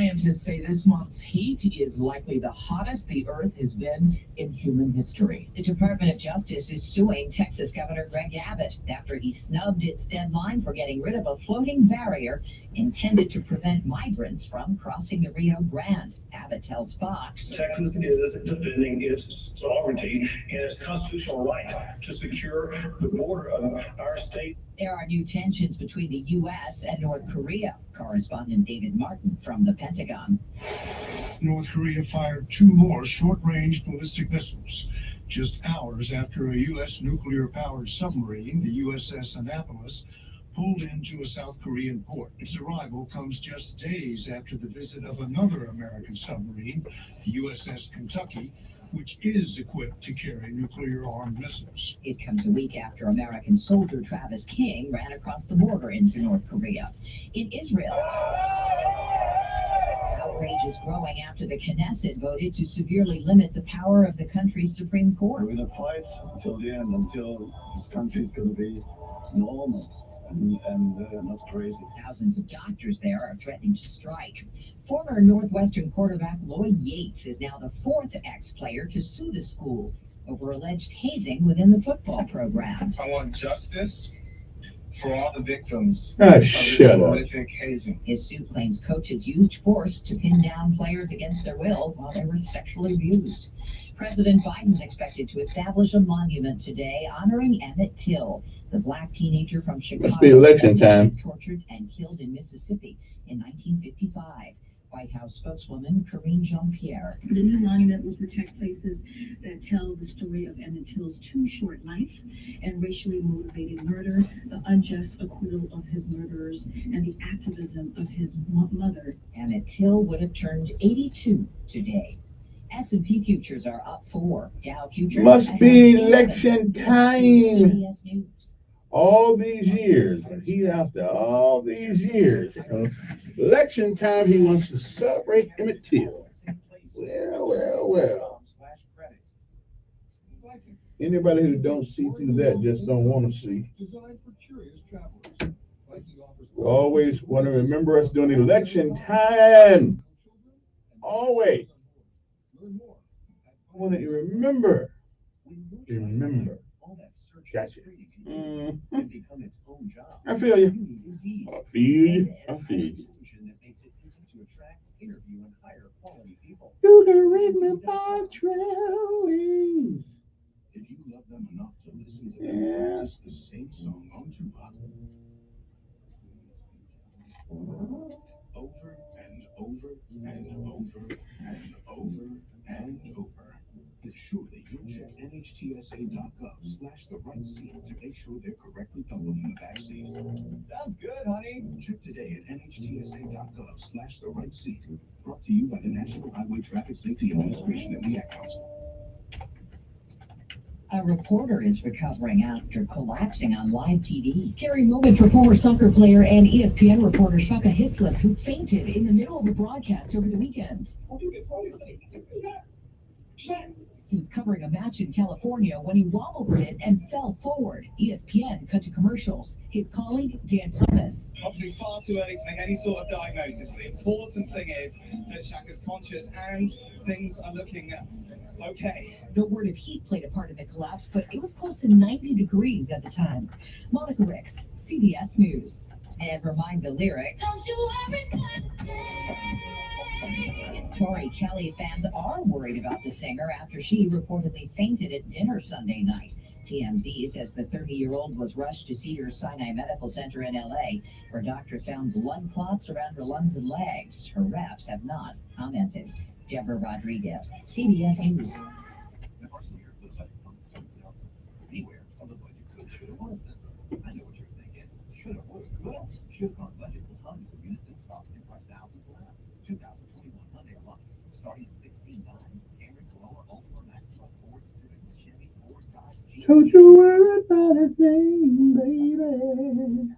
Scientists say this month's heat is likely the hottest the Earth has been in human history. The Department of Justice is suing Texas Governor Greg Abbott after he snubbed its deadline for getting rid of a floating barrier intended to prevent migrants from crossing the Rio Grande. Abbott tells Fox, Texas is defending its sovereignty and its constitutional right to secure the border of our state. There are new tensions between the U.S. and North Korea. Correspondent David Martin from the Pentagon. North Korea fired 2 more short-range ballistic missiles just hours after a U.S. nuclear-powered submarine, the USS Annapolis, pulled into a South Korean port. Its arrival comes just days after the visit of another American submarine, the USS Kentucky, which is equipped to carry nuclear-armed missiles. It comes a week after American soldier Travis King ran across the border into North Korea. In Israel, outrage is growing after the Knesset voted to severely limit the power of the country's Supreme Court. We're going to fight until the end, until this country is going to be normal and not crazy. Thousands of doctors there are threatening to strike. Former Northwestern quarterback Lloyd Yates is now the 4th ex-player to sue the school over alleged hazing within the football program. I want justice for all the victims Ah, of this shut up. horrific hazing. His suit claims coaches used force to pin down players against their will while they were sexually abused. President Biden's expected to establish a monument today honoring Emmett Till, the black teenager from Chicago. Must be election time. Tortured and killed in Mississippi in 1955. White House spokeswoman Karine Jean-Pierre. The new monument will protect places that tell the story of Emmett Till's too short life and racially motivated murder, the unjust acquittal of his murderers, and the activism of his mother. Emmett Till would have turned 82 today. S&P futures are up 4. Dow futures Must ahead be 11. election time. CBS News. All these years, but he's out there all these years. Election time, he wants to celebrate Emmett Till. Well. Anybody who don't see through that just don't want to see. Always want to remember us during election time. Always. I want to remember. Gotcha. I feel you. You can read me by trailings. If you love them enough to listen to them practice the same song on Tupac over and over and over and over and over, then surely you'll check NHTSA.gov/the-right-seat to make sure they're correctly coupled in the back seat. Sounds good, honey. Check today at NHTSA.gov/the-right-seat. Brought to you by the National Highway Traffic Safety Administration and the Ad Council. A reporter is recovering after collapsing on live TV. Scary moment for former soccer player and ESPN reporter Shaka Hislop, who fainted in the middle of a broadcast over the weekend. He was covering a match in California when he wobbled a bit and fell forward. ESPN cut to commercials. His colleague, Dan Thomas. Obviously far too early to make any sort of diagnosis, but the important thing is that Shaka's conscious and things are looking okay. No word if heat played a part in the collapse, but it was close to 90 degrees at the time. Monica Ricks, CBS News. And remind the lyrics. Tori Kelly fans are worried about the singer after she reportedly fainted at dinner Sunday night. TMZ says the 30-year-old was rushed to Cedars-Sinai Medical Center in L.A., where doctors found blood clots around her lungs and legs. Her reps have not commented. Deborah Rodriguez, CBS News. Don't you worry about a thing, baby.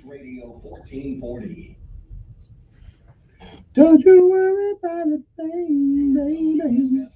Radio 1440. Don't you worry about a thing, baby.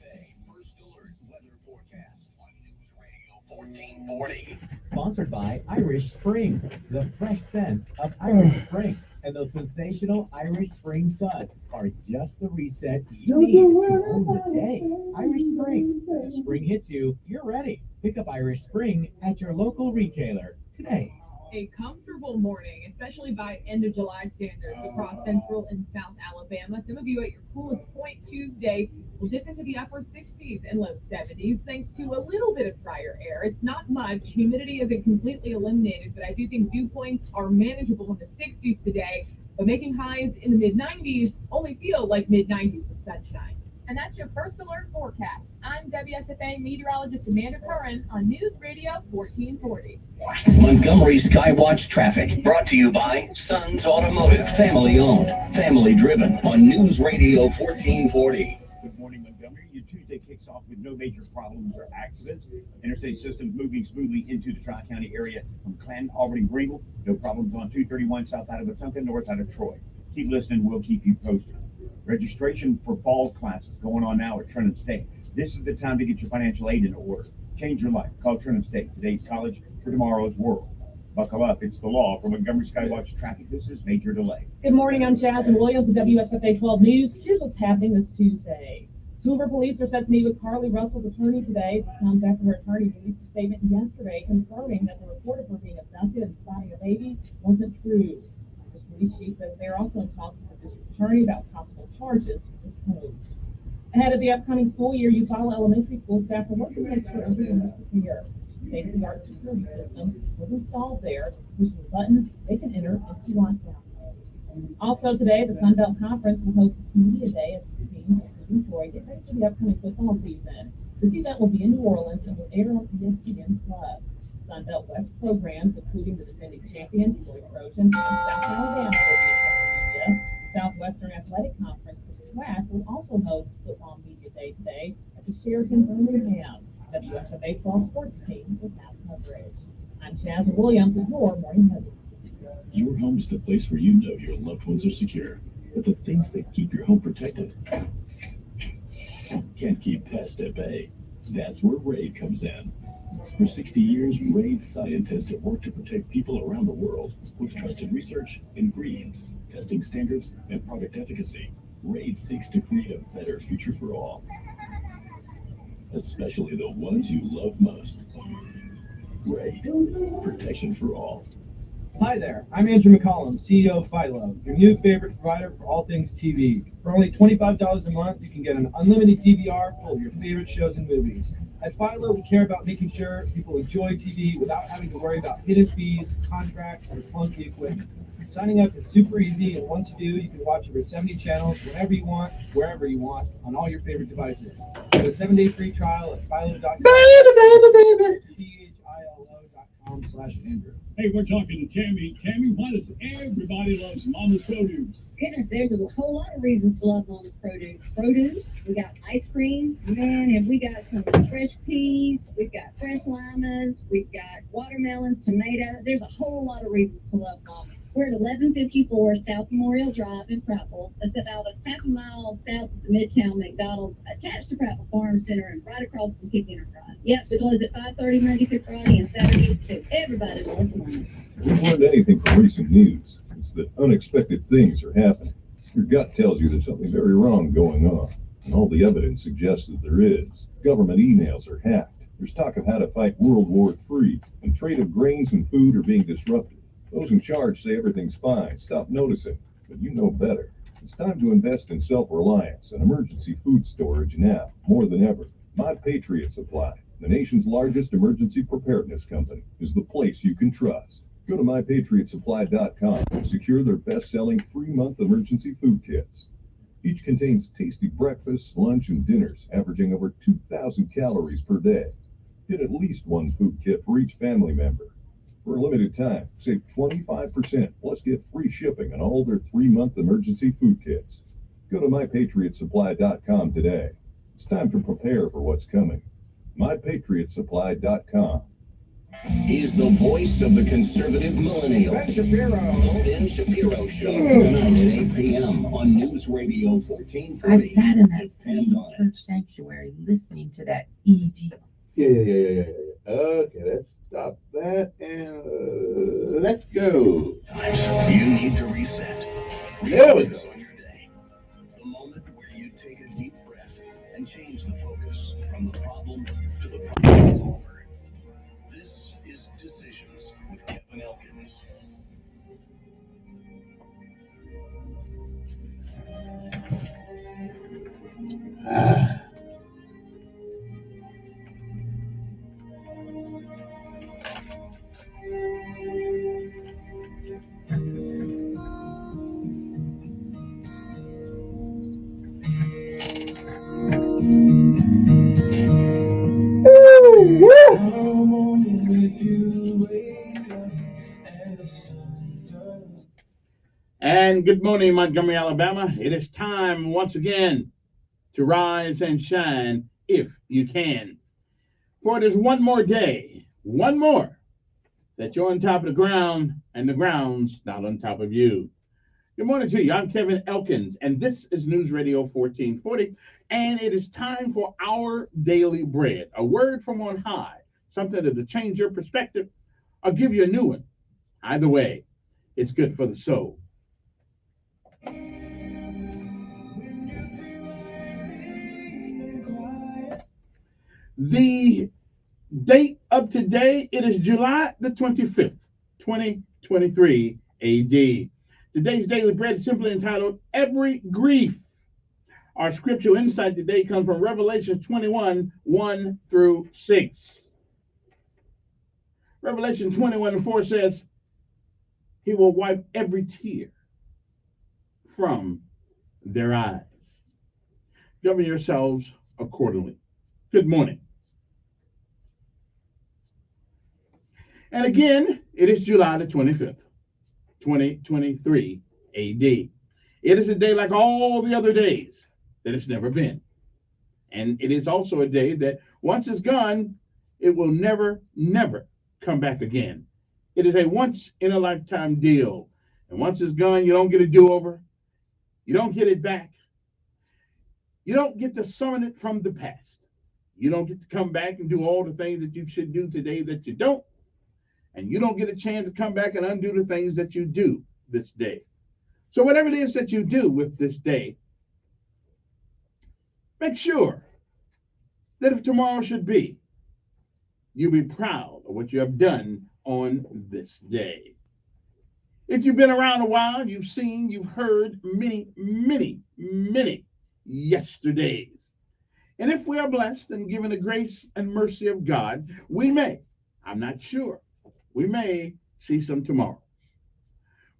First alert weather forecast on News Radio 1440. Sponsored by Irish Spring, the fresh scent of Irish Spring. And those sensational Irish Spring suds are just the reset you need to own the day. Irish Spring. When spring hits you, you're ready. Pick up Irish Spring at your local retailer today. A comfortable morning, especially by end of July standards across central and south Alabama. Some of you at your coolest point Tuesday will dip into the upper 60s and low 70s thanks to a little bit of drier air. It's not much. Humidity isn't completely eliminated, but I do think dew points are manageable in the 60s today. But making highs in the mid 90s only feel like mid 90s with sunshine. And that's your first alert forecast. I'm WSFA meteorologist Amanda Curran on News Radio 1440. Montgomery Skywatch traffic brought to you by Sons Automotive, family owned, family driven on News Radio 1440. Good morning, Montgomery. Your Tuesday kicks off with no major problems or accidents. Interstate systems moving smoothly into the Tri-County area from Clanton, Albany, Greenville. No problems on 231 south out of Wetumpka, north out of Troy. Keep listening. We'll keep you posted. Registration for fall classes going on now at Trenton State. This is the time to get your financial aid in order. Change your life. Call Trenton State. Today's college for tomorrow's world. Buckle up. It's the law. For Montgomery Skywatch traffic, this is Major Delay. Good morning. I'm Jasmine Williams with WSFA 12 News. Here's what's happening this Tuesday. Hoover police are set to meet with Carly Russell's attorney today. This comes after her attorney released a statement yesterday confirming that the report of her being abducted and spotting a baby wasn't true. The police chief says they're also in talks with the district attorney about possible charges for this case. Ahead of the upcoming school year, Eufaula Elementary School staff are working to make sure everyone is prepared. State-of-the-art security system was installed there. Pushing a button, they can enter into lockdown. Also today, the Sun Belt Conference will host its Media Day as the team, including Troy, get ready for the upcoming football season. This event will be in New Orleans and will air on ESPN+. Sun Belt West programs, including the defending champions, Troy Trojans, and South Alabama, will be in media. The Southwestern Athletic Conference for track will also host Football Media Day today at the Sheraton Birmingham. WSFA 12 sports team will have coverage. I'm Chaz Williams with your morning headlines. Your home is the place where you know your loved ones are secure, but the things that keep your home protected can't keep pests at bay. That's where RAID comes in. For 60 years, RAID scientists have worked to protect people around the world with trusted research, ingredients, testing standards, and product efficacy. RAID seeks to create a better future for all, especially the ones you love most. RAID, protection for all. Hi there, I'm Andrew McCollum, CEO of Philo, your new favorite provider for all things TV. For only $25 a month, you can get an unlimited DVR full of your favorite shows and movies. At Philo, we care about making sure people enjoy TV without having to worry about hidden fees, contracts, or clunky equipment. Signing up is super easy, and once you do, you can watch over 70 channels whenever you want, wherever you want, on all your favorite devices. Get a 7-day free trial at philo.com. philo.com/Andrew. Hey, we're talking to Tammy. Tammy, why does everybody loves Mama's Produce? Goodness, there's a whole lot of reasons to love Mama's Produce. We got ice cream, man, and we got some fresh peas, we've got fresh limas, we've got watermelons, tomatoes. There's a whole lot of reasons to love Mama. We're at 1154 South Memorial Drive in Prattville. That's about a half a mile south of the Midtown McDonald's, attached to Prattville Farm Center and right across from Kick Enterprise. Yep, we close at 5:30 Monday through Friday and Saturday too. Everybody loves Mama. If we've learned anything from recent news, it's that unexpected things are happening. Your gut tells you there's something very wrong going on, and all the evidence suggests that there is. Government emails are hacked. There's talk of how to fight World War III, and trade of grains and food are being disrupted. Those in charge say everything's fine. Stop noticing, but you know better. It's time to invest in self-reliance and emergency food storage now, more than ever. My Patriot Supply, the nation's largest emergency preparedness company, is the place you can trust. Go to mypatriotsupply.com and secure their best-selling 3-month emergency food kits. Each contains tasty breakfasts, lunch, and dinners, averaging over 2,000 calories per day. Get at least one food kit for each family member. For a limited time, save 25%, plus get free shipping on all their 3-month emergency food kits. Go to mypatriotsupply.com today. It's time to prepare for what's coming. mypatriotsupply.com. He's the voice of the conservative millennial. Ben Shapiro. The Ben Shapiro Show, tonight at 8 p.m. on News Radio 1440. I sat in that same church sanctuary listening to that EG. Yeah. Okay, let's stop that and let's go. You need to reset. There we go. On your day. The moment where you take a deep breath and change the focus from the problem to the problem solver. This is Decisions with Kevin Elkins. And good morning, Montgomery, Alabama. It is time once again to rise and shine if you can. For it is one more day, one more, that you're on top of the ground and the ground's not on top of you. Good morning to you. I'm Kevin Elkins, and this is News Radio 1440, and it is time for our daily bread, a word from on high, something that'll change your perspective or give you a new one. Either way, it's good for the soul. The date of today, it is July the 25th, 2023 AD. Today's daily bread is simply entitled Every Grief. Our scriptural insight today comes from Revelation 21, 1 through 6. Revelation 21 and 4 says, He will wipe every tear from their eyes. Govern yourselves accordingly. Good morning. And again, it is July the 25th, 2023 AD. It is a day like all the other days that it's never been. And it is also a day that once it's gone, it will never, never come back again. It is a once in a lifetime deal. And once it's gone, you don't get a do-over. You don't get it back. You don't get to summon it from the past. You don't get to come back and do all the things that you should do today that you don't. And you don't get a chance to come back and undo the things that you do this day. So whatever it is that you do with this day, make sure that if tomorrow should be, you'll be proud of what you have done on this day. If you've been around a while, you've seen, you've heard many, many, many yesterdays. And if we are blessed and given the grace and mercy of God, we may, I'm not sure, we may see some tomorrow.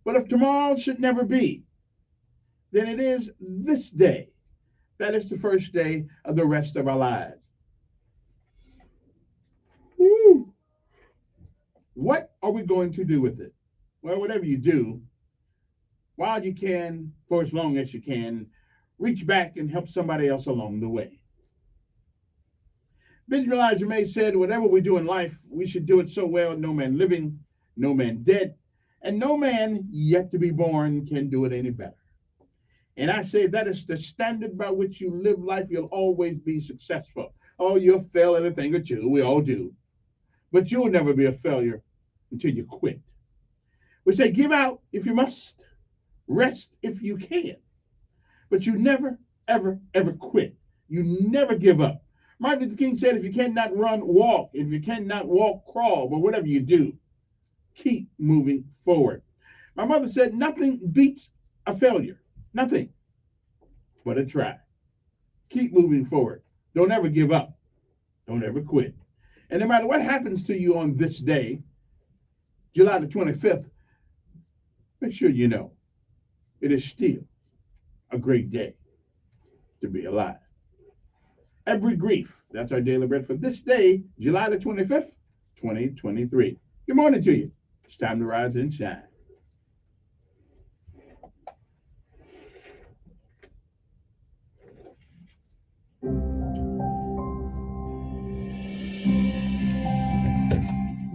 But if tomorrow should never be, then it is this day that is the first day of the rest of our lives. Woo. What are we going to do with it? Well, whatever you do, while you can, for as long as you can, reach back and help somebody else along the way. Benjamin Elijah May said, whatever we do in life, we should do it so well, no man living, no man dead, and no man yet to be born can do it any better. And I say that is the standard by which you live life, you'll always be successful. Oh, you'll fail at a thing or two, we all do. But you'll never be a failure until you quit. We say give out if you must, rest if you can. But you never, ever, ever quit. You never give up. Martin Luther King said, if you cannot run, walk. If you cannot walk, crawl. But whatever you do, keep moving forward. My mother said, nothing beats a failure. Nothing but a try. Keep moving forward. Don't ever give up. Don't ever quit. And no matter what happens to you on this day, July the 25th, make sure you know it is still a great day to be alive. Every grief. That's our daily bread for this day, July the 25th, 2023. Good morning to you. It's time to rise and shine.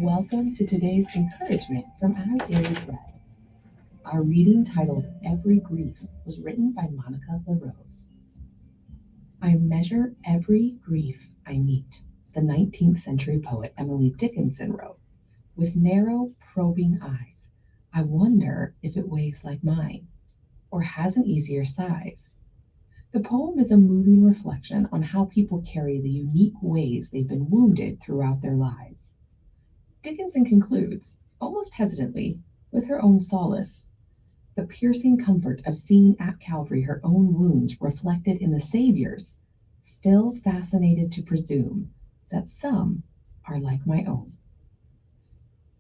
Welcome to today's encouragement from Our Daily Bread. Our reading, titled Every Grief, was written by Monica LaRose. I measure every grief I meet, the 19th century poet Emily Dickinson wrote. With narrow, probing eyes, I wonder if it weighs like mine, or has an easier size. The poem is a moving reflection on how people carry the unique ways they've been wounded throughout their lives. Dickinson concludes, almost hesitantly, with her own solace. The piercing comfort of seeing at Calvary her own wounds reflected in the Savior's, still fascinated to presume that some are like my own.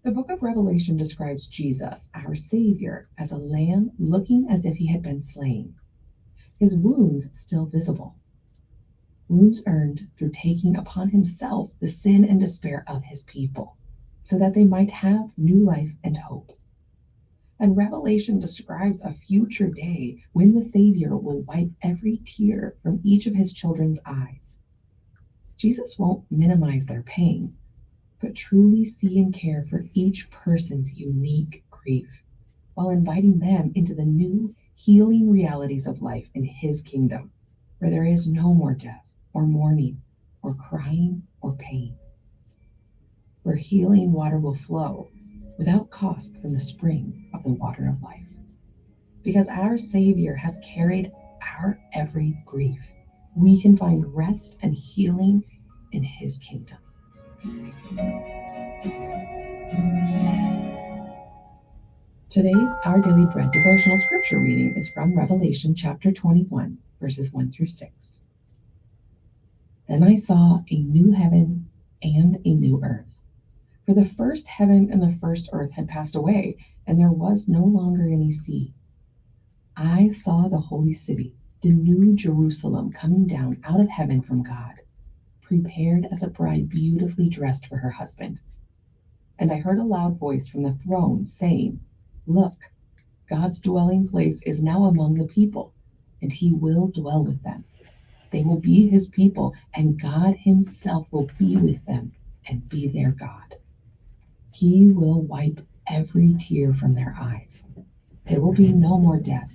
The book of Revelation describes Jesus, our Savior, as a lamb looking as if he had been slain, his wounds still visible. Wounds earned through taking upon himself the sin and despair of his people, so that they might have new life and hope. And Revelation describes a future day when the Savior will wipe every tear from each of his children's eyes. Jesus won't minimize their pain, but truly see and care for each person's unique grief, while inviting them into the new, healing realities of life in his kingdom, where there is no more death, or mourning, or crying, or pain, where healing water will flow without cost from the spring of the water of life. Because our Savior has carried our every grief, we can find rest and healing in his kingdom. Today's Our Daily Bread devotional scripture reading is from Revelation chapter 21, verses 1 through 6. Then I saw a new heaven and a new earth. For the first heaven and the first earth had passed away, and there was no longer any sea. I saw the holy city, the new Jerusalem, coming down out of heaven from God, prepared as a bride beautifully dressed for her husband. And I heard a loud voice from the throne saying, Look, God's dwelling place is now among the people, and he will dwell with them. They will be his people, and God himself will be with them and be their God. He will wipe every tear from their eyes. There will be no more death,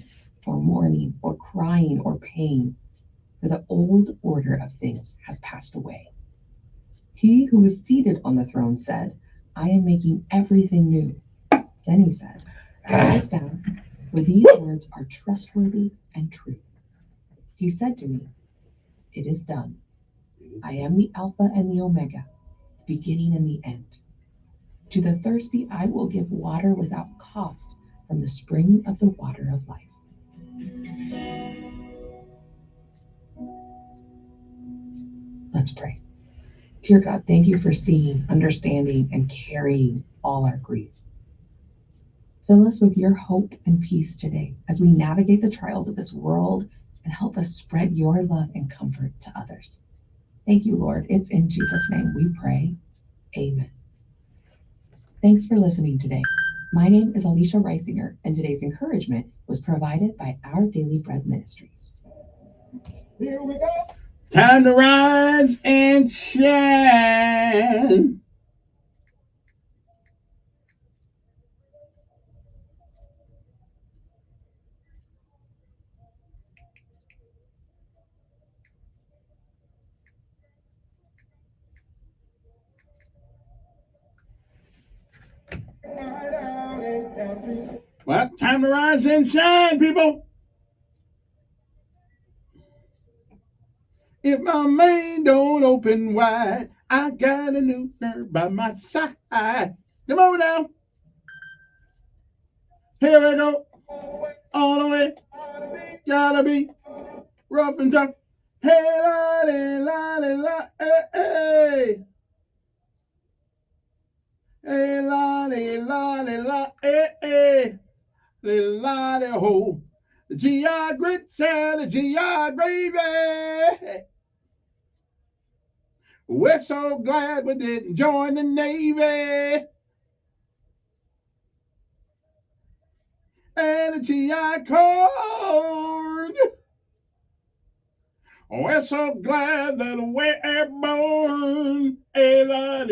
or mourning, or crying, or pain, for the old order of things has passed away. He who was seated on the throne said, I am making everything new. Then he said, Write this down, for these words are trustworthy and true. He said to me, It is done. I am the Alpha and the Omega, the beginning and the end. To the thirsty I will give water without cost from the spring of the water of life. Let's pray. Dear God, thank you for seeing, understanding, and carrying all our grief. Fill us with your hope and peace today as we navigate the trials of this world and help us spread your love and comfort to others. Thank you, Lord. It's in Jesus' name we pray. Amen. Thanks for listening today. My name is Alicia Reisinger, and today's encouragement was provided by Our Daily Bread Ministries. Here we go. Time to rise and shine. Well, time to rise and shine, people. If my main don't open wide, I got a new girl by my side. Come on now. Here we go. All the way. Gotta be rough and tough. Hey, la, la, la, la, hey, hey. Hey, la, la, la, la, hey, hey. La, la, ho. The GI grits and the GI gravy. We're so glad we didn't join the Navy. And the GI corn. We're so glad that we're airborne. Hey, la,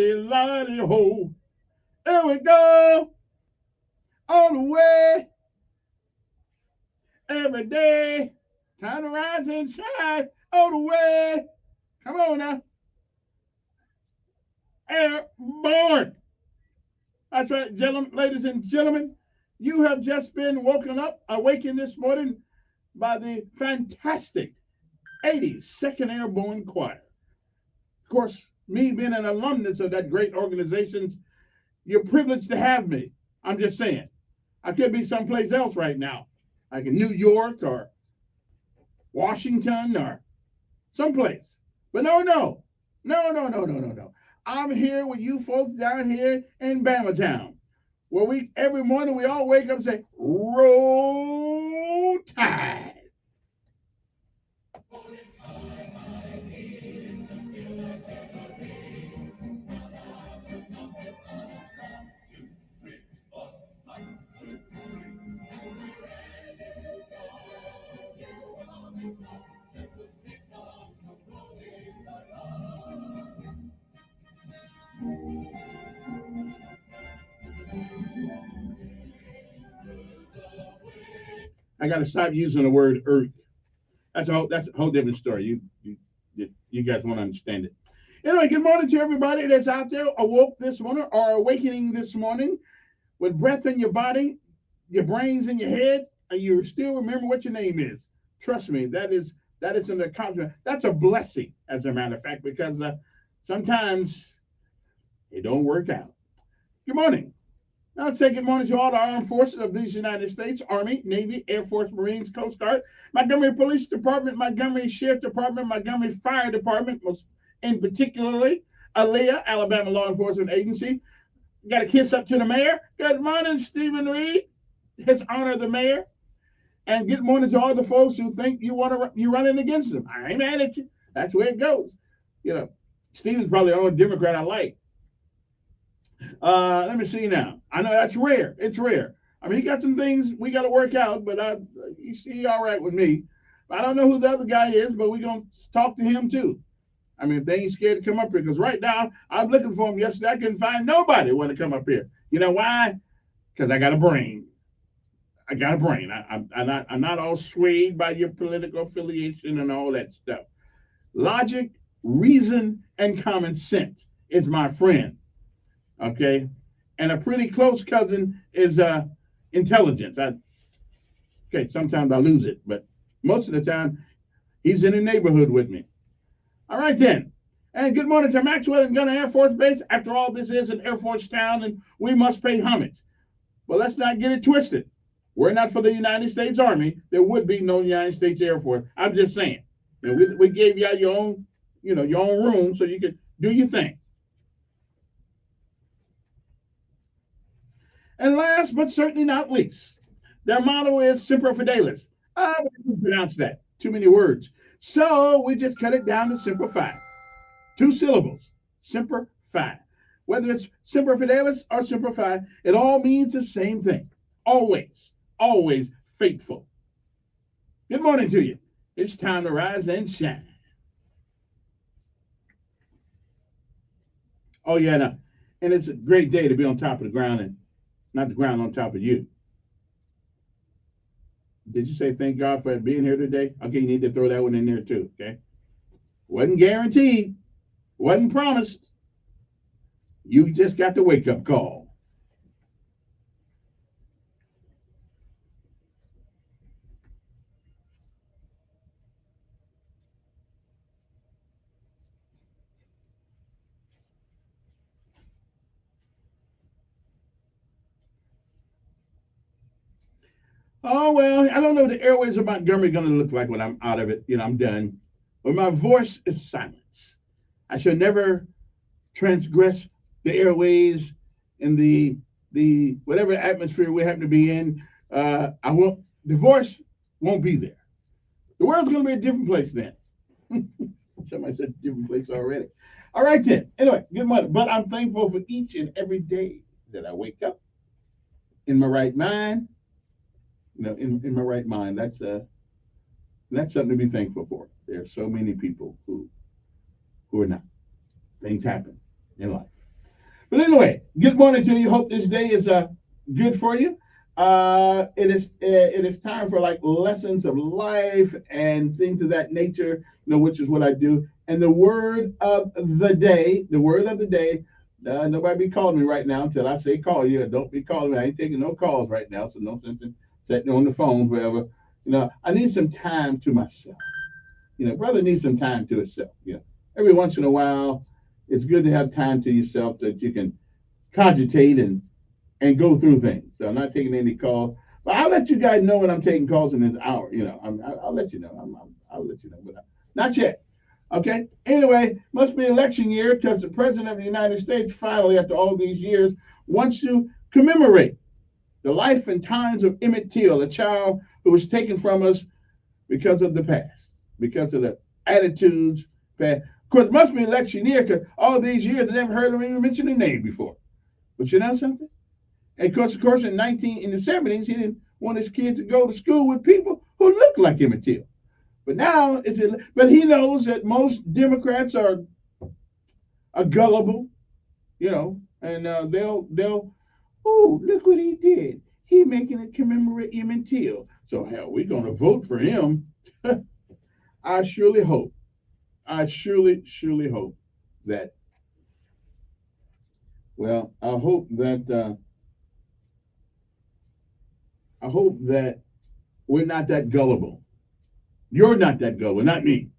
ho. Here we go. All the way. Every day. Time to rise and shine. All the way. Come on now. Airborne. That's right, gentlemen, ladies and gentlemen. You have just been woken up, awakened this morning by the fantastic 82nd Airborne Choir. Of course, me being an alumnus of that great organization, you're privileged to have me. I'm just saying. I could be someplace else right now, like in New York or Washington or someplace. But no. I'm here with you folks down here in Bama Town, where we every morning we all wake up and say, Roll Tide. I got to stop using the word irk. That's a whole different story. You guys won't understand it. Anyway, good morning to everybody that's out there awoke this morning or awakening this morning with breath in your body, your brains in your head, and you still remember what your name is. Trust me, that is an accomplishment. That's a blessing, as a matter of fact, because sometimes it don't work out. Good morning. I'd say good morning to all the armed forces of these United States, Army, Navy, Air Force, Marines, Coast Guard, Montgomery Police Department, Montgomery Sheriff Department, Montgomery Fire Department, most in particularly, ALEA, Alabama Law Enforcement Agency. Got a kiss up to the mayor. Good morning, Stephen Reed. His honor, the mayor. And good morning to all the folks who think you running against them. I ain't mad at you. That's where it goes. You know, Stephen's probably the only Democrat I like. Let me see now. I know that's rare. It's rare. I mean, he got some things we got to work out, but he's all right with me. I don't know who the other guy is, but we're going to talk to him too. I mean, if they ain't scared to come up here, because right now, I was looking for him yesterday. I couldn't find nobody who wanted to come up here. You know why? Because I got a brain. I'm not all swayed by your political affiliation and all that stuff. Logic, reason, and common sense is my friend. Okay, and a pretty close cousin is intelligence. Sometimes I lose it, but most of the time he's in the neighborhood with me. All right then, and good morning to Maxwell and Gunner Air Force Base. After all, this is an Air Force town, and we must pay homage. But let's not get it twisted. We're not for the United States Army. There would be no United States Air Force. I'm just saying. And we gave you your own, your own room so you could do your thing. And last but certainly not least, their motto is Semper Fidelis. I wouldn't pronounce that. Too many words. So we just cut it down to Semper Fi. 2 syllables. Semper Fi. Whether it's Semper Fidelis or Semper Fi, it all means the same thing. Always, always faithful. Good morning to you. It's time to rise and shine. Oh, yeah, no. And it's a great day to be on top of the ground and not the ground on top of you. Did you say thank God for being here today? Okay, you need to throw that one in there too, okay? Wasn't guaranteed. Wasn't promised. You just got the wake-up call. Oh, well, I don't know what the airways of Montgomery going to look like when I'm out of it. I'm done. But my voice is silence. I shall never transgress the airways in the whatever atmosphere we happen to be in. The voice won't be there. The world's going to be a different place then. Somebody said different place already. All right, then. Anyway, good morning. But I'm thankful for each and every day that I wake up in my right mind. In my right mind, that's something to be thankful for. There are so many people who are not. Things happen in life. But anyway, good morning to you. Hope this day is good for you. It is time for like lessons of life and things of that nature, which is what I do. And the word of the day, nobody be calling me right now until I say call you. Don't be calling me. I ain't taking no calls right now, so no sense in sitting on the phone forever. I need some time to myself. Brother needs some time to himself. Every once in a while, it's good to have time to yourself that you can cogitate and go through things. So I'm not taking any calls, but I'll let you guys know when I'm taking calls in this hour. I'll let you know. I'll let you know, but not yet. Okay. Anyway, must be election year because the president of the United States finally, after all these years, wants to commemorate the life and times of Emmett Till, a child who was taken from us because of the past, because of the attitudes. Of course, it must be election year because all these years I never heard him even mention his name before. But you know something? And of course, in the 70s, he didn't want his kids to go to school with people who looked like Emmett Till. But now, but he knows that most Democrats are gullible, and they'll, oh, look what he did. He making it commemorate Emmett Till. So hell, we're gonna vote for him. I surely hope that. Well, I hope that we're not that gullible. You're not that gullible, not me.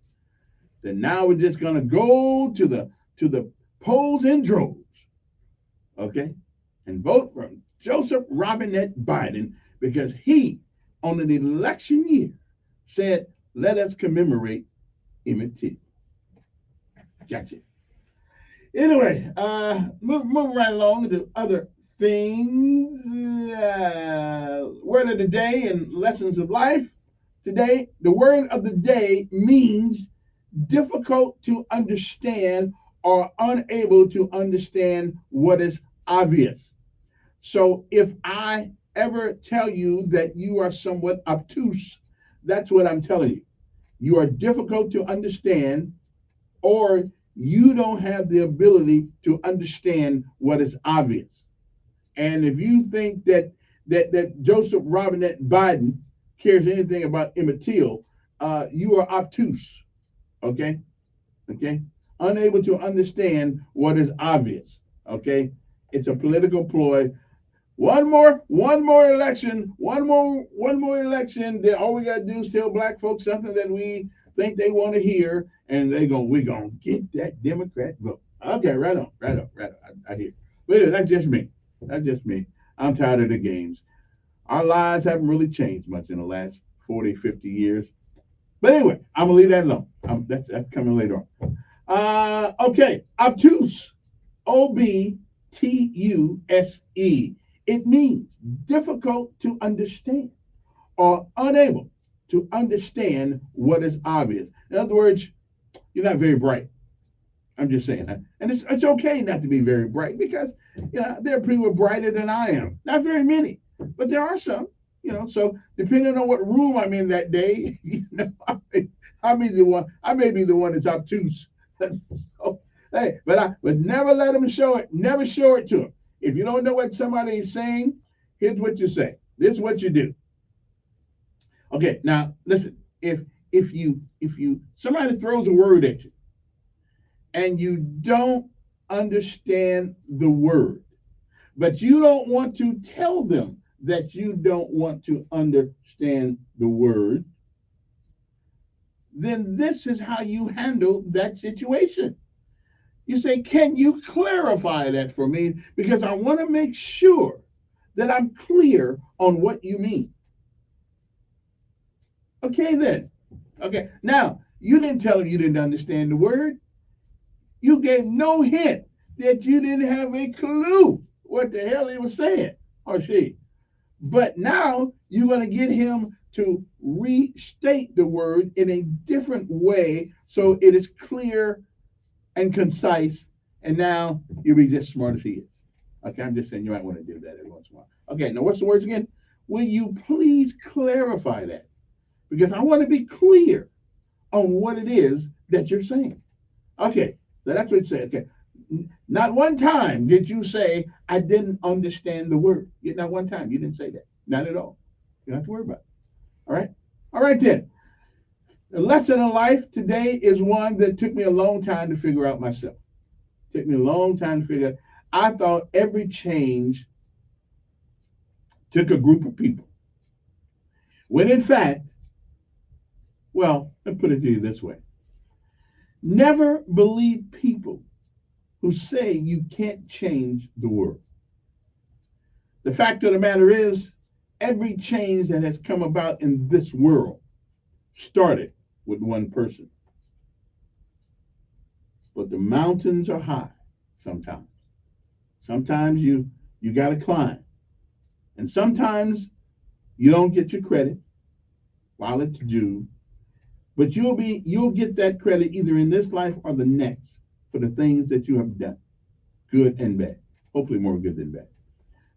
Then now we're just gonna go to the polls in droves, okay, and vote for Joseph Robinette Biden because he, on an election year, said, "Let us commemorate Emmett Till." Gotcha. Anyway, move right along to other things. Word of the day and lessons of life. Today, the word of the day means difficult to understand or unable to understand what is obvious. So if I ever tell you that you are somewhat obtuse, that's what I'm telling you. You are difficult to understand, or you don't have the ability to understand what is obvious. And if you think that Joseph Robinette Biden cares anything about Emmett Till, you are obtuse. Okay? Unable to understand what is obvious. Okay? It's a political ploy. One more election. One more election. Then all we gotta do is tell black folks something that we think they want to hear, and we're gonna get that Democrat vote. Okay, right on. I hear. But anyway, that's just me. I'm tired of the games. Our lives haven't really changed much in the last 40, 50 years. But anyway, I'm gonna leave that alone. That's coming later on. Okay, obtuse. OBTUSE. It means difficult to understand or unable to understand what is obvious. In other words, you're not very bright. I'm just saying that. And it's okay not to be very bright because there are people brighter than I am. Not very many, but there are some. So depending on what room I'm in that day, I may be the one that's obtuse. So, hey, but never let them show it. Never show it to them. If you don't know what somebody is saying, here's what you say. This is what you do. Okay, now listen. If somebody throws a word at you and you don't understand the word, but you don't want to tell them that you don't want to understand the word, then this is how you handle that situation. You say, can you clarify that for me? Because I want to make sure that I'm clear on what you mean. Okay, then. Okay, now, you didn't tell him you didn't understand the word. You gave no hint that you didn't have a clue what the hell he was saying, or she. But now you're going to get him to restate the word in a different way so it is clear and concise, and now you'll be just as smart as he is. Okay, I'm just saying you might want to do that every once in a while. Okay, now what's the words again? Will you please clarify that? Because I want to be clear on what it is that you're saying. Okay, so that's what you say. Okay, Not one time did you say, I didn't understand the word. Not one time. You didn't say that. Not at all. You don't have to worry about it. All right? All right, then. The lesson in life today is one that took me a long time to figure out myself. Took me a long time to figure out. I thought every change took a group of people. When in fact, well, let me put it to you this way. Never believe people who say you can't change the world. The fact of the matter is, every change that has come about in this world started with one person. But the mountains are high sometimes. Sometimes you got to climb. And sometimes you don't get your credit while it's due. But you'll get that credit either in this life or the next for the things that you have done, good and bad. Hopefully more good than bad.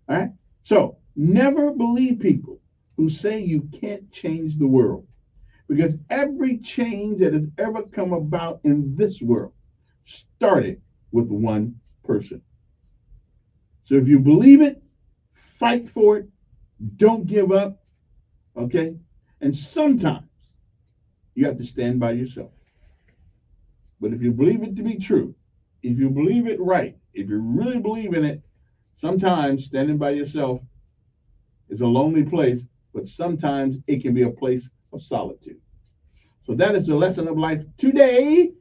All right? So never believe people who say you can't change the world, because every change that has ever come about in this world started with one person. So if you believe it, fight for it, don't give up, okay? And sometimes you have to stand by yourself. But if you believe it to be true, if you believe it right, if you really believe in it, sometimes standing by yourself is a lonely place, but sometimes it can be a place of solitude. So that is the lesson of life today.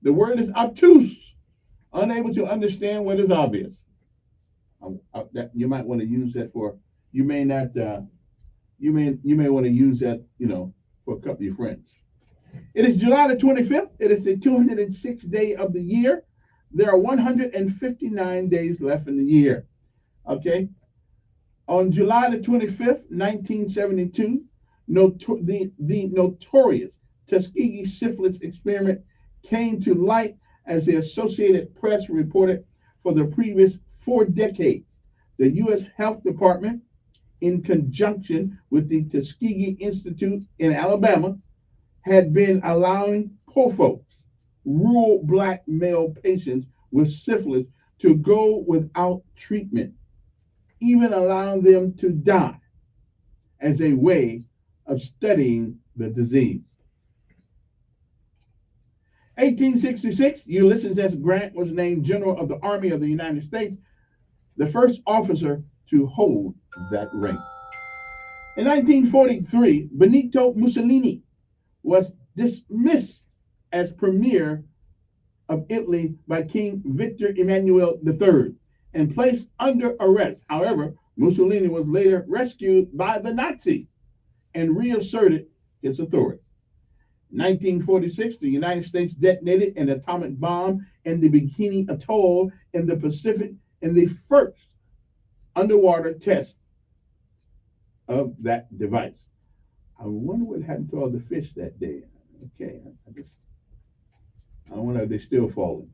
The word is obtuse, unable to understand what is obvious. You might want to use that for, you may not, you may want to use that, for a couple of your friends. It is July the 25th. It is the 206th day of the year. There are 159 days left in the year. Okay. On July the 25th, 1972, the notorious Tuskegee syphilis experiment came to light, as the Associated Press reported. For the previous 4 decades, the U.S. Health Department, in conjunction with the Tuskegee Institute in Alabama, had been allowing poor folks, rural black male patients with syphilis, to go without treatment, even allowing them to die, as a way of studying the disease. 1866, Ulysses S. Grant was named General of the Army of the United States, the first officer to hold that rank. In 1943, Benito Mussolini was dismissed as premier of Italy by King Victor Emmanuel III and placed under arrest. However, Mussolini was later rescued by the Nazis and reasserted his authority. In 1946, the United States detonated an atomic bomb in the Bikini Atoll in the Pacific in the first underwater test of that device. I wonder what happened to all the fish that day. Okay, I wonder if they're still falling.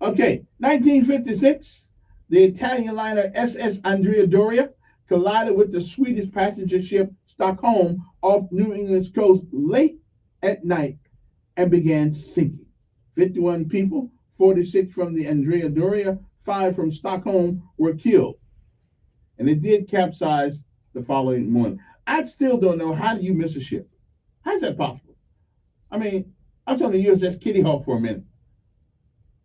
Okay, 1956, the Italian liner SS Andrea Doria collided with the Swedish passenger ship Stockholm off New England's coast late at night and began sinking. 51 people, 46 from the Andrea Doria, 5 from Stockholm, were killed. And it did capsize the following morning. I still don't know, how do you miss a ship? How's that possible? I mean, I'm telling the USS Kitty Hawk for a minute.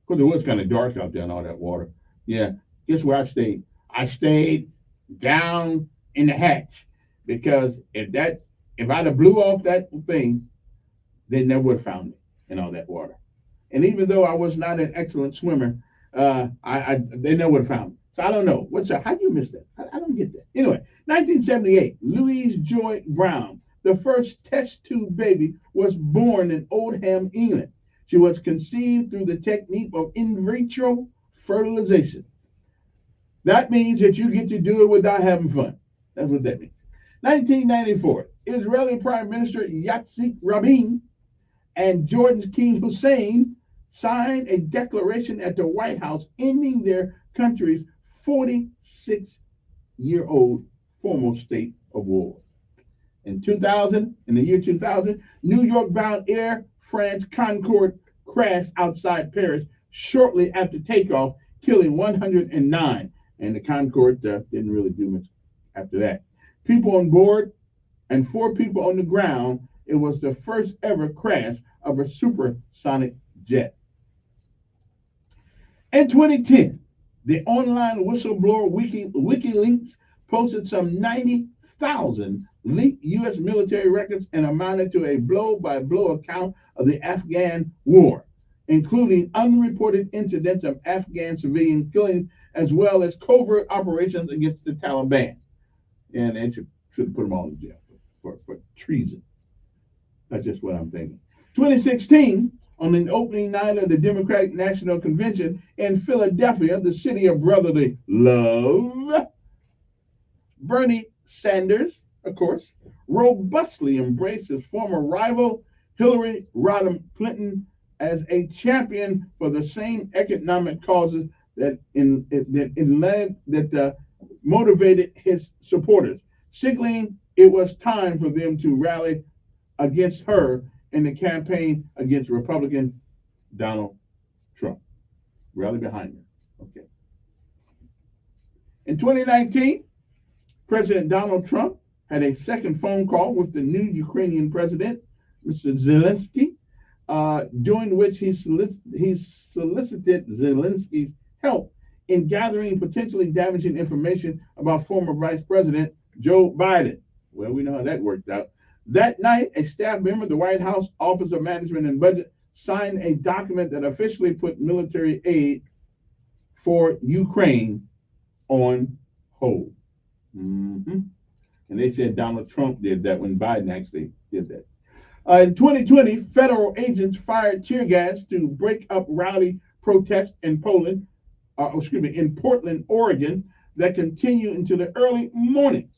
Because it was kind of dark out there in all that water. Yeah, guess where I stayed? I stayed down in the hatch. Because if I'd have blew off that thing, they never would have found me in all that water. And even though I was not an excellent swimmer, they never would have found me. So I don't know. How do you miss that? I don't get that. Anyway, 1978, Louise Joy Brown, the first test tube baby, was born in Oldham, England. She was conceived through the technique of in vitro fertilization. That means that you get to do it without having fun. That's what that means. 1994, Israeli Prime Minister Yitzhak Rabin and Jordan's King Hussein signed a declaration at the White House ending their country's 46-year-old formal state of war. In the year 2000, New York-bound Air France Concorde crashed outside Paris, shortly after takeoff, killing 109. And the Concorde didn't really do much after that. People on board and 4 people on the ground. It was the first ever crash of a supersonic jet. In 2010, the online whistleblower WikiLeaks posted some 90,000 leaked U.S. military records and amounted to a blow-by-blow account of the Afghan war, including unreported incidents of Afghan civilian killings as well as covert operations against the Taliban. And they should put them all in jail for treason. That's just what I'm thinking. 2016, on the opening night of the Democratic National Convention in Philadelphia, the city of brotherly love, Bernie Sanders, of course, robustly embraced his former rival Hillary Rodham Clinton as a champion for the same economic causes that motivated his supporters, signaling it was time for them to rally against her in the campaign against Republican Donald Trump. Rally behind her. Okay. In 2019, President Donald Trump had a second phone call with the new Ukrainian president, Mr. Zelensky, during which he solicited Zelensky's help in gathering potentially damaging information about former Vice President Joe Biden. Well, we know how that worked out. That night, a staff member of the White House Office of Management and Budget signed a document that officially put military aid for Ukraine on hold. And they said Donald Trump did that when Biden actually did that. In 2020, federal agents fired tear gas to break up rowdy protests in Portland, Oregon, that continue into the early mornings.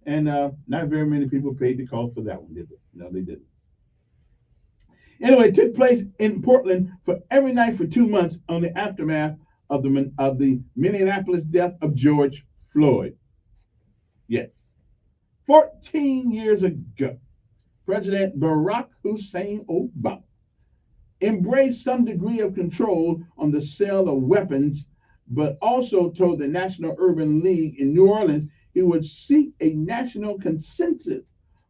And not very many people paid the cost for that one, did they? No, they didn't. Anyway, it took place in Portland for every night for 2 months on the aftermath of the Minneapolis death of George Floyd. Yes. 14 years ago, President Barack Hussein Obama embraced some degree of control on the sale of weapons, but also told the National Urban League in New Orleans he would seek a national consensus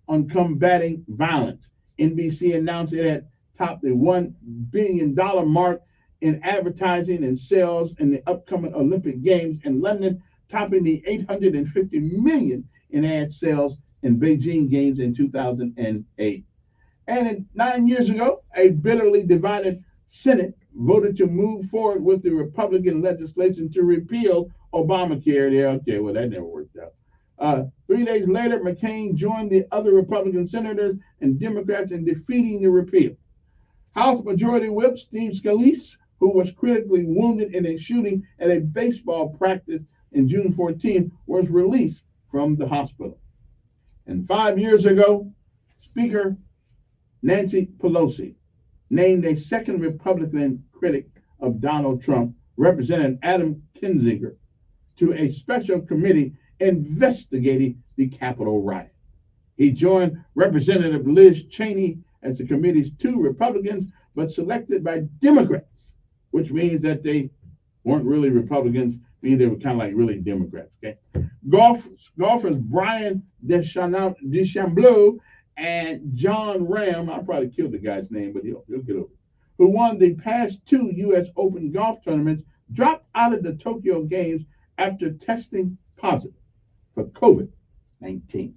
on combating violence. NBC announced it had topped the $1 billion mark in advertising and sales in the upcoming Olympic Games in London, topping the $850 million in ad sales in Beijing Games in 2008. And 9 years ago, a bitterly divided Senate voted to move forward with the Republican legislation to repeal Obamacare. Yeah, okay, well, that never worked out. 3 days later, McCain joined the other Republican senators and Democrats in defeating the repeal. House Majority Whip Steve Scalise, who was critically wounded in a shooting at a baseball practice in June 14, was released from the hospital. And 5 years ago, Speaker Nancy Pelosi named a second Republican critic of Donald Trump, Representative Adam Kinzinger, to a special committee investigating the Capitol riot. He joined Representative Liz Cheney as the committee's 2 Republicans, but selected by Democrats, which means that they weren't really Republicans, meaning they were kind of like really Democrats. Okay, golfers Brian DeChambeau and John Ram, I probably killed the guy's name, but he'll get over it, who won the past 2 U.S. Open golf tournaments, dropped out of the Tokyo Games after testing positive for COVID-19.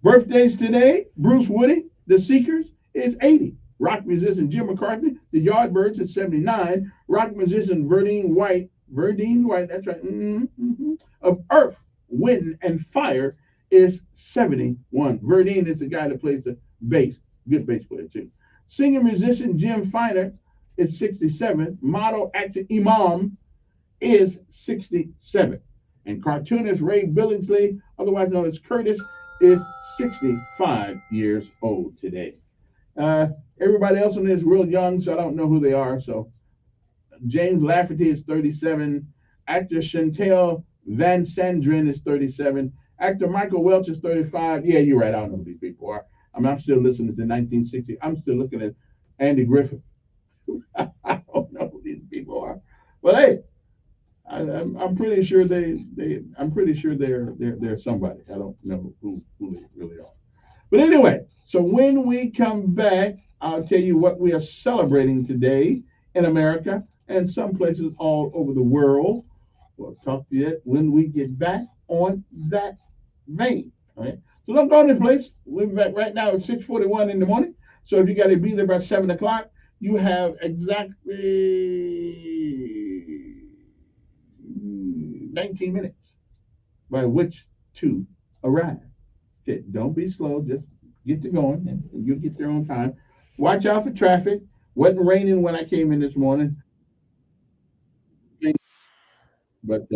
Birthdays today: Bruce Woody, The Seekers, is 80. Rock musician Jim McCarthy, The Yardbirds, is 79. Rock musician Verdine White, that's right, of Earth, Wind, and Fire, is 71. Verdine is the guy that plays the bass. Good bass player, too. Singer-musician Jim Feiner is 67. Model actor Imam is 67. And cartoonist Ray Billingsley, otherwise known as Curtis, is 65 years old today. Everybody else on this is real young, so I don't know who they are. So James Lafferty is 37. Actor Chantal Van Sandren is 37. Actor Michael Welch is 35. Yeah, you're right. I don't know who these people are. I'm still listening to 1960. I'm still looking at Andy Griffith. I don't know who Well, hey, I'm pretty sure I'm pretty sure they're somebody. I don't know who they really are. But anyway, so when we come back, I'll tell you what we are celebrating today in America and some places all over the world. We'll talk to you when we get back on that vein. All right. So don't go any place. We're back right now at 6:41 in the morning. So if you got to be there by 7 o'clock, you have exactly 19 minutes by which to arrive. Okay, don't be slow. Just get to going, and you'll get there on time. Watch out for traffic. Wasn't raining when I came in this morning, but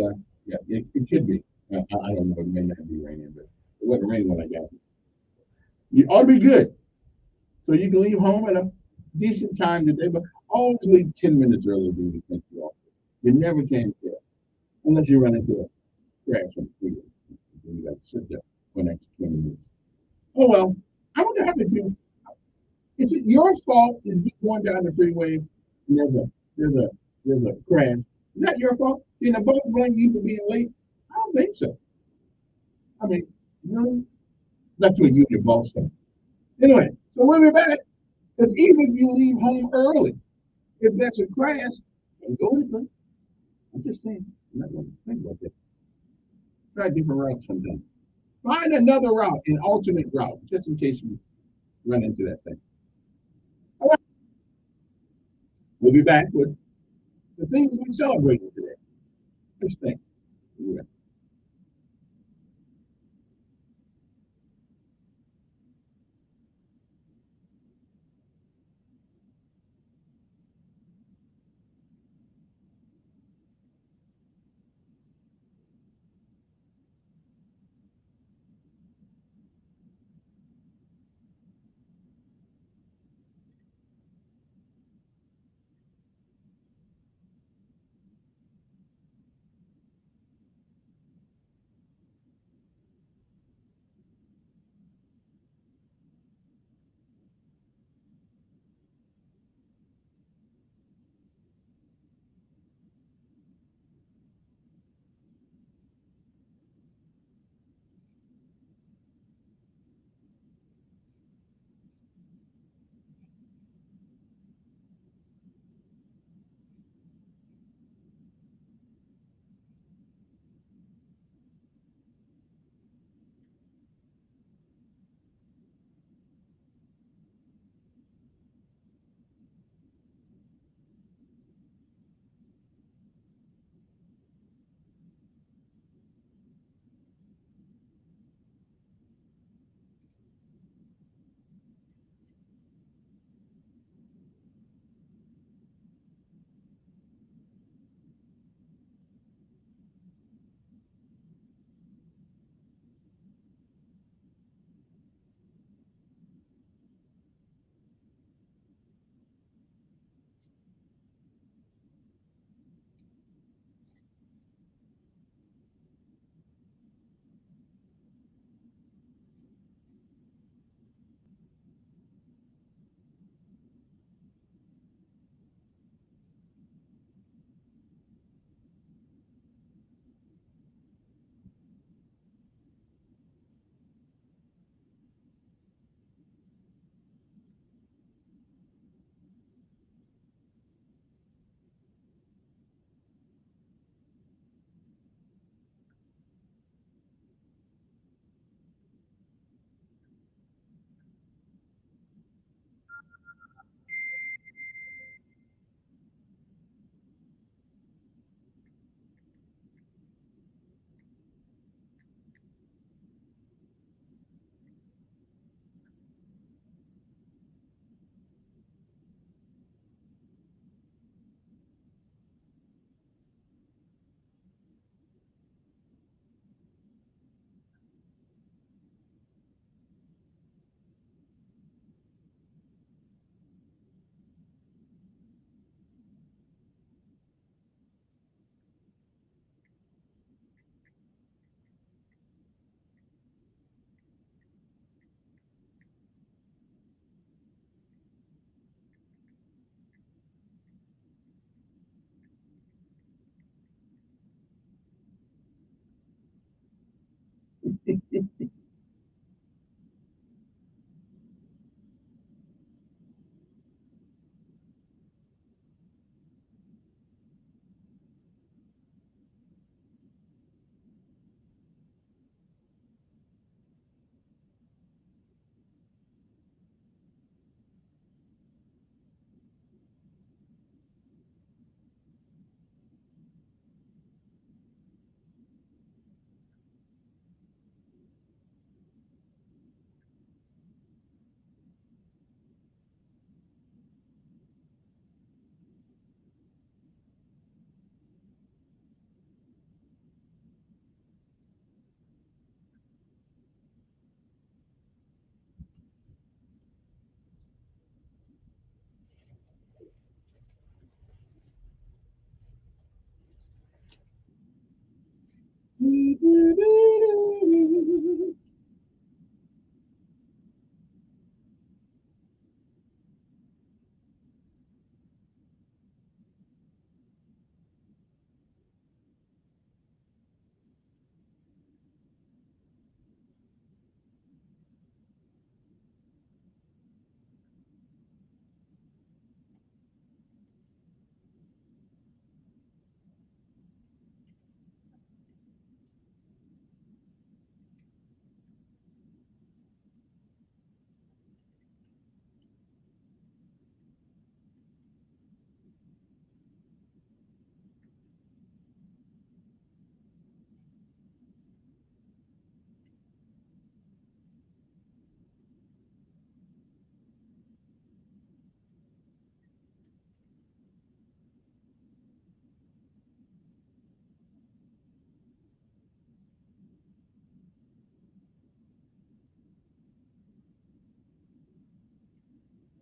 yeah, it could be. I don't know. It may not be raining, but it wasn't raining when I got here. You ought to be good, so you can leave home at a decent time today. But always leave 10 minutes early when you think you are. You never can tell unless you run into a crash on the freeway. Then you got to sit there for the next 20 minutes. Oh well, I wonder how many people. Is it your fault if you're going down the freeway and there's a there's a crash? Is that your fault? Can the boss blame you for being late? I don't think so. I mean, really? That's what you and your boss say. Anyway, so we'll be back. Because even if you leave home early, if there's a crash, don't go to place. I'm just saying. I'm not going to think about that. Try a different route sometime. Find another route, an alternate route, just in case you run into that thing. All right. We'll be back with the things we celebrated today. First thing. Yeah.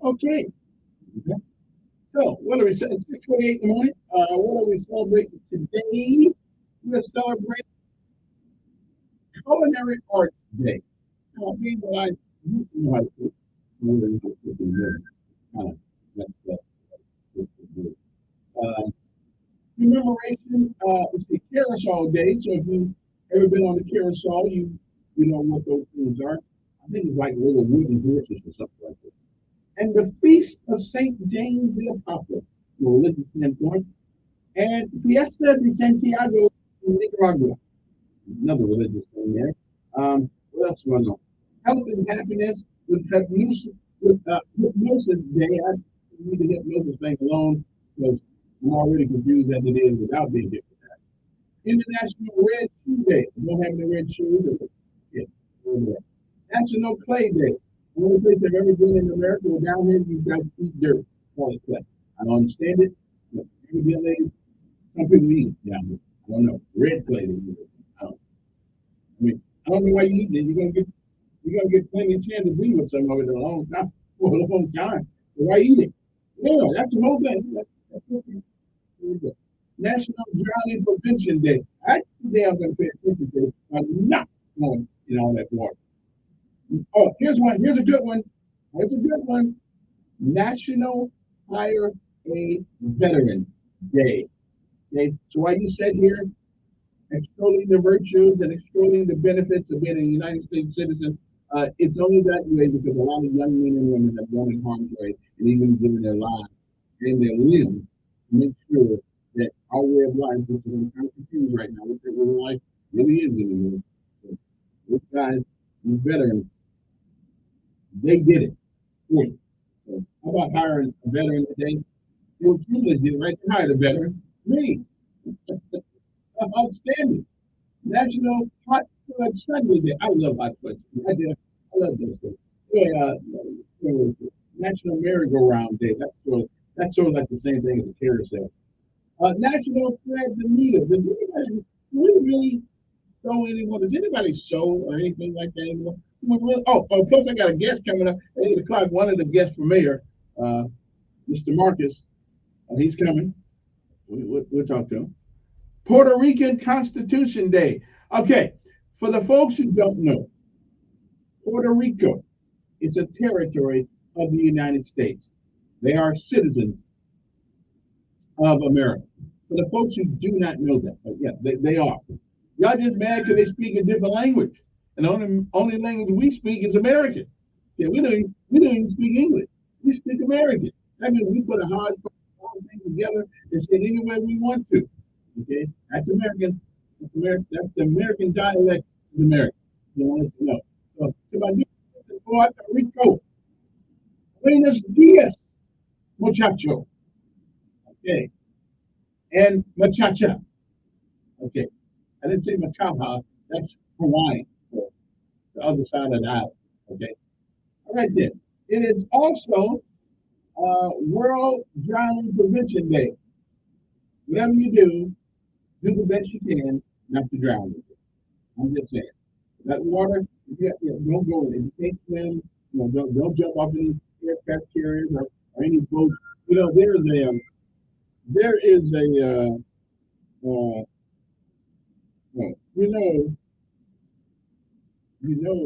Okay. So, what are we saying? 6:28 in the morning. What are we celebrating today? We're celebrating Culinary Arts Day. Now, people like you know how to cook. More than just cooking dinner. Kind of messed up. Commemoration, let's see, Carousel Day. So if you've ever been on the carousel, you know what those things are. I think it's like little wooden horses or something like that. And the Feast of St. James the Apostle, from a religious standpoint, and Fiesta de Santiago in Nicaragua, another religious thing there. What else going on? Health and happiness hypnosis day. I leave the hypnosis thing alone because I'm already confused as it is without being hit with that. International Red Shoe Day. You don't have any red shoes? Yeah. National Clay Day. The only place I've ever been in America or down here, you guys eat dirt. Call it clay. I don't understand it. But evidently, some people eat it down here. I don't know. Red clay. I don't know why you eat it. You're gonna get plenty of chance to be with someone for a long time. For a long time. So why eat it? Yeah, that's the whole thing. That's okay. National Drowning Prevention Day. That's the day I'm gonna pay attention to. I'm not going in all that water. Oh, here's one. Here's a good one. Here's a good one. National Hire a Veteran Day. Okay. So while you sit here extolling the virtues and extolling the benefits of being a United States citizen, it's only that way because a lot of young men and women have gone in harm's way and even given their lives and their limbs to make sure that our way of life, which is kind of confused right now, what their way of life really is anymore. So those guys, these veterans, they did it for you. So how about hiring a veteran today? Bill Clinton did right to hire a veteran. Me. Outstanding. National Hot Fudge Sunday Day. I love hot fudge. I love those things. Yeah, National Merry-Go-Round Day. That's sort of like the same thing as the carousel. National Thread the Needle. Does anybody really sew anyone? Does anybody sew or anything like that anymore? Oh, plus I got a guest coming up at 8 o'clock. One of the guests for mayor, Mr. Marcus. He's coming. We'll talk to him. Puerto Rican Constitution Day. Okay, for the folks who don't know, Puerto Rico is a territory of the United States. They are citizens of America. For the folks who do not know that, yeah, they are. Y'all just mad because they speak a different language. And the only language we speak is American. Yeah, we don't even speak English. We speak American. That means we put a hard thing together and say it any way we want to. Okay, that's American. That's the American dialect of America. You want to know. So, Puerto Rico. Buenos dias, muchacho. Okay, and muchacha. Okay, I didn't say macaja. That's Hawaiian, the other side of the island. Okay, all right then. It is also World Drowning Prevention Day. Whatever you do the best you can not to drown. I'm just saying. That water, don't go in it. You can't swim. Don't jump off any aircraft carriers or any boats. There is a no,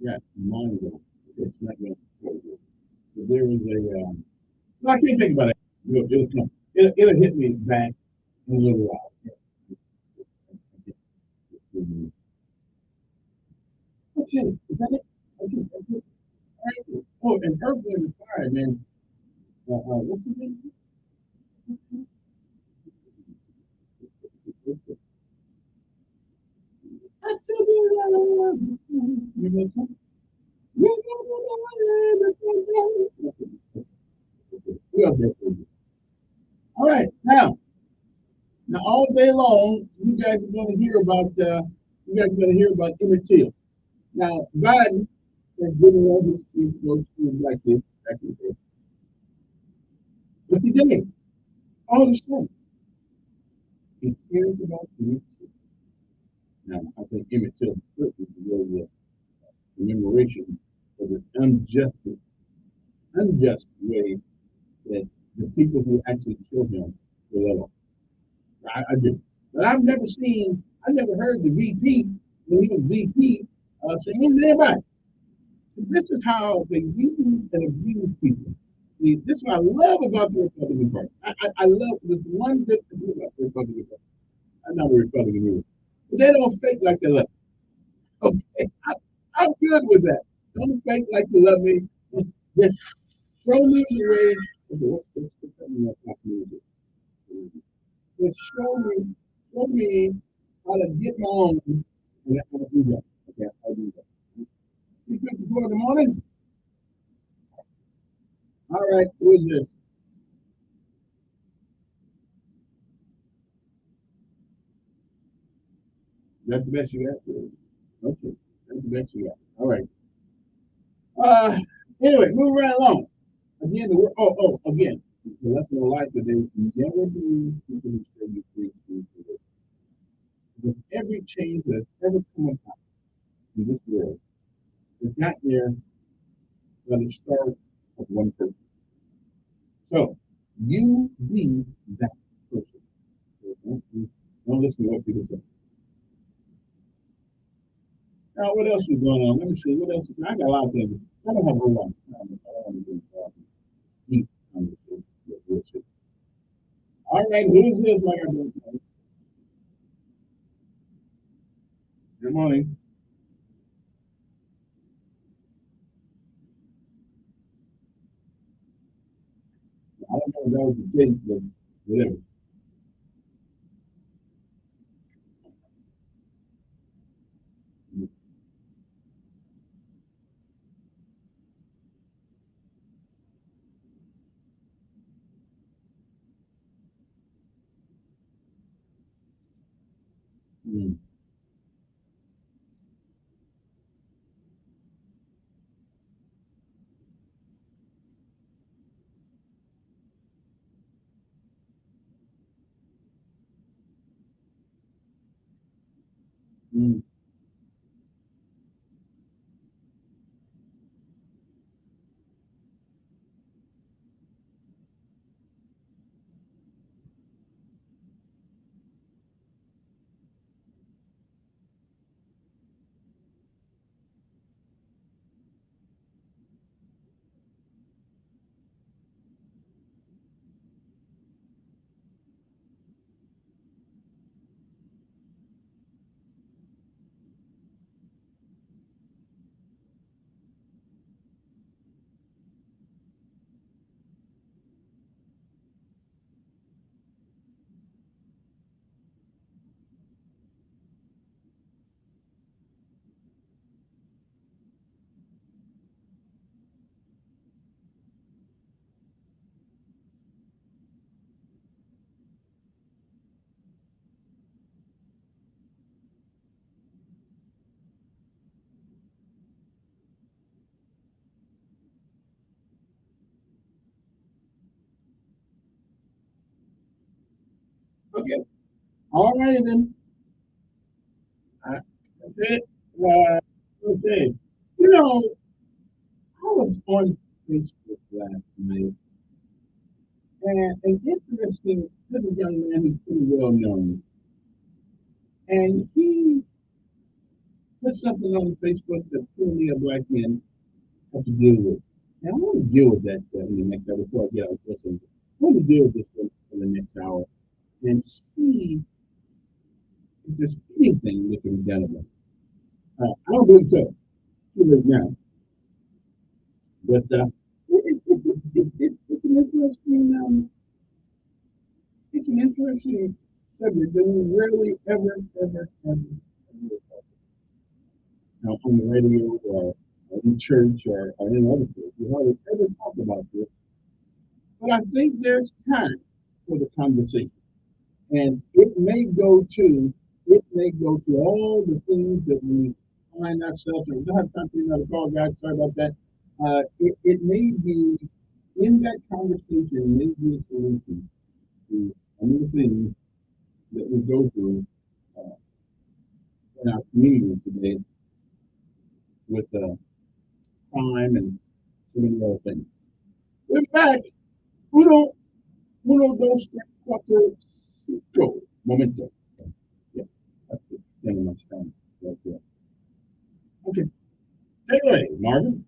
yeah, mind go. It's not going to go. But there is a no, I can't think about it. It'll come. It'll hit me back in a little while. Okay, is that it? Okay, that's it. All right. Oh, and Earth, Wind, and Fire, man. What's the name? I still do you know something? All right, now all day long, you guys are going to hear about Emmett Till. Now, Biden has given all his votes to black kids back in the day. But today, all of a sudden, he cares about Emmett Till. Now, I think Emmett Till is really a commemoration of the unjust way that the people who actually killed him were let off. I do. But I've never heard the VP, when he was VP, say anything about it. This is how they use and abuse people. See, this is what I love about the Republican Party. I love this one good thing about the Republican Party. I'm not a Republican either. But they don't fake like they love me. Okay, I'm good with that. Don't fake like you love me. Just throw me away. Okay, what's coming up after music? Just show me how to get my own, and how to do that. Okay, I'll do that. You think before the morning? All right, who is this? That's the best you got? Okay, that's the best you got. All right. Anyway, moving right along. Again, again, the lesson of life today, never believe people who say you free to do. Because every change that's ever come about in this world is not there by the start of one person. So you be that person. Don't listen to what people say. Now, what else is going on? Let me see. What else? I got a lot of things. I don't have a whole lot of time. I don't want to do it. All right, who is this? Like I don't know. Good morning. I don't know if that was the case, but whatever. Mm. Mm. Okay. All right then. Okay. Okay. You know, I was on Facebook last night, and an interesting, this is a young man who's pretty well known, and he put something on Facebook that plenty of black men have to deal with. And I want to deal with that in the next hour before I get out of this. I want to deal with this for the next hour and see if there's anything that can be done about it. I don't believe so. Too late now. But it's an interesting subject that we rarely ever on the radio or in church or in other places. We hardly ever talk about this. But I think there's time for the conversation. And it may go to all the things that we find ourselves in. We don't have time for another call, guys. Sorry about that. It may be in that conversation, may be a solution to some of the things that we go through in our community today with crime and so many other things. In fact, uno, dos, tres, cuatro, cinco. Momento. Yeah, that's the end of my Spanish right there. Okay. Take it away, Marvin.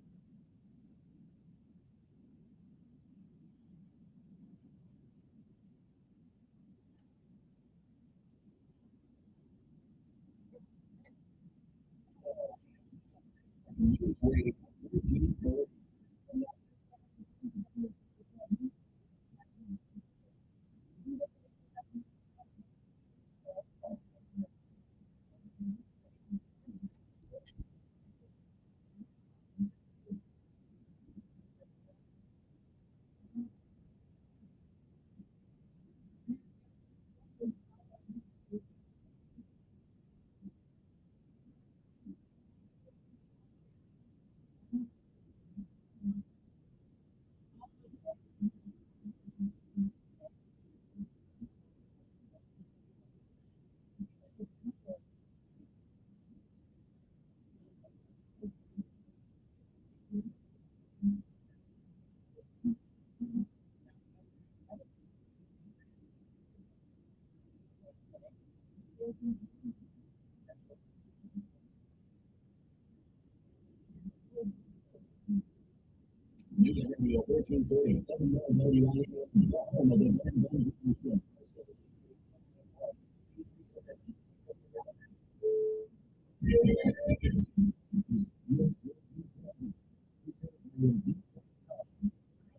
News Radio 1430, WWIA, home of the Ben Benjamin Show.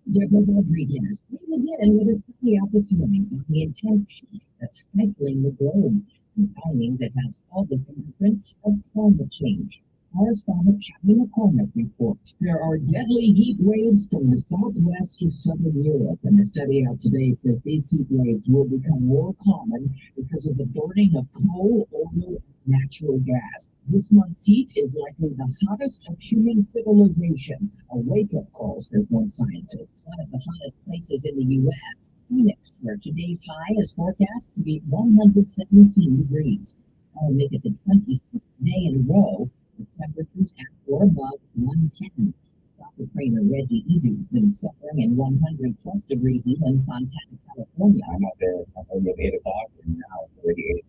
Jacob Rodriguez, we begin with a study out this morning on the intense heat that's stifling the globe and findings that has all the fingerprints of climate change. Correspondent Kathy McCormick reports. There are deadly heat waves from the southwest to southern Europe, and a study out today says these heat waves will become more common because of the burning of coal, oil, and natural gas. This month's heat is likely the hottest of human civilization, a wake-up call, says one scientist. One of the hottest places in the U.S., Phoenix, where today's high is forecast to be 117 degrees. That'll make it the 26th day in a row with temperatures at or above 110. Soccer trainer Reggie Edu has been suffering in 100-plus degree heat in Fontana, California. I'm out there already at 8 o'clock, and now it's already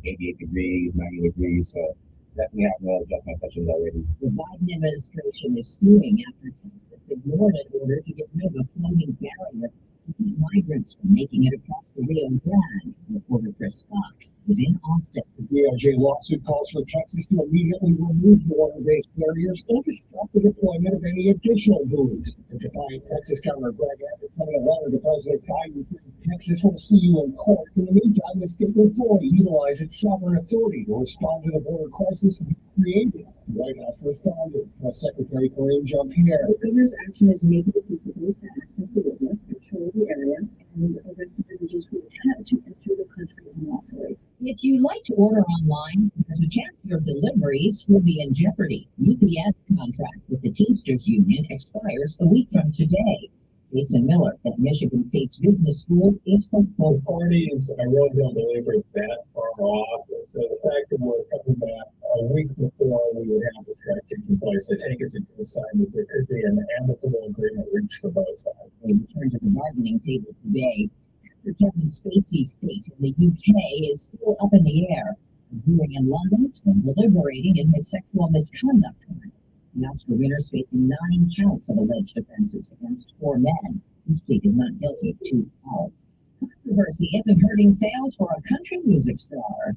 88 degrees, 90 degrees, so definitely have to adjust my sessions already. The Biden administration is suing after Texas ignored an order to get rid of a floating barrier to keep migrants from making it across the Rio Grande. Reporter Chris Fox is in Austin. The DOJ lawsuit calls for Texas to immediately remove water-based barriers and to stop the deployment of any additional buoys. To defy Texas Governor Greg Abbott sending a letter to President Biden saying Texas will see you in court. In the meantime, the state will fully utilize its sovereign authority to respond to the border crisis we created. The White House responded. Press Secretary Karine Jean-Pierre. The governor's action is making it difficult to access the river, control the area, and arrest individuals who attempt to enter the country unlawfully. If you'd like to order online, there's a chance your deliveries will be in jeopardy. UPS contract with the Teamsters Union expires a week from today. Jason Miller at Michigan State's Business School is hopeful. Parties, I really don't believe are that far off. So the fact that we're coming back a week before we would have the strike taking place, I take as a good sign that there could be an amicable agreement reached for both sides. They returned to the bargaining table today after Kevin Spacey's fate in the UK is still up in the air. A hearing in London is still deliberating in his sexual misconduct trial. The Oscar winner is facing 9 counts of alleged offenses against 4 men. He's pleaded not guilty to all. Controversy isn't hurting sales for a country music star.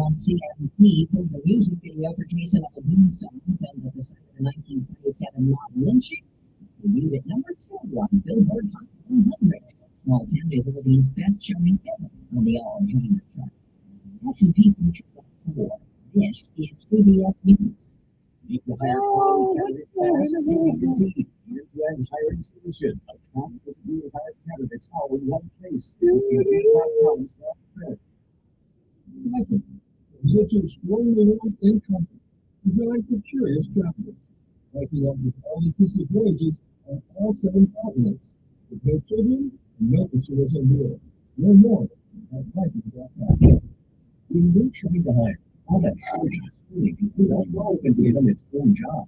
On CNBC pulled the music video for Jason Aldean's song filmed at the site of the 1947 mob lynching. Debuted at number 2 on Billboard Hot 100. Small Town is Aldean's best showing ever on the all-genre chart. S&P futures up 4. This is CBS News. Need to hire quality candidates fast? Indeed. End-to-end hiring solution. Attract with new hired candidates all in one place. Visit Indeed.com/career. Welcome. It's an extraordinary and company designed for curious travelers. Waking up with all-inclusive voyages on all 7 continents. With no children and no consumers in Europe. Learn more at Viking.com. When you're trying to hire, all that search is really complete. All can give them its own job.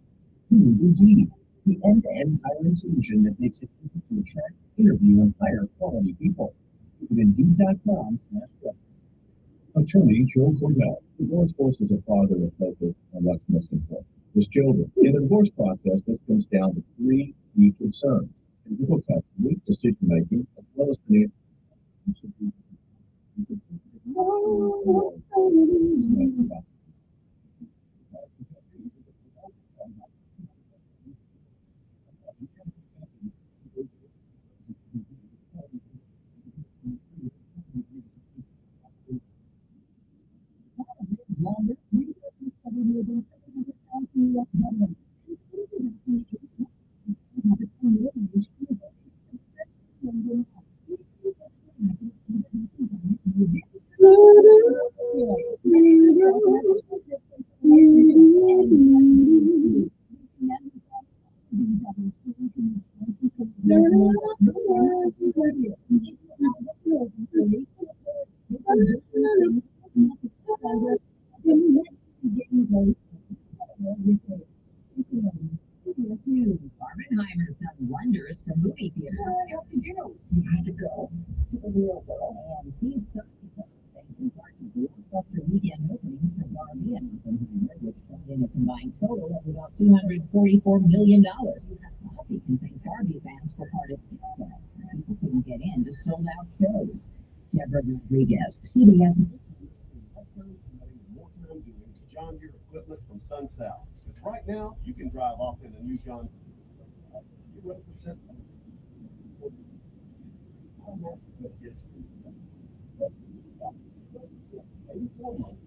Indeed. The end-to-end hiring solution that makes it easy to attract, interview, and hire quality people. Visit Indeed.com/jobs. Attorney Joe Cordell. The divorce force is a father of focus on what's most important, his children. In the divorce process, this comes down to 3 key concerns: physical custody, decision making, as well as financial. Longer researchers studied more than 700,000 U.S. veterans. Barbenheimer's done wonders for movie theaters. What did you know? You have to go to the real world and see some things in part to do after weekend opening for Barbie and Oppenheimer, which brought in a combined total of about $244 million. Barbie can thank Barbie fans for part of success. People couldn't get in to sold-out shows. Deborah Rodriguez, CBS News. John Deere equipment from SunSouth. Because right now, you can drive off in the new John Deere. You represent 84 months.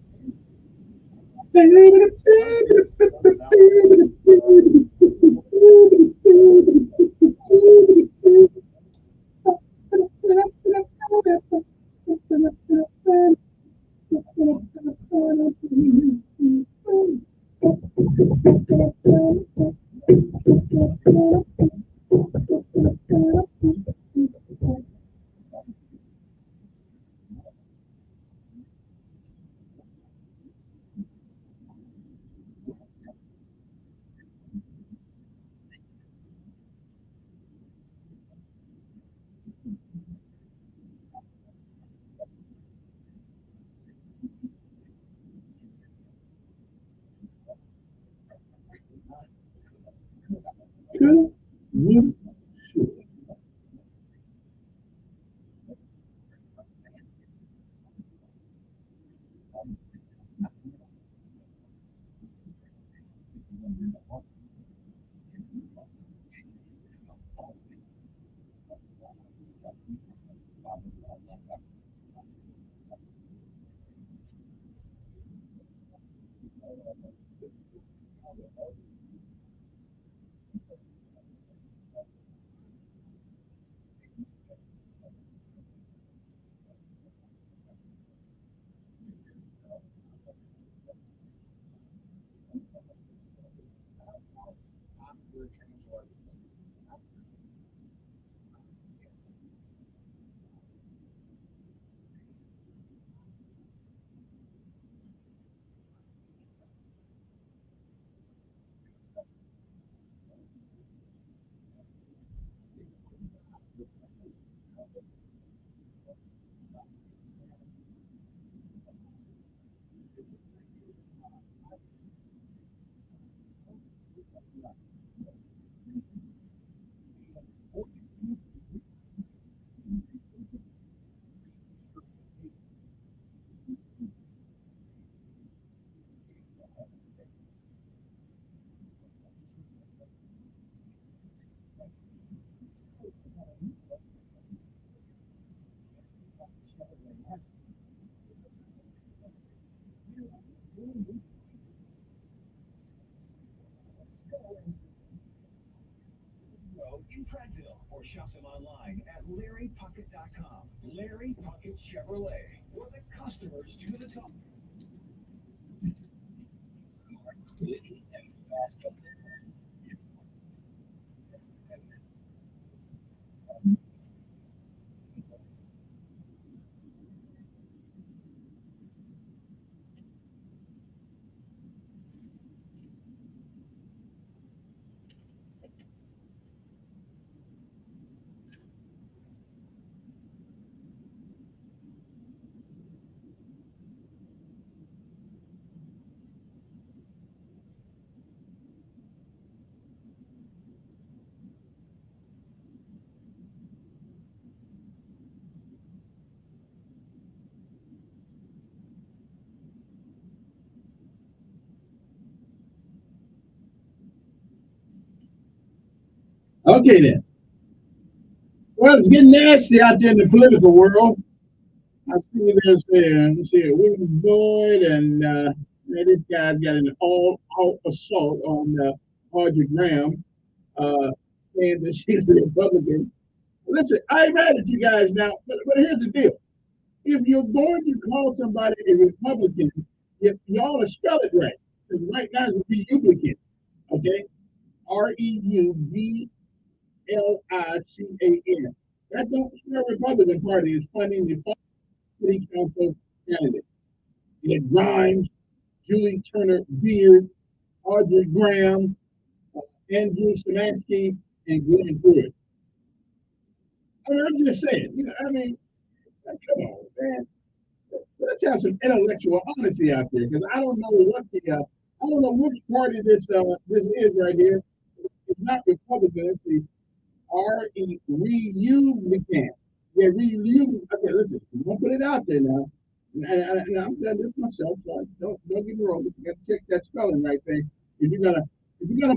shop them online at LarryPuckett.com. Larry Puckett Chevrolet, where the customers do the talking. Okay then. Well, it's getting nasty out there in the political world. I see there's William Boyd and this guy's got an all-out assault on Audrey Graham, saying that she's a Republican. Listen, I ain't mad at you guys now, but here's the deal. If you're going to call somebody a Republican, you ought to spell it right. Because right now it's Republican, okay? REUBLICAN. That don't spell Republican Party is funding the city council candidate. You had Grimes, Julie Turner Beard, Audrey Graham, Andrew Szymanski, and Glenn Pruitt. I mean, I'm just saying, come on, man. Let's have some intellectual honesty out there, because I don't know which party this is right here. It's not Republican. It's the Republican. Yeah, okay, listen, I'm gonna put it out there now, and I'm done this myself, so don't get me wrong. But you got to check that spelling right thing. If you're gonna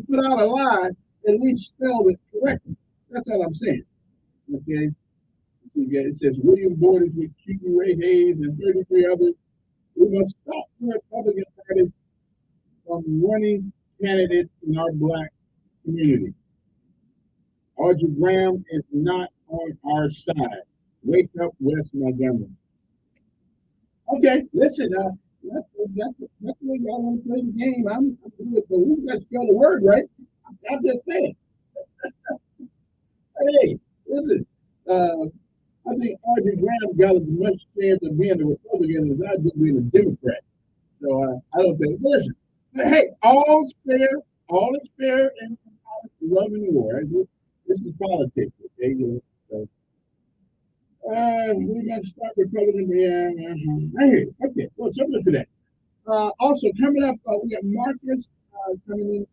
put out a lie, at least spell it correctly. That's all I'm saying. Okay. It says William Boyd is with Q. Ray Hayes and 33 others. We must stop the Republican Party from running candidates in our black community. Audrey Graham is not on our side. Wake up, West Montgomery. Okay, listen, that's the way y'all want to play the game. I'm good, but we got to spell the word right. I'm just saying. Hey, listen, I think Audrey Graham got as much chance of being a Republican as I do being a Democrat. So I don't think. Listen, hey, all is fair in love and war. This is politics, okay? So, we're going to start Republican. I hear you. Okay, well, something to that. Also, coming up, we got Marcus coming in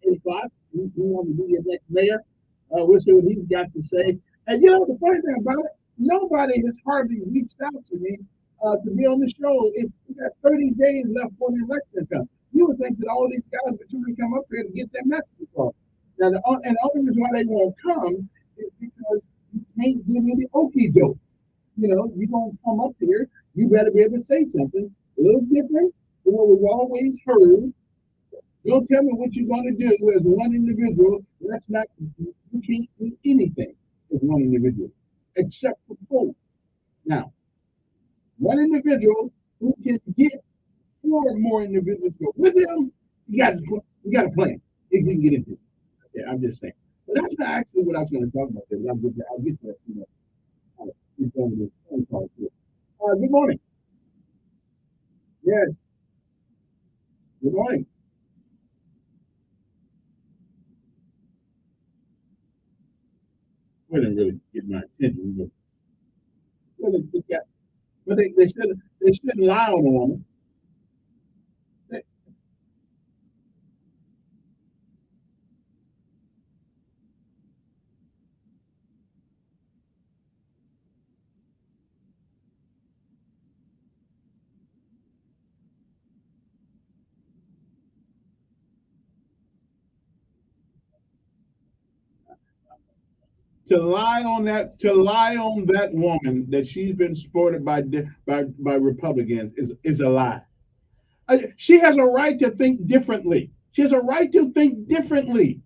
8 o'clock. We want to be your next mayor. We'll see what he's got to say. And the funny thing about it, nobody has hardly reached out to me to be on the show. If we got 30 days left for the election to come, you would think that all these guys would trying to come up here to get their message across. Now, the only reason why they won't come is because you can't give me the okie doke. You're going to come up here, you better be able to say something a little different than what we've always heard. Don't tell me what you're going to do as one individual. You can't do anything as one individual, except for polls. Now, one individual who can get 4 more individuals to go with him, you got a plan if you can get into it. Yeah, I'm just saying. But that's not actually what I was going to talk about there. I'll get to that. Good morning. Yes. Good morning. They didn't really get my attention, but they shouldn't lie on a woman. To lie on that woman that she's been supported by Republicans is a lie. She has a right to think differently. She has a right to think differently.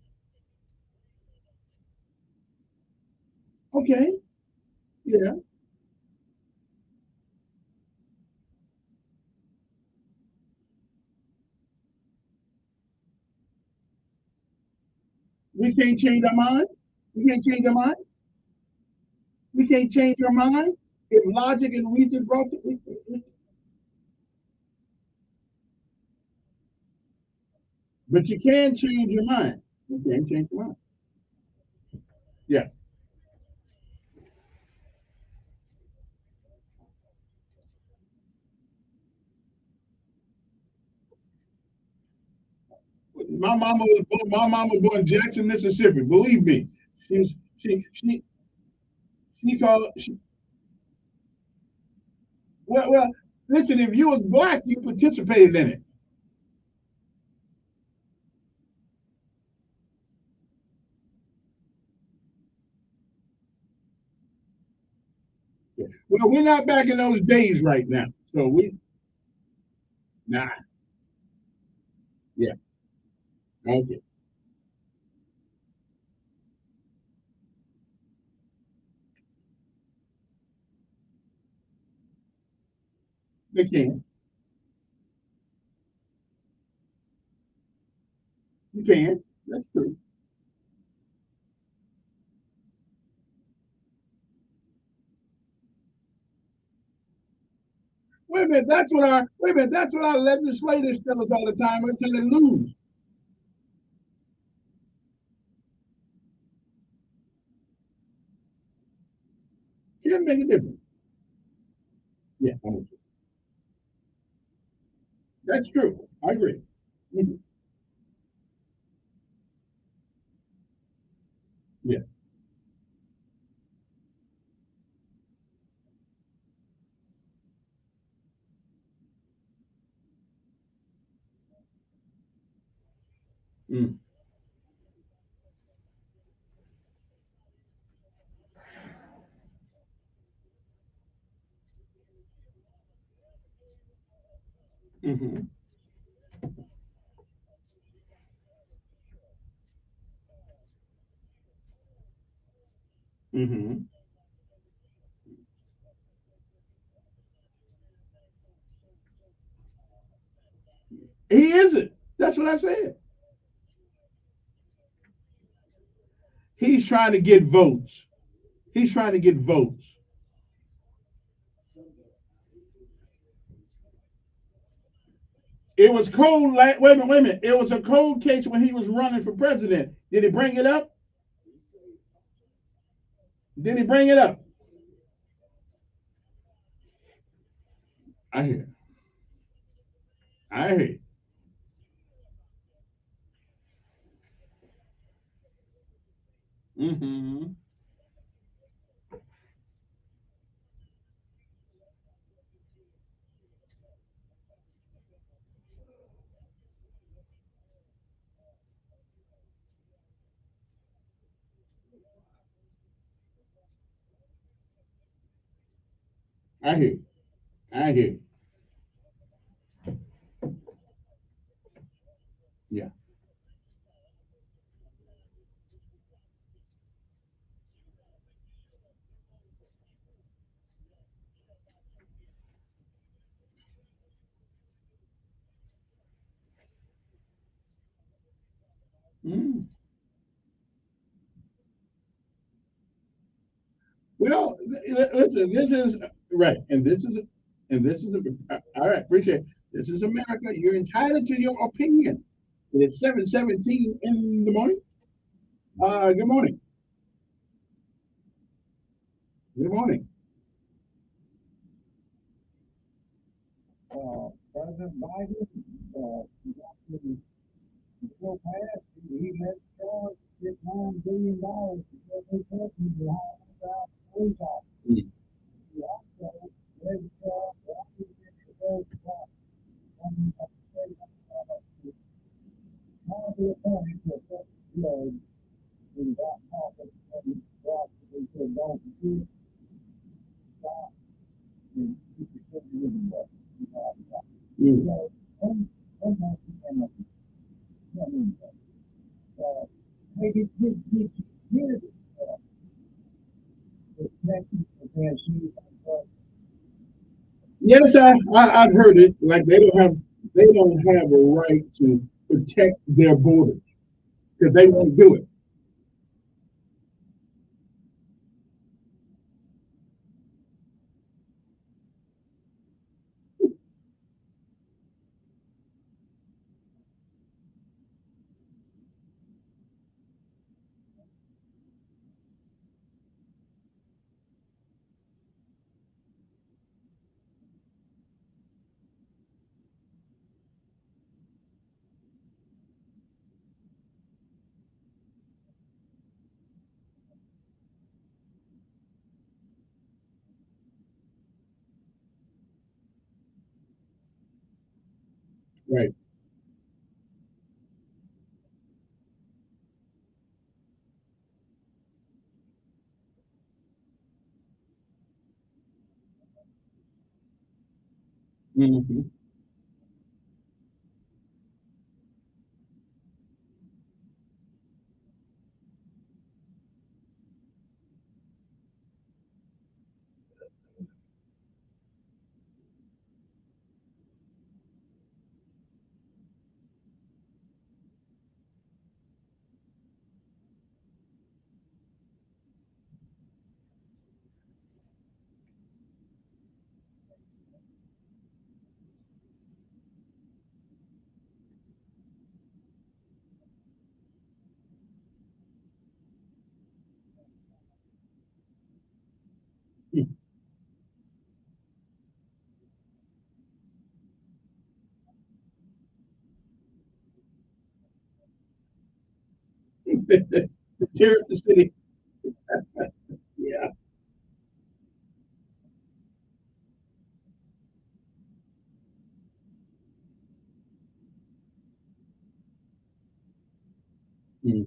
Okay. Yeah. We can't change our mind. We can't change our mind. We can't change our mind. If logic and reason brought to but you can change your mind. You can change your mind. Yeah. My mama was born in Jackson, Mississippi. Believe me. She was she called well, listen, if you was black, you participated in it. Well, we're not back in those days right now. So we nah. Yeah. Okay. They can. You can. That's true. Wait a minute, that's what our legislators tell us all the time until they lose. Can't make a difference. Yeah, that's true. I agree. Mhm. Yeah. Mm. Mm-hmm. Mm-hmm. He isn't. That's what I said. He's trying to get votes. He's trying to get votes. It was cold. Wait a minute. It was a cold case when he was running for president. Did he bring it up? Did he bring it up? I hear. I hear. Mm-hmm. I hear. I hear. Yeah. Mm. Well, listen. This is right, all right. Appreciate it. This is America. You're entitled to your opinion. It's 7:17 in the morning. Good morning. Good morning. President Biden, go past, he let Charles get $9 billion to get his husband behind the police officer. He also let Charles go to one of the attorneys to affect the judge in that office and brought to the don't shoot stop and keep the children living there. Mm. So, sometimes you cannot do. Maybe here's Yes, I've heard it. Like they don't have a right to protect their borders because they won't do it. Right. Hmm. Tear up the city. Yeah. Mm.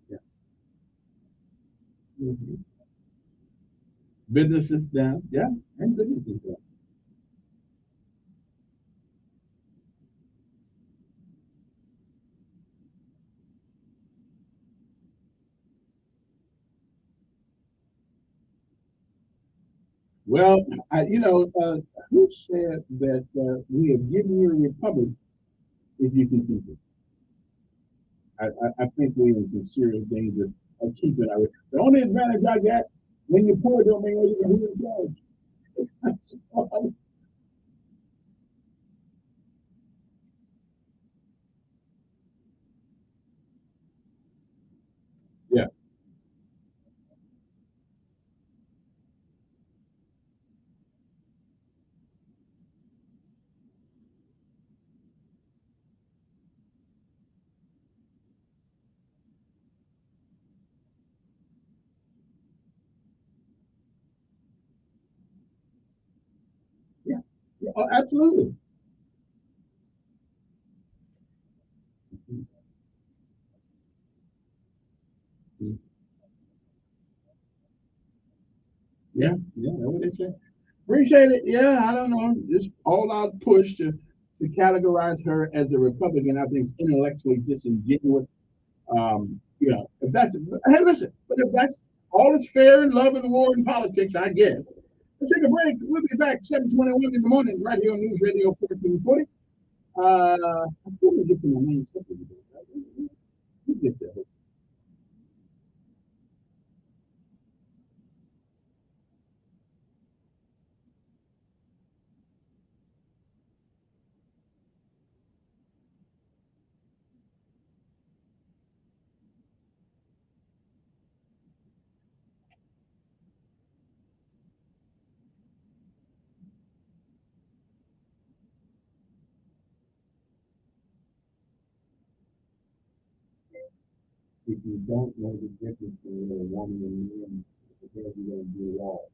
Yeah. Mhm. Businesses down. Yeah, and businesses down. Well, who said that we have given you a republic if you can keep it? I think we're in some serious danger of keeping our. The only advantage I got when you're poor don't mean you're who's in charge. Yeah. Yeah. Yeah. Oh, absolutely. Yeah. Yeah. That's what they say. Appreciate it. Yeah. I don't know. This all out push to categorize her as a Republican, I think is intellectually disingenuous. If that's hey, listen, but if that's all is fair in love and war and politics, I guess. Let's take a break. We'll be back 7:21 in the morning, right here on News Radio 1440. I couldn't get to my main subject. We get there. If you don't know the difference between a woman and a man, you're going to do it all.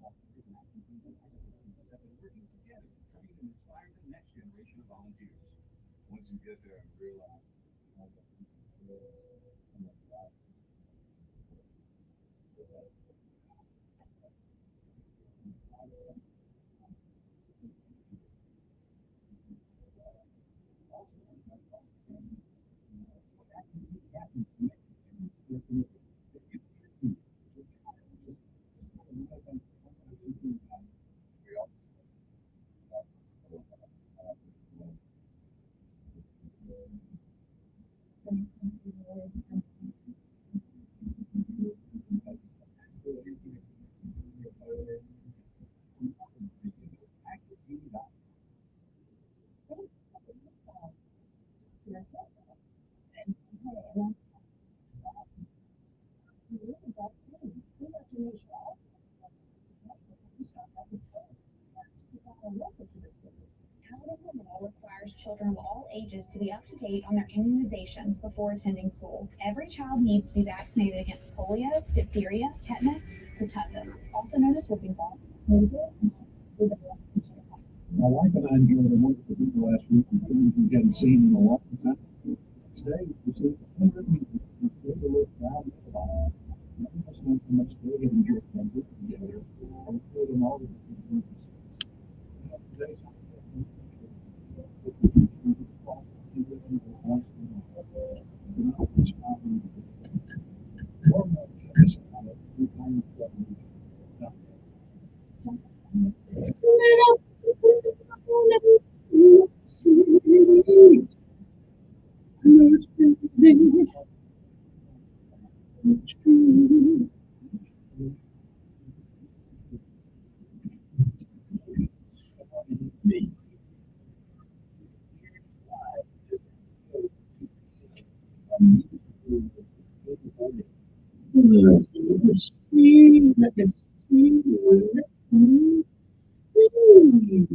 Working together to train and inspire the next generation of volunteers. Once you get there and realize Requires children of all ages to be up to date on their immunizations before attending school. Every child needs to be vaccinated against polio, diphtheria, tetanus, pertussis, also known as whooping cough, measles, mumps, My wife and I enjoyed a wonderful week last week with things we hadn't seen in a long time. Today, we see 100 people who take a look around the fire. None of us know how much they have enjoyed them together, or good in all the different groups. Today's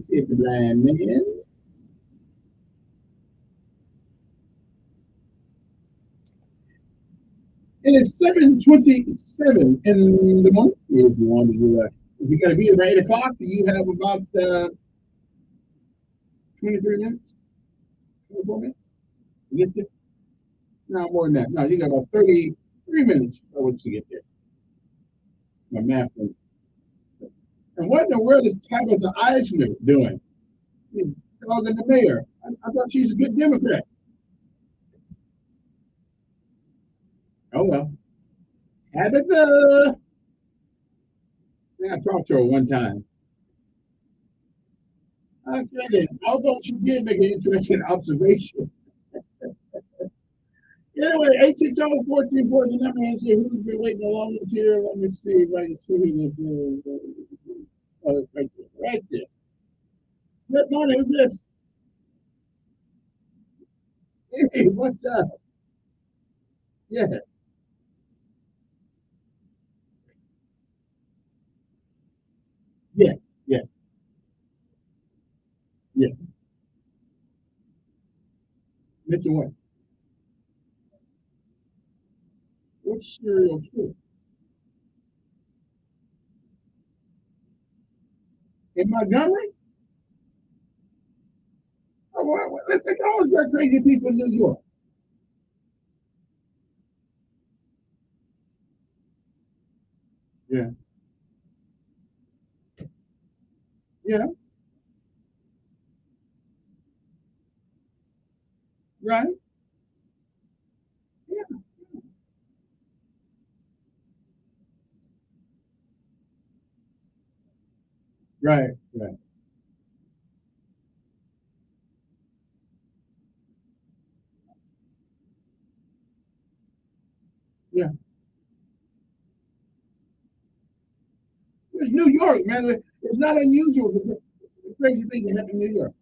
See if the blind man. It is 7:27 in the morning. If you want to do that, if you're going to be at 8 o'clock, you have about 23 minutes, 24 minutes. You get there? No, more than that. No, you got about 33 minutes by which to get there. My math. And what in the world is Tabitha Eisner doing? She's dogging the mayor. I thought she's a good Democrat. Oh well. Tabitha. Yeah, I talked to her one time. Okay, then. Although she did make an interesting observation. Anyway, 860-1440, let me see who's been waiting the longest here. Let me see if I can see who this is. Oh, it's right there. Right there. Good morning, who's this? Hey, what's up? Yeah. Yeah, yeah, yeah. Mention what? What's serial killer? In Montgomery? Oh, well, let's take all the crazy people in New York. Yeah, yeah, right, yeah, right, right, yeah. It's New York, man. It's not unusual. The crazy thing that happened in New York.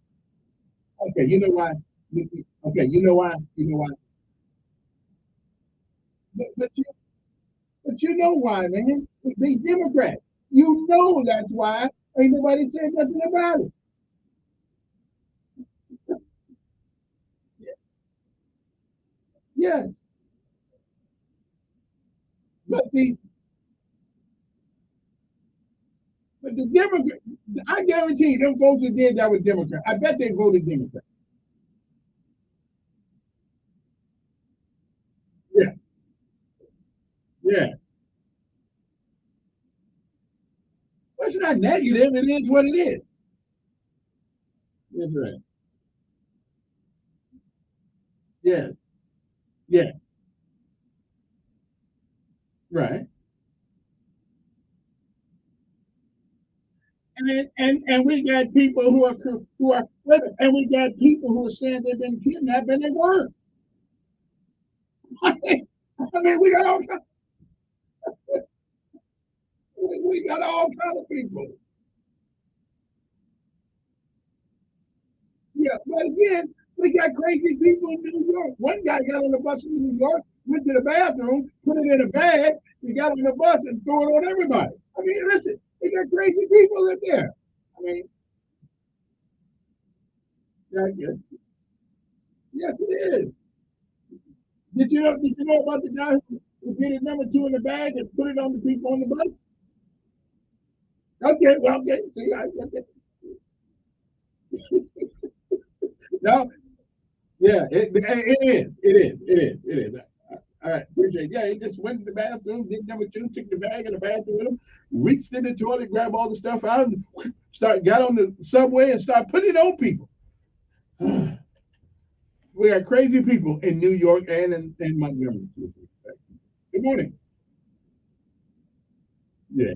Okay, you know why? Okay, you know why? You know why? But, but, you, but you know why, man? They Democrat. You know that's why. Ain't nobody said nothing about it. Yes, but the the Democrat, I guarantee you, them folks that did that were Democrat. I bet they voted Democrat. Yeah, yeah. Well, it's not negative. It is what it is. That's right. Yeah, yeah, right. And we got people who are and we got people who are saying they've been kidnapped and they weren't. I mean, we got all kind of people. Yeah, but again, we got crazy people in New York. One guy got on the bus in New York, went to the bathroom, put it in a bag, he got on the bus and threw it on everybody. I mean, listen, we got crazy people in there. I mean, yeah, yes, it is. Did you know about the guy who did his number two in the bag and put it on the people on the bus? Okay, well, okay, see, okay. No, yeah, it is. All right, appreciate it. Yeah, he just went to the bathroom, did number two, took the bag in the bathroom with him, reached in the toilet, grabbed all the stuff out, and got on the subway and started putting it on people. We got crazy people in New York and in Montgomery. Good morning. Yes.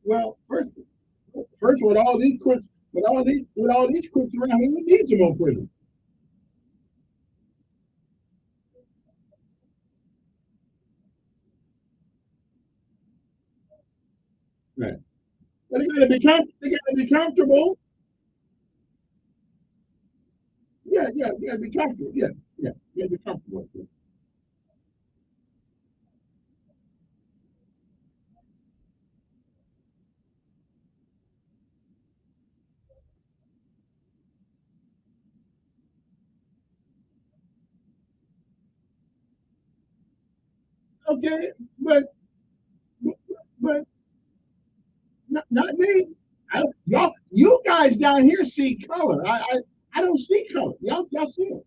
Well, first with all these crooks, with all these crooks around here, we need some more prisons. Right. But they gotta be comfortable. Yeah, you gotta be comfortable. Yeah, you gotta be comfortable. Okay, but not me. You guys down here see color. I don't see color. Y'all see it.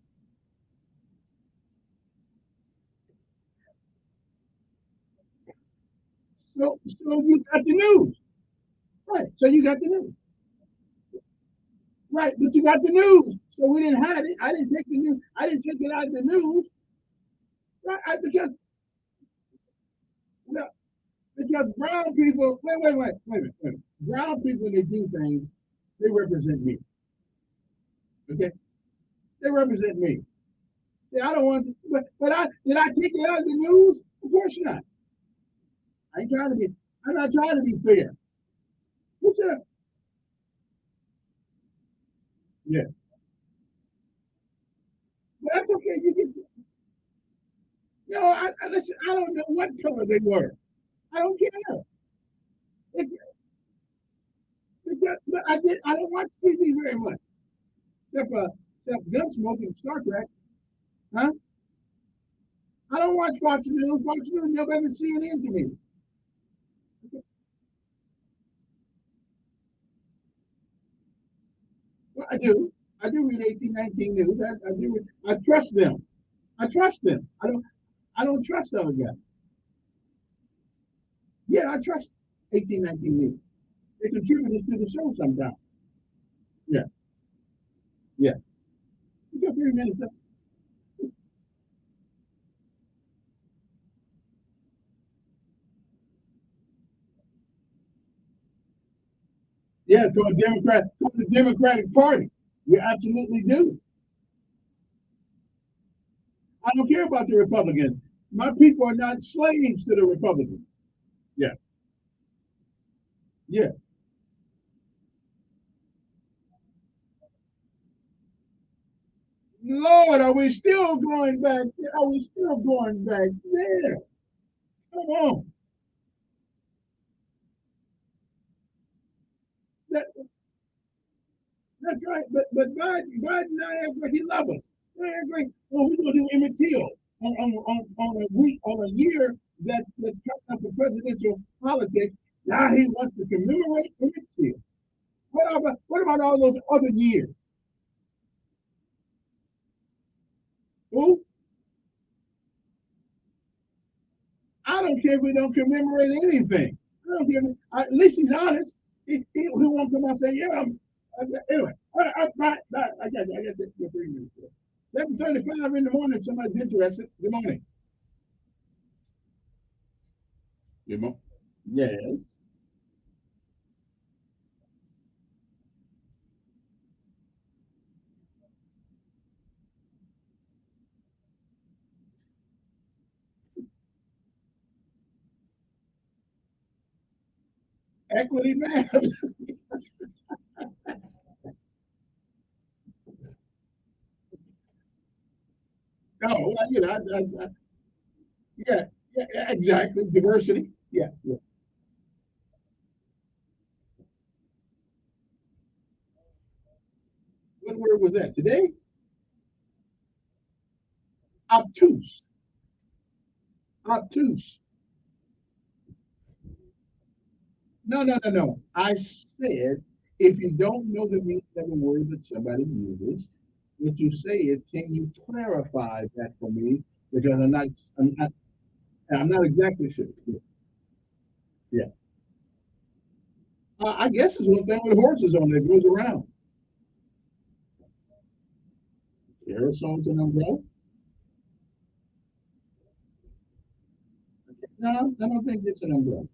So you got the news. Right. So you got the news. Right. But you got the news. So we didn't hide it. I didn't take the news. I didn't take it out of the news. Right. Because no, because brown people, wait a minute. Brown people, they do things, they represent me. Okay? They represent me. Yeah, I don't want to, but did I take it out of the news? Of course not. I'm not trying to be fair. What's up? Yeah. But that's okay. You can, listen, I don't know what color they were. I don't care. It, but I don't watch TV very much. Except Gunsmoke and Star Trek. Huh? I don't watch Fox News. Fox News never ever CNN to me. Well, I do. I do read 1819 news. I do. I trust them. I trust them. I don't trust other guys. Yeah, I trust 1819 news. They contribute to the show sometimes. Yeah, yeah. You got 3 minutes. Yeah, to the Democratic Party. You absolutely do. I don't care about the Republicans. My people are not slaves to the Republicans. Yeah, yeah. Lord, are we still going back? Are we still going back there? Come on. That, That's right. But Biden now acts like he loves us. They act like, well, we're gonna do Emmett Till on a week, on a year that's coming up for presidential politics. Now he wants to commemorate Emmett Till. What about all those other years? Who? I don't care if we don't commemorate anything. I don't care. At least he's honest. He won't come out and say, yeah, anyway. I got 3 minutes. 7:35 in the morning. Somebody's interested. Good morning. Good morning. Yes. Equity math. No, yeah, exactly. Diversity. Yeah. What word was that? Today? Obtuse. Obtuse. No. I said if you don't know the meaning of a word that somebody uses, what you say is, can you clarify that for me? Because I'm not exactly sure. Yeah. I guess it's one thing with horses on there goes around. Aerosol's an umbrella? No, I don't think it's an umbrella.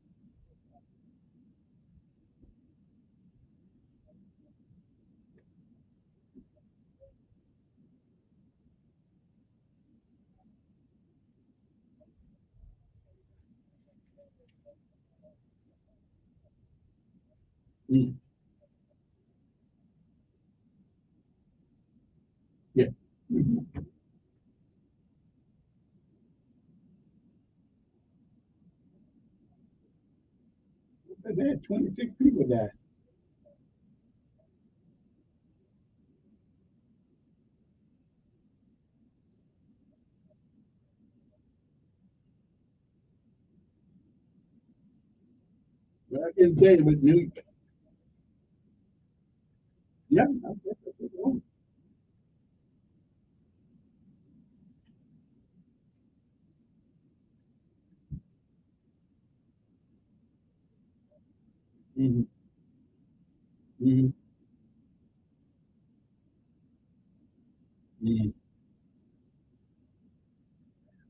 Mm. Yeah. Mhm. They had 26 people die. But I can tell you with New yeah, I guess that's what's wrong. Mhm. Mhm. Mhm.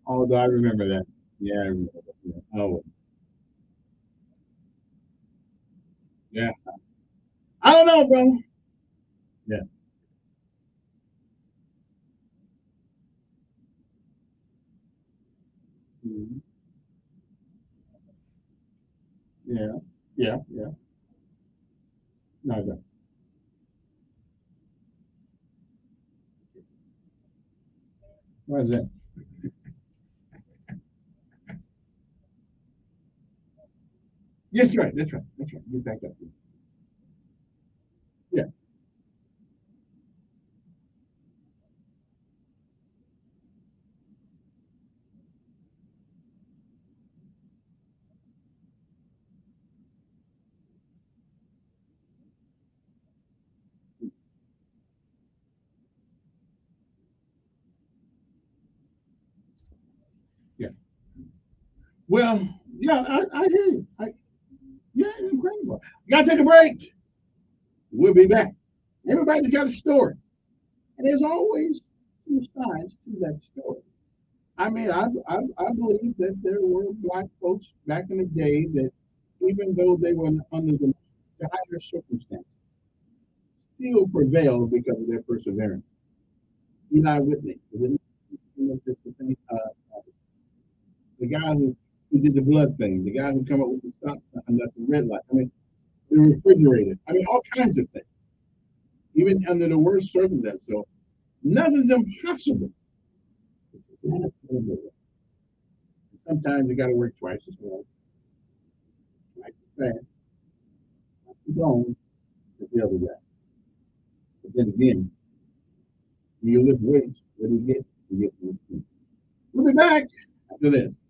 Although I remember that. Yeah, I remember that. Yeah. Oh, yeah. I don't know, bro. Yeah. Mhm. Yeah. Yeah. No, no. Why is that? Yes, right. That's right. That's right. Get back up. Yeah. Yeah. Well, yeah, I hear you. Yeah, incredible. Gotta take a break. We'll be back. Everybody's got a story. And there's always two sides to that story. I mean, I believe that there were black folks back in the day that, even though they were under the higher circumstances, still prevailed because of their perseverance. Eli Whitney, the guy who did the blood thing, the guy who came up with the stop sign at the red light. I mean, the refrigerator. I mean, all kinds of things, even under the worst circumstances. So nothing's impossible. Sometimes you got to work twice as hard, twice as fast, not too long as the other guy. But then again, when you lift weights, what do you get? You get more food. We'll be back after this.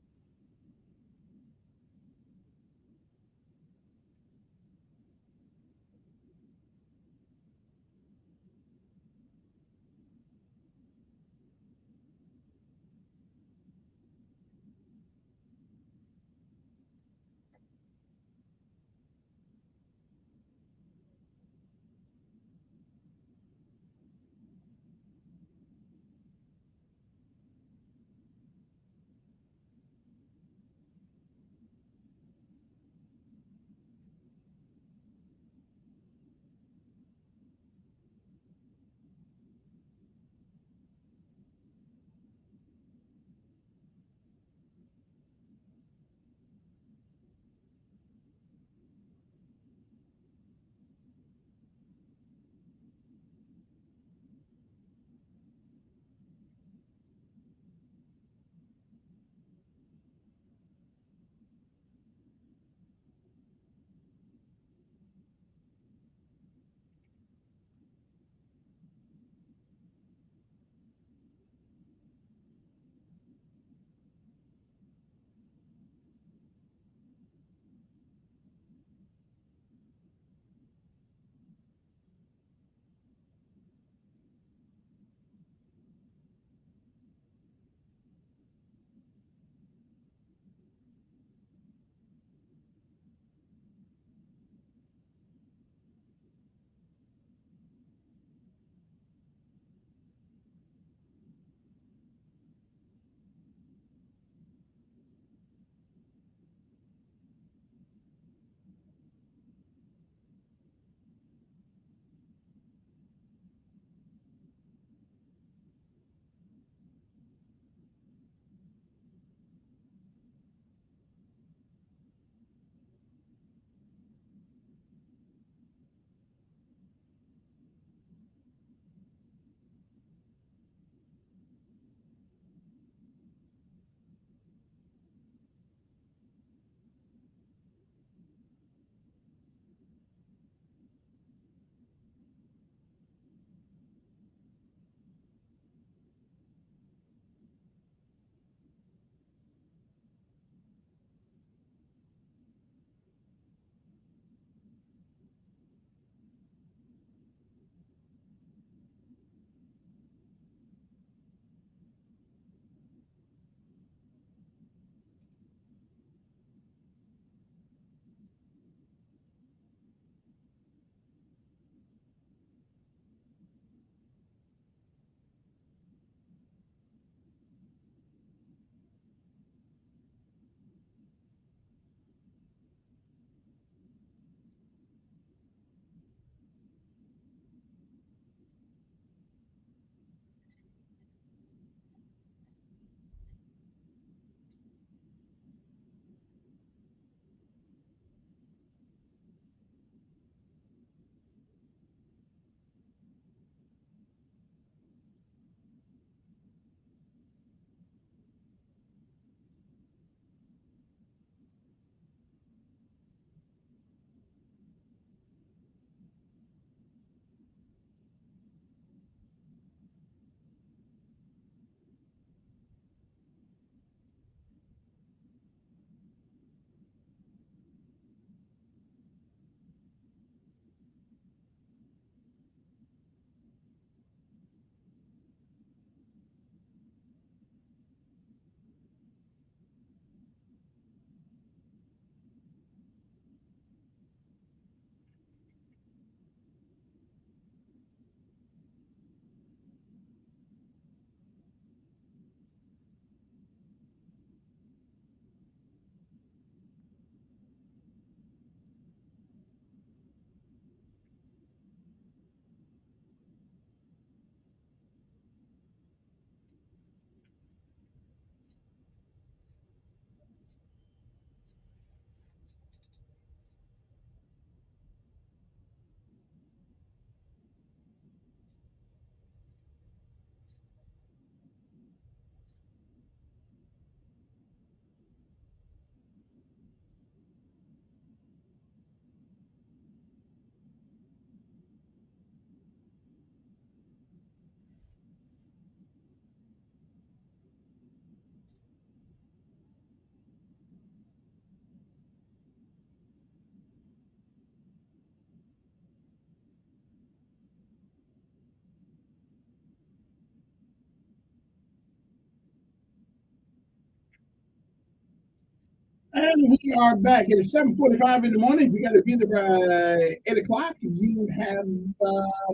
And we are back. It is 7:45 in the morning. We got to be there by 8 o'clock. You have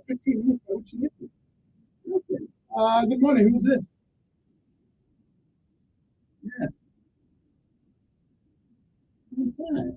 15 minutes. What you get? Okay. Good morning. Who's this? Yeah. Okay.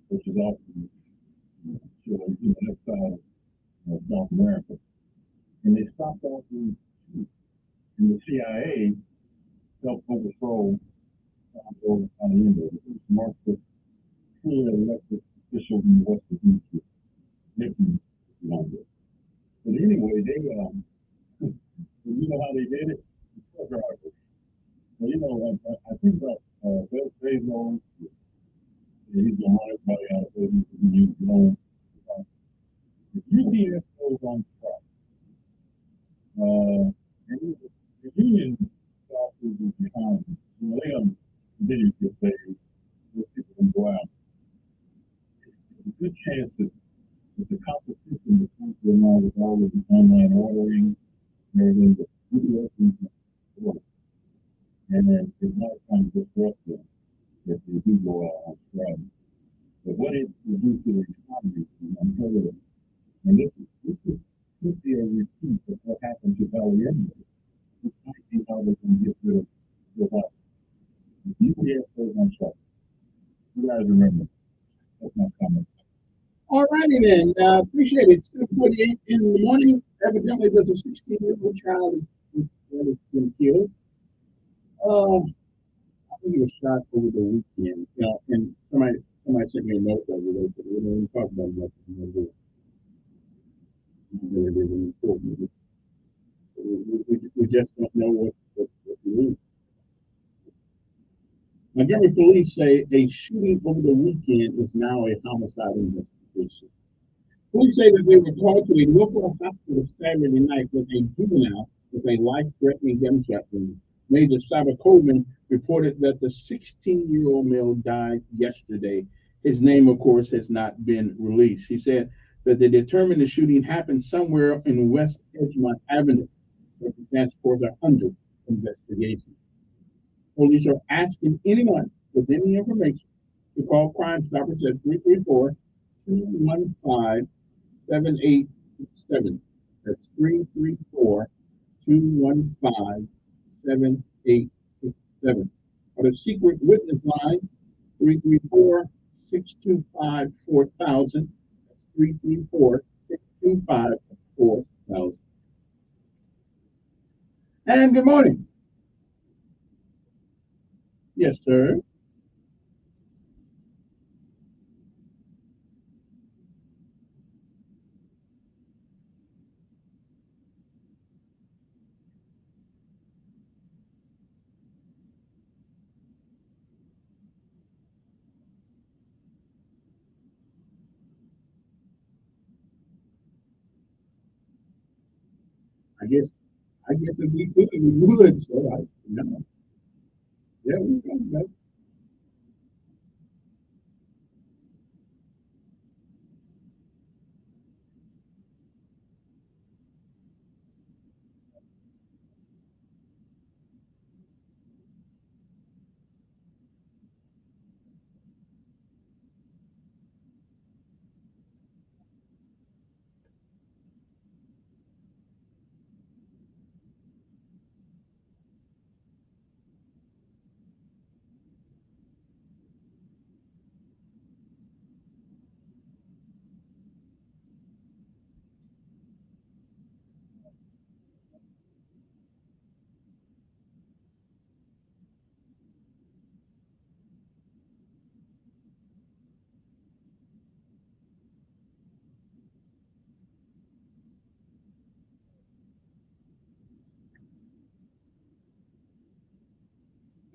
Which is often left side of South America. And they stopped all these troops. And the CIA helped overthrow Allende. It was Marxist, truly elected officials in the West of Egypt, Nixon behind it. But anyway, they, you know how they did it? Truck drivers. So, I think that Bill Bezos, he's going to run everybody out of business if you use loans. If UPS goes on strike, and the union officers is behind them, they don't continue to get paid. Those people can go out. There's a good chance that the competition between them now with all of the online ordering and everything, that UPS is work. And then it's not trying to disrupt them if they do go out on strike. But what it will do to the economy is unheard of. And this could be a repeat of what happened to Valiente. This might be how they can get rid of the what. If UPS goes on strike, you guys remember, that's my comment. All righty then. Appreciate it. 2:48 in the morning. Evidently, there's a 16-year-old child that has been killed. I think he was shot over the weekend. And somebody sent me a note that we didn't talk about much. It is important. We just don't know what we need. Montgomery police say a shooting over the weekend is now a homicide investigation. Police say that they were called to a local hospital Saturday night with a juvenile with a life-threatening gunshot wound. Major Cyber Coleman reported that the 16-year-old male died yesterday. His name, of course, has not been released. She said that they determined the shooting happened somewhere in West Edgemont Avenue. Circumstances, of course, are under investigation. Police are asking anyone with any information to call Crime Stoppers at 334-215-7867. That's 334-215-7867. Or the secret witness line, 334-625-4000. 334-625-4000. And good morning. Yes, sir. I guess if we could, we would. So yeah, we can.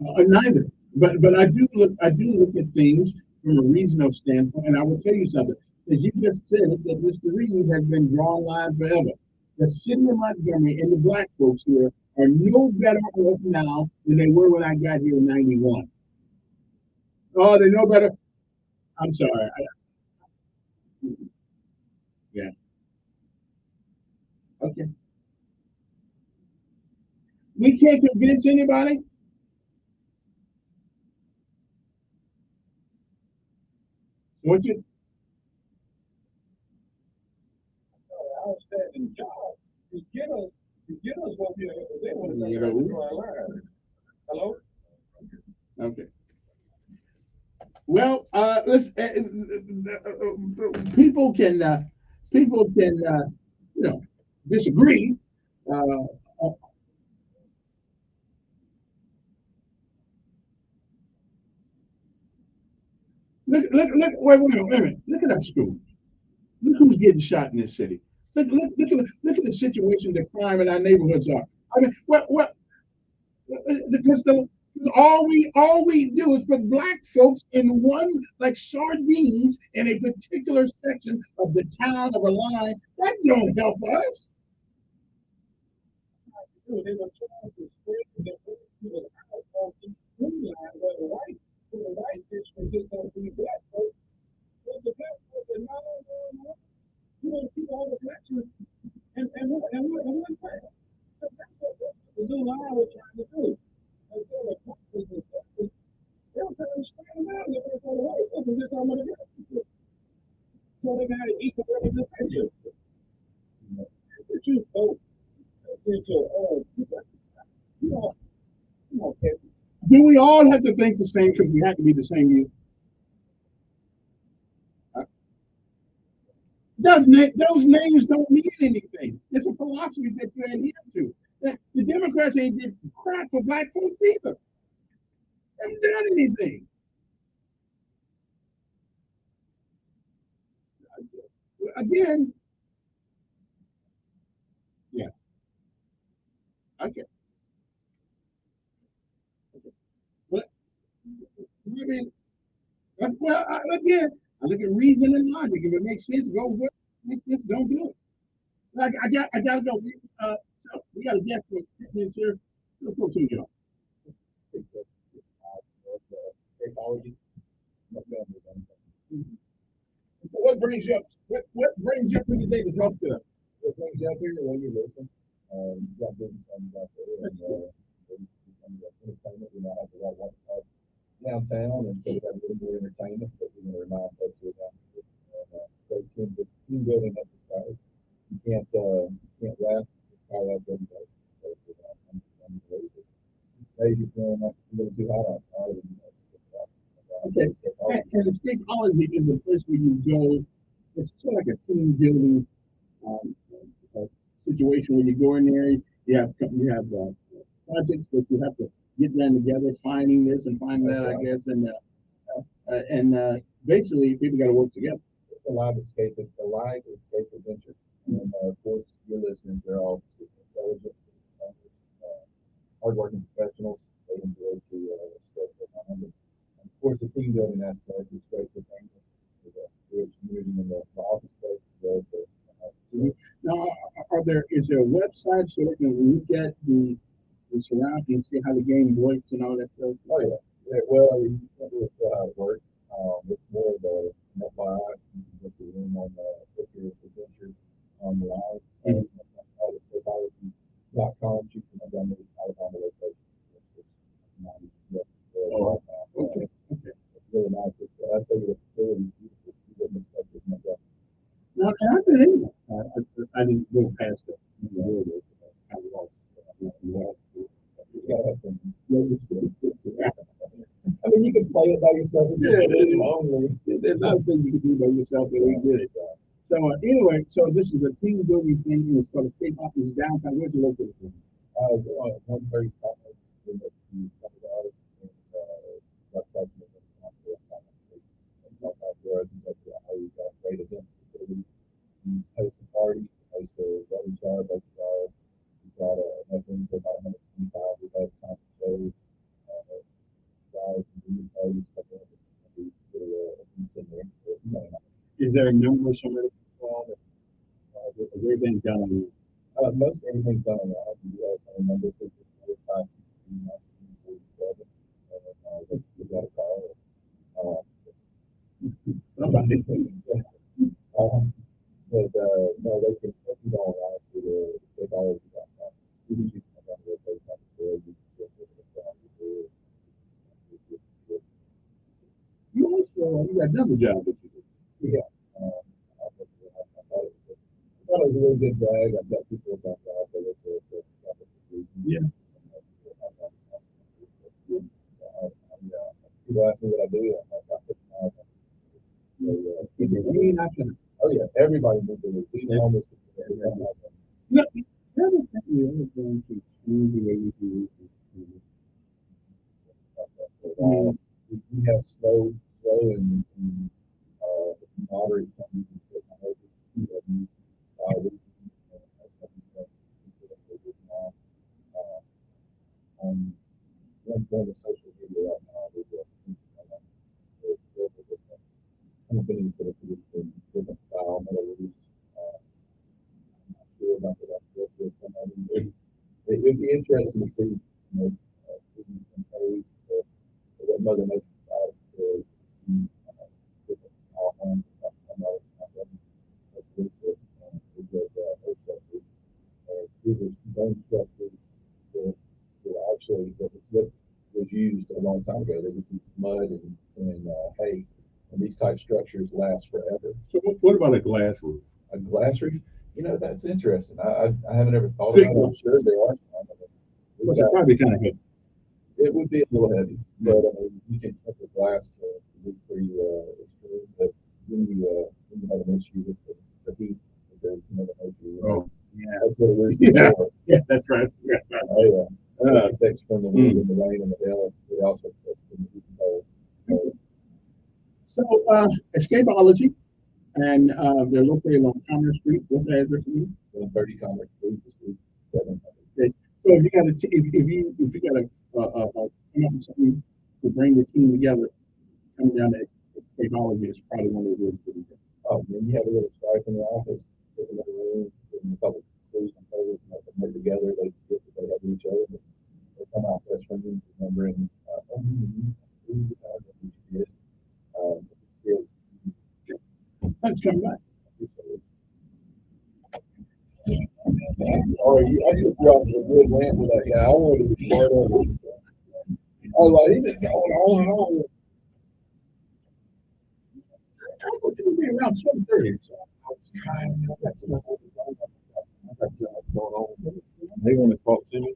Neither. But I do look at things from a regional standpoint, and I will tell you something. As you just said, that Mr. Reed has been drawing line forever. The city of Montgomery and the black folks here are no better off now than they were when I got here in '91. Oh, they're no better. I'm sorry. Yeah. Okay. We can't convince anybody. What you? Outstanding job. The ghettos won't be able to, they want to You go know, to our line. Hello? okay. Well, people can disagree. Uh, uh, wait a minute. Look at our schools. Look who's getting shot in this city. Look at the situation, the crime in our neighborhoods are. I mean, what? Because all we do is put black folks in one like sardines in a particular section of the town of a line. That don't help us. They were trying to spread the people out of the green line where the white, district just don't be black folks. But the black folks are not on going on. You don't see all the black children and one prayer. The new line was trying to do. And so the Congress was they were trying to spread them out. They're going to the white folks and just I'm going to get people. So they got to equal representation. But you vote into you know, okay. Do we all have to think the same because we have to be the same you? Those names don't mean anything. It's a philosophy that you adhere to. The Democrats ain't did crap for black folks either. They haven't done anything. Again, yeah. Okay. Well, I mean, again, I look at reason and logic. If it makes sense, go for it. Makes sense, don't do it. I gotta go. So we got a guest for minutes here. Let's go to you. Psychology. What brings you up? What brings you up today to talk to us? What brings you up here when you listen? You got business on you out there, and entertainment. We now have a lot of downtown, and so we have a little more entertainment. But we want to remind folks we're down here. Stay tuned with team building exercise. You can't laugh. Power up every day. Maybe feeling like it's a little too hot outside. Okay. And the state college is a place where you go. It's sort of like a team building um, situation where you go in there. You have projects that you have to get them together, finding this and finding that, I guess, and basically people got to work together. It's a live escape adventure. And of course, your listeners, they're all intelligent, hardworking professionals. They enjoy to stress their mind. And of course, the team building aspect is great for things. With community in the office space as well. So, now, is there a website so they can look at the surroundings and see how the game works and all that stuff? Oh yeah. Well, you can't really tell how it works. It's more of a FYI. You can get the room on the adventure on the live. Psychology.com. You can have done the Alabama location. Oh, okay. It's really nice. I'll tell you the facility is beautiful. You wouldn't expect it much else. No, and I've been in there. I didn't go past it. I mean, you can play it by yourself. There's a lot of things you can do by yourself that ain't good. So anyway, so this is a team building thing, and it's called a state office downtown. Where's it located? 135. Great event. We host a party, host a wedding shower, baby shower. We've got a nothing for about 125. We've had concert shows. Is there a number somewhere that has everything done on you? Most everything's done on that. I remember 45, 47. We got a call. Somebody. But no, they can go on to the technology. You also you got another job that you do. Yeah. I thought it was a really good drag. I've got two full-time jobs. I work for yeah. People ask me what I do. You're not gonna. Oh yeah, everybody needs to leave home. No, the other thing you're going to change the way you do it. We have slow and moderate one form of social media right now. Companies that are producing different style metals. I'm not sure about that. It'd be interesting to see, page what Mother Nature provides for different style homes. These are bone structures that actually that was used a long time ago. They would use mud and hay. And these type structures last forever. So what about a glass roof? A glass roof? That's interesting. I haven't ever thought about it. I'm sure there are. It's probably kind of heavy. It would be a little heavy, but you can cut the glass to be pretty extreme. But when you have an issue with the heat, there's another issue. Oh, yeah. That's what it is. Yeah, that's right. Yeah. Oh, yeah. It affects from the wind and the rain and the hail. It also affects from the heat and cold. So, Escapology, and they're located on Commerce Street. What's the address again? 130 Commerce Street, Suite 700. Okay. So if you got to come up with something to bring the team together, coming down to Escapology is probably one of the ways to do that. Oh, and you have a little strike in the office, put them in a room, give them a couple of crews and players, and let them work together. They get to have each other. They come out best friends, remembering Let's come back. Sorry, I just dropped a good rant with that guy. I wanted to be part of it. I was like, he's just going on and on. I thought it would be around 7:30, so I was trying to get some of what's going on. They want to talk to me.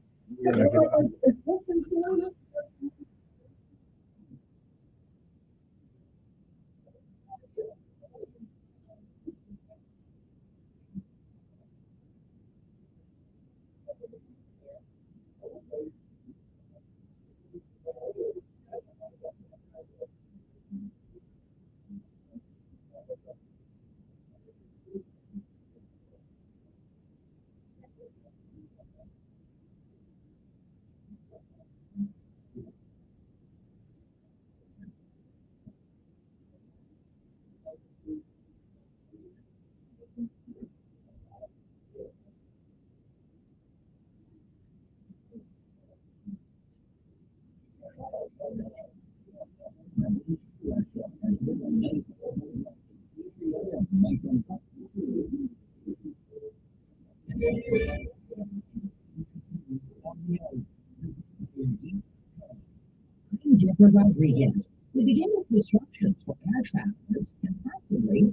Jennifer Rodriguez. We begin with disruptions for air travelers and possibly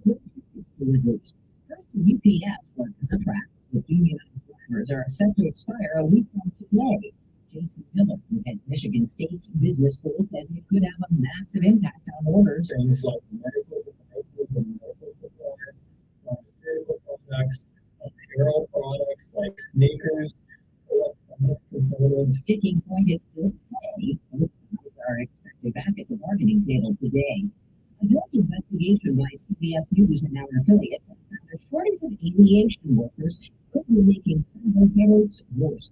deliveries. First, UPS for contracts with unionized drivers are set to expire a week from today. Jason Miller, who heads Michigan State's business school, says it could have a massive impact on orders. Things like medical devices and medical supplies, pharmaceutical products, apparel products like sneakers, electronics components. Sticking point is still pay. Both sides are expected back at the bargaining table today. A joint investigation by CBS News and our affiliate found a shortage of aviation workers could be making cargo payroll worse.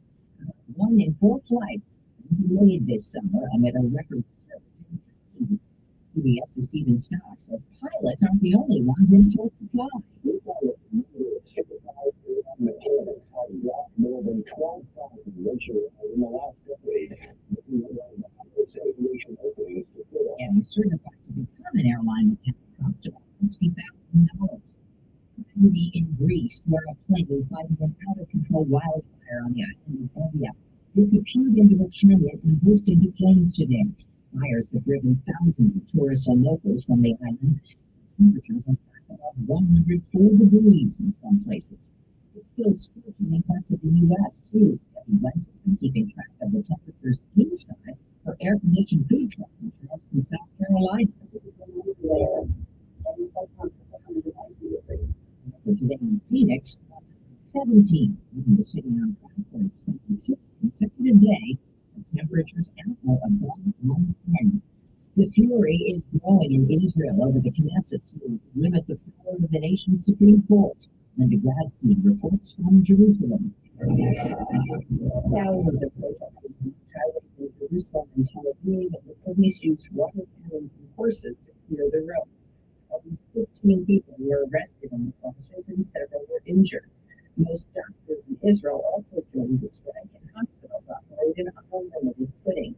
1 in 4 flights delayed this summer amid a record surge. CBS's Stephen Stock says pilots pilots aren't the only ones in short supply. More than 12,000 racial in the last decade. Getting certified to become an airline mechanic costs about $60,000. Tragedy in Greece, where a plane fighting an out-of-control wildfire on the island of Evia disappeared into a canyon and burst into flames today. Fires have driven thousands of tourists and locals from the islands. Temperatures are back above 104 degrees in some places. It's still scorching in parts of the U.S., too. Debbie Wentz has been keeping track of the temperatures inside her air-conditioned food truck in South Carolina. For today in Phoenix, 17, leaving the city on track for its 26th consecutive day of temperatures at or above 110. The fury is growing in Israel over the Knesset to limit the power of the nation's Supreme Court. Linda Gradstein reports from Jerusalem. Thousands of protesters on highways in Jerusalem and Tel Aviv, and the police used water cannons and horses to clear the roads. At least 15 people were arrested in the clashes and several were injured. Most doctors in Israel also joined the strike, and hospitals operated on unlimited footing.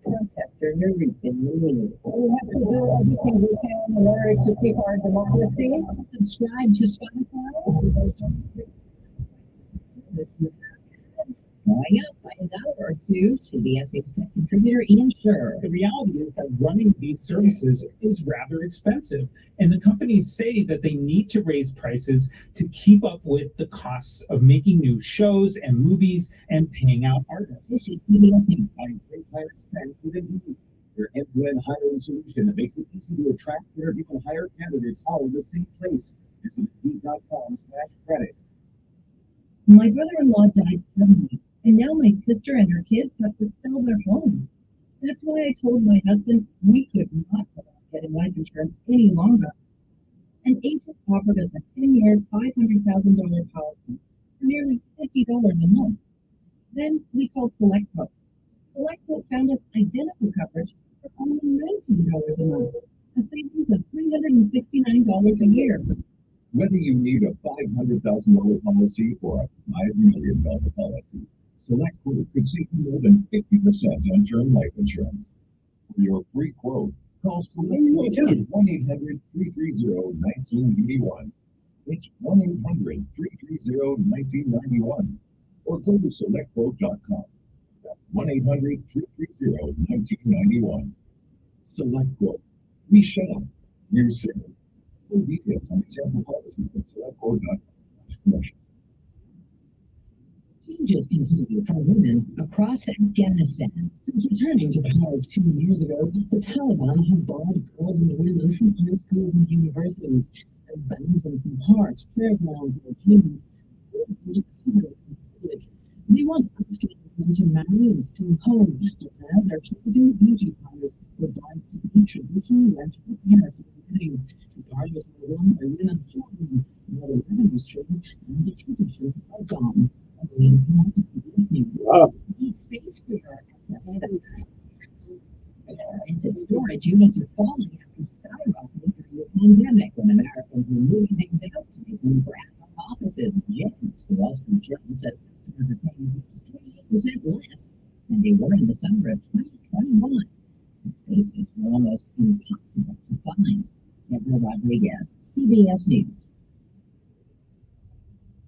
Protester Nuruddin Lamini. We have to do everything we can in order to keep our democracy. Subscribe to Spotify. Coming up by an hour or two, CBS News Tech contributor Ian Sherr. The reality is that running these services is rather expensive, and the companies say that they need to raise prices to keep up with the costs of making new shows and movies and paying out artists. This is CBS News. Find great hire expense with Indeed, your end-to-end hiring solution that makes it easy to attract, interview, and hire candidates all in the same place. Visit Indeed.com/credit. My brother-in-law died suddenly, and now my sister and her kids have to sell their home. That's why I told my husband we could not go out getting life insurance any longer. An agent offered us a 10-year, $500,000 policy for nearly $50 a month. Then we called SelectQuote. SelectQuote found us identical coverage for only $19 a month, a savings of $369 a year. Whether you need a $500,000 policy or a $5 million policy, SelectQuote could save you more than 50% on term life insurance. For your free quote, call SelectQuote at 1-800-330-1981. It's 1-800-330-1991. Or go to SelectQuote.com. That's 1-800-330-1991. SelectQuote. We shop. You save. Full details on example policies at SelectQuote.com/commercials. Changes continue for women across Afghanistan. Since returning to power 2 years ago, the Taliban have barred girls and women from high schools and universities, and banned them from parks, fairgrounds, and gyms. They want Afghan women to marry and stay home, but now they're choosing beauty parlors for brides to be traditionally went to prepare for the wedding. The parlors were run by women foreign, while the revenue stream and the tradition are gone. Space for her. Intensive storage units are falling after skyrocketing during the pandemic when Americans were moving things out to make room for at-home offices and gyms. The Wall Street Journal says customers are paying 28% less than they were in the summer of 2021. The spaces were almost impossible to find. Deborah Rodriguez, CBS News.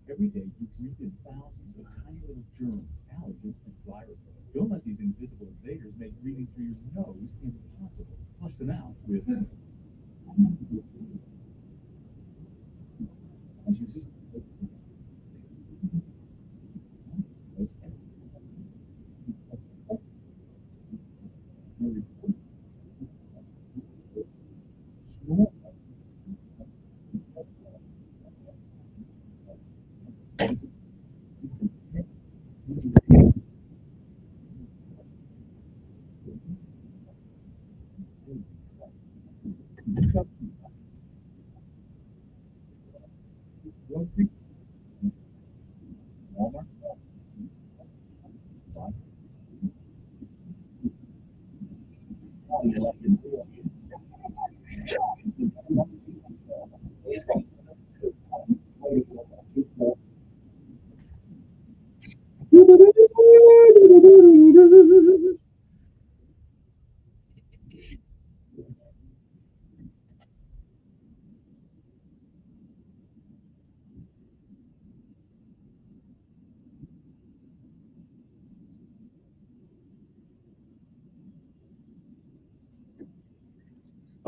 Every day, you breathe in thousands of tiny little germs, allergens, and viruses. Don't let these invisible invaders make breathing through your nose impossible. Flush them out with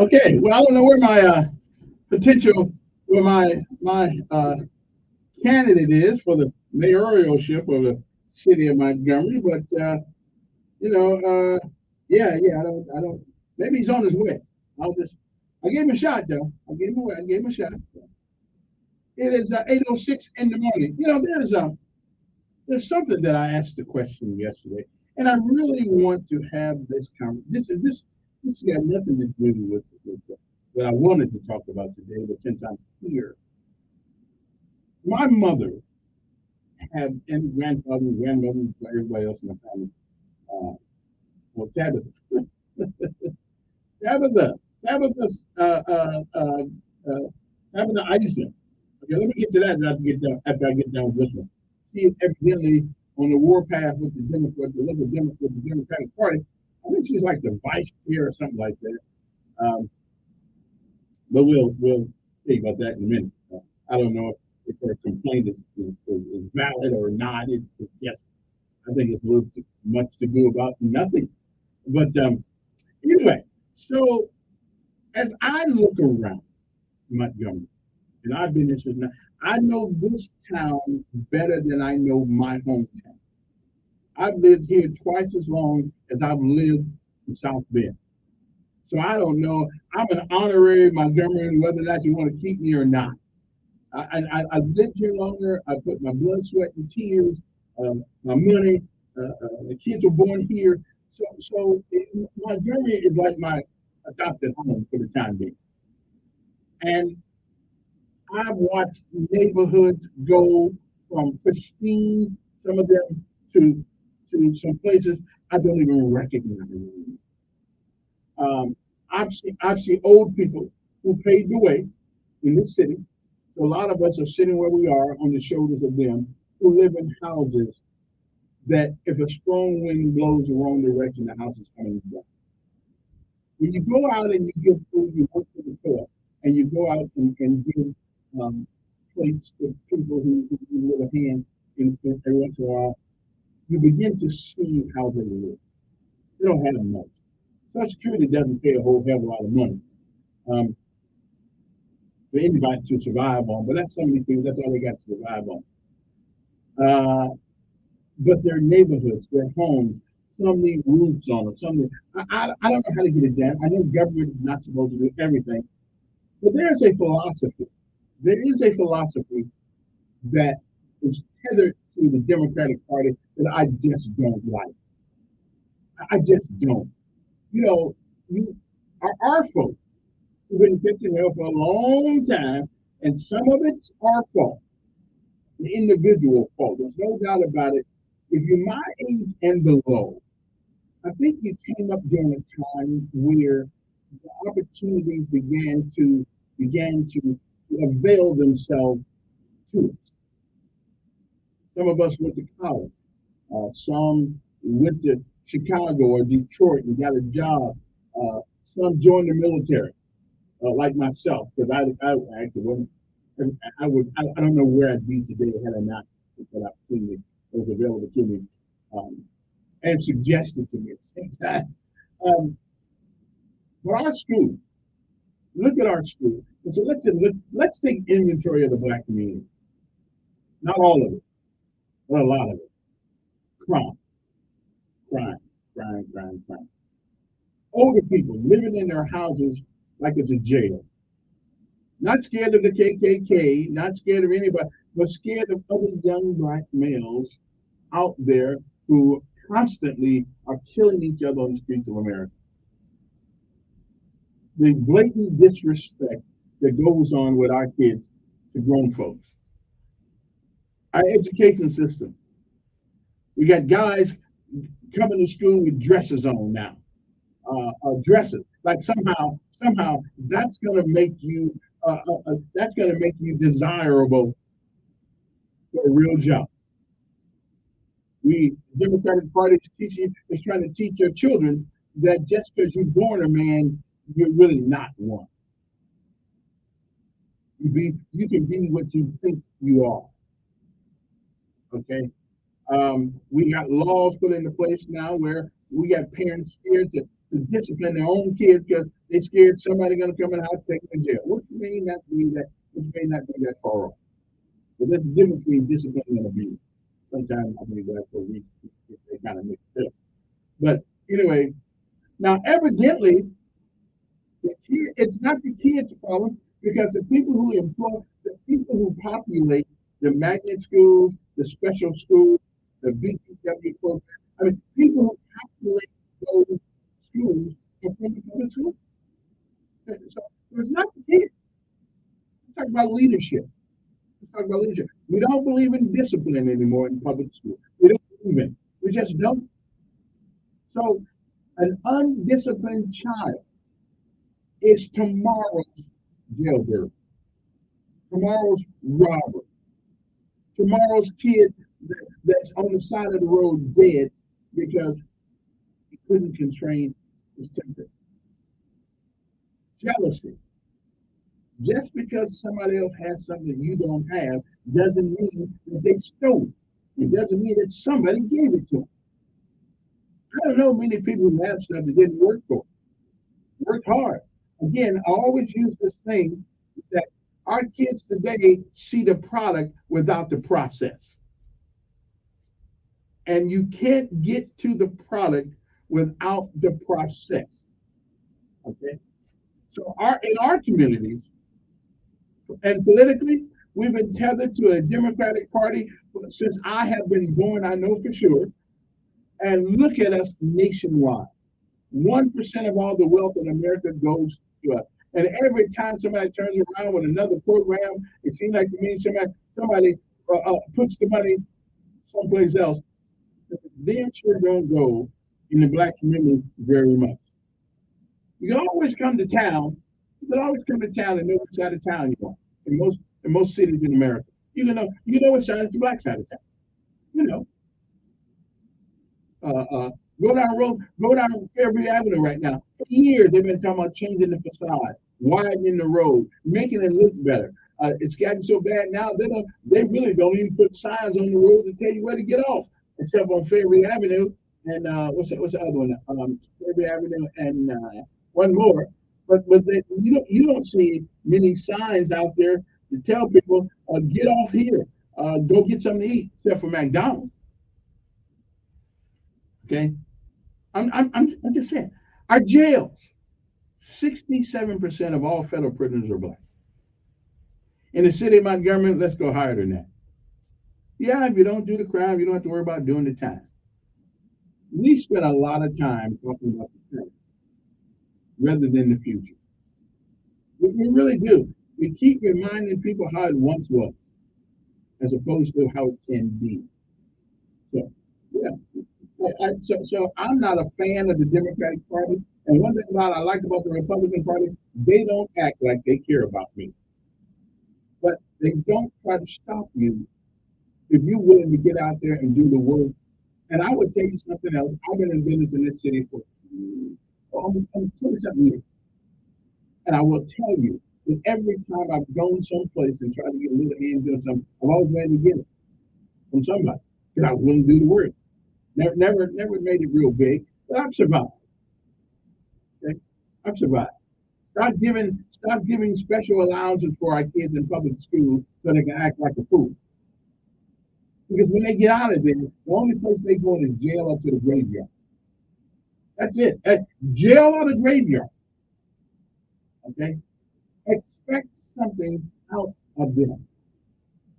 Okay, well, I don't know where my candidate is for the mayoralship of the city of Montgomery, but I don't. Maybe he's on his way. I gave him a shot though. I gave him a shot. It is 8:06 in the morning. There's something that I asked the question yesterday, and I really want to have this conversation. This got nothing to do with what I wanted to talk about today, but since I'm here, my mother had, and grandfather, everybody else in the family, Tabitha, Tabitha, Tabitha Eisner. Okay, let me get to that after I get done with this one. She is evidently on the warpath with the Democratic Party. I think she's like the vice chair or something like that. But we'll see about that in a minute. I don't know if her complaint is valid or not. Yes, I think it's a little too much to do about nothing. But anyway, so as I look around Montgomery, and I've been interested now, I know this town better than I know my hometown. I've lived here twice as long as I've lived in South Bend. So I don't know. I'm an honorary Montgomeryan, whether or not you want to keep me or not. I've lived here longer. I put my blood, sweat, and tears, my money. The kids were born here. So Montgomery is like my adopted home for the time being. And I've watched neighborhoods go from pristine, some of them, to some places I don't even recognize. I've seen old people who paved the way in this city. So a lot of us are sitting where we are on the shoulders of them who live in houses that if a strong wind blows the wrong direction, the house is coming down. When you go out and you give food, you work for the poor, and you go out and give plates to people who live a hand in every once in a while, you begin to see how they live. They don't have much. Social Security doesn't pay a whole hell of a lot of money for anybody to survive on, but that's some of these things, that's all they got to survive on. But their neighborhoods, their homes, some need roofs on them, some need, I don't know how to get it done. I know government is not supposed to do everything, but there's a philosophy. There is a philosophy that is tethered to the Democratic Party that I just don't like. I just don't. Our folks who've been fixing well for a long time, and some of it's our fault, the individual fault. There's no doubt about it. If you're my age and below, I think you came up during a time where the opportunities began to avail themselves to us. Some of us went to college. Some went to Chicago or Detroit and got a job. Some joined the military, like myself, because I actually wasn't. I don't know where I'd be today had I not that opportunity that was available to me and suggested to me at the same time. But our schools, look at our schools. And so let's take inventory of the Black community. Not all of it, but a lot of it. Crime. Older people living in their houses like it's a jail. Not scared of the KKK, not scared of anybody, but scared of other young Black males out there who constantly are killing each other on the streets of America. The blatant disrespect that goes on with our kids to grown folks. Our education system. We got guys coming to school with dresses on now. Dresses. Like somehow that's gonna make you desirable for a real job. The Democratic Party is trying to teach your children that just because you're born a man, you're really not one. You can be what you think you are. Okay. We got laws put into place now where we got parents scared to to discipline their own kids because they're scared somebody gonna come in the house take them in jail. Which may not be that far off. But there's a difference between discipline and abuse. Sometimes I think that's what they kind of mix it up. But anyway, now evidently it's not the kids' problem because the people who populate the magnet schools, the special schools, the BTW program, I mean, people who populate those schools are from the public school. So it's not the kids. We're talking about leadership. We don't believe in discipline anymore in public school. We don't believe in it. We just don't. So an undisciplined child is tomorrow's jailbird, tomorrow's robber, tomorrow's kid that's on the side of the road dead because he couldn't constrain his temper. Jealousy. Just because somebody else has something you don't have doesn't mean that they stole it. It doesn't mean that somebody gave it to them. I don't know many people who have stuff that didn't work for them. Worked hard. Again, I always use this thing that our kids today see the product without the process. And you can't get to the product without the process. Okay? So in our communities, and politically, we've been tethered to a Democratic Party since I have been born, I know for sure. And look at us nationwide. 1% of all the wealth in America goes to us. And every time somebody turns around with another program, it seems like to me somebody puts the money someplace else. They sure don't go in the Black community very much. You can always come to town. You can always come to town and know which side of town you are. In most cities in America, you know which side is the Black side of town. You know. Go down Fairview Avenue right now. For years they've been talking about changing the facade, widening the road, making it look better. It's gotten so bad now they really don't even put signs on the road to tell you where to get off, except on Fairview Avenue and what's the other one? Fairview Avenue and one more. But you don't see many signs out there to tell people get off here, go get something to eat, except for McDonald's. Okay, I'm just saying. Our jails, 67% of all federal prisoners are Black. In the city of Montgomery, let's go higher than that. Yeah, if you don't do the crime, you don't have to worry about doing the time. We spend a lot of time talking about the past rather than the future. We really do. We keep reminding people how it once was, as opposed to how it can be. So, yeah. So I'm not a fan of the Democratic Party. And one thing I like about the Republican Party, they don't act like they care about me. But they don't try to stop you if you're willing to get out there and do the work. And I would tell you something else. I've been in business in this city for almost 27 years. And I will tell you that every time I've gone someplace and tried to get a little hand doing something, I've always managed to get it from somebody because I was willing to do the work. Never made it real big, but I've survived. Okay? I've survived. Stop giving special allowances for our kids in public school so they can act like a fool. Because when they get out of there, the only place they go is jail or to the graveyard. That's it. Jail or the graveyard. Okay? Expect something out of them.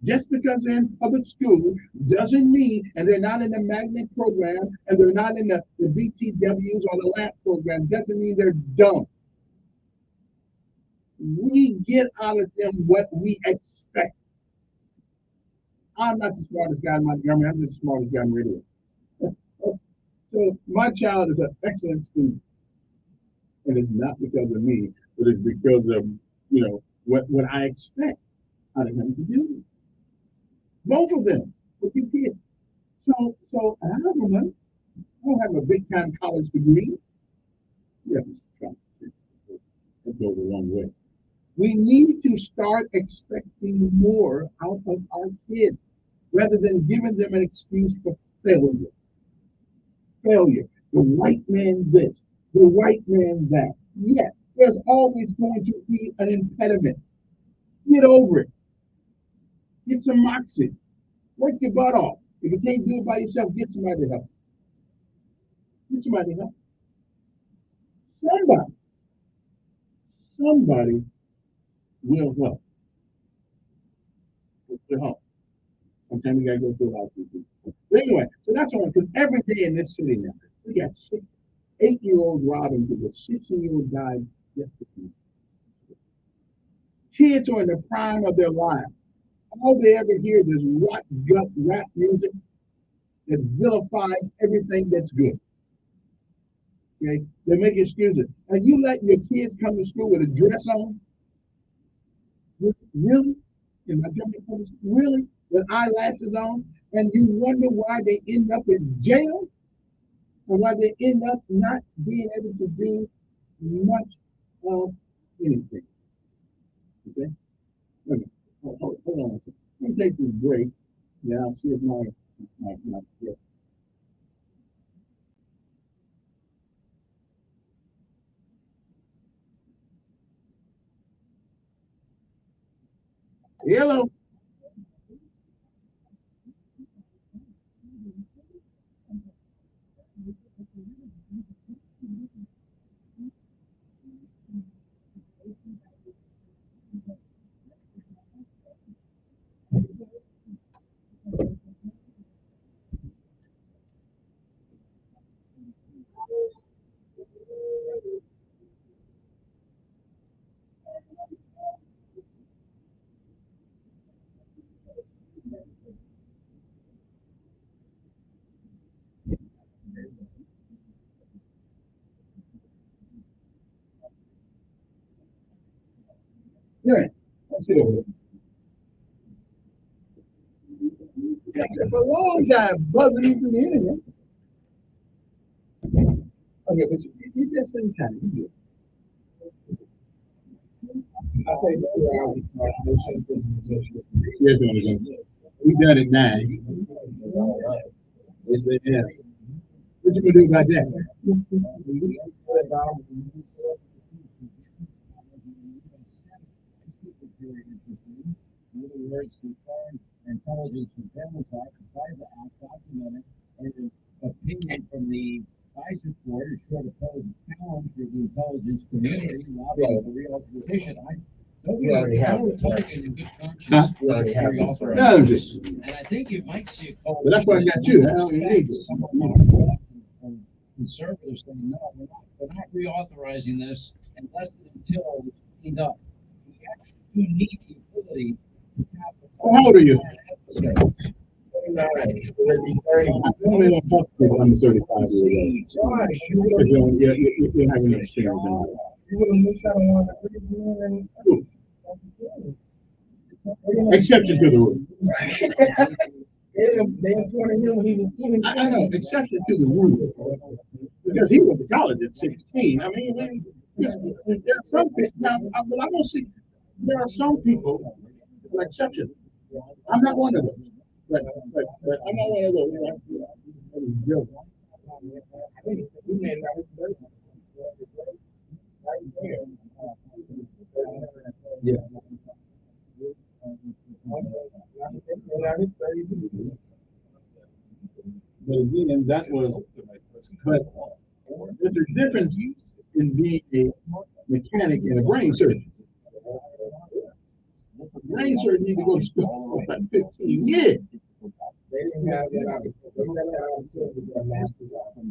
Just because they're in public school doesn't mean, and they're not in the magnet program, and they're not in the BTWs or the LAP program, doesn't mean they're dumb. We get out of them what we expect. I'm not the smartest guy in Montgomery. I'm the smartest guy in radio. So my child is an excellent student. And it's not because of me, but it's because of, what I expect out of him to do. Both of them with your kids. So I don't know. I don't have a big time college degree. Yeah, that goes a long way. We need to start expecting more out of our kids rather than giving them an excuse for failure. Failure. The white man this, the white man that. Yes, there's always going to be an impediment. Get over it. Get some moxie. Work your butt off. If you can't do it by yourself, get somebody to help. Get somebody to help. Somebody will help. To help. Sometimes we gotta go through a lot of people. But anyway, so that's all. Because every day in this city now, we got 8-year-old robbing people. 16-year-old died yesterday. Kids are in the prime of their lives. All they ever hear is rap music that vilifies everything that's good. Okay, they make excuses. And you let your kids come to school with a dress on? Really? In my really? With eyelashes on? And you wonder why they end up in jail? Or why they end up not being able to do much of anything? Okay? Okay. Hold on a second. Let me take this break. Yeah, I'll see if my yes. Hello. Yeah, let's see over there. For a long time, buzzing into the internet. Okay, but you just in time. You do. I think we're doing it. We done it now. Yes, they have. What you gonna do about that? In other words, the Foreign Intelligence Surveillance Act, the FISA Act, documented, and an opinion from the FISA court is sure to pose a challenge for the intelligence community lobbying for reauthorization. We already have it. In good conscience, We already have it. reauthorization. And I think you might see a call. But that's why I got you. I don't need this. Conservatives saying, no, we're not reauthorizing this unless and until it's cleaned up. We actually need the ability to tap the. How old are you? I'm only gonna talk to people under 35 years old. Because you don't have enough experience in life. You would have missed out on one of the reasons. Exception to the rule. They appointed him when he was 20. I know, exception to the rule. Because he went to college at 16. I mean, there are some people, now, but I don't see, there are some people who are exceptions. I'm not one of them. But I'm not one of those. Yeah. But again, that was, but there's a difference in being a mechanic and a brain surgeon. A brain surgeon need to go to school for like 15 years. They didn't have that opportunity. They didn't have that opportunity to get a master's from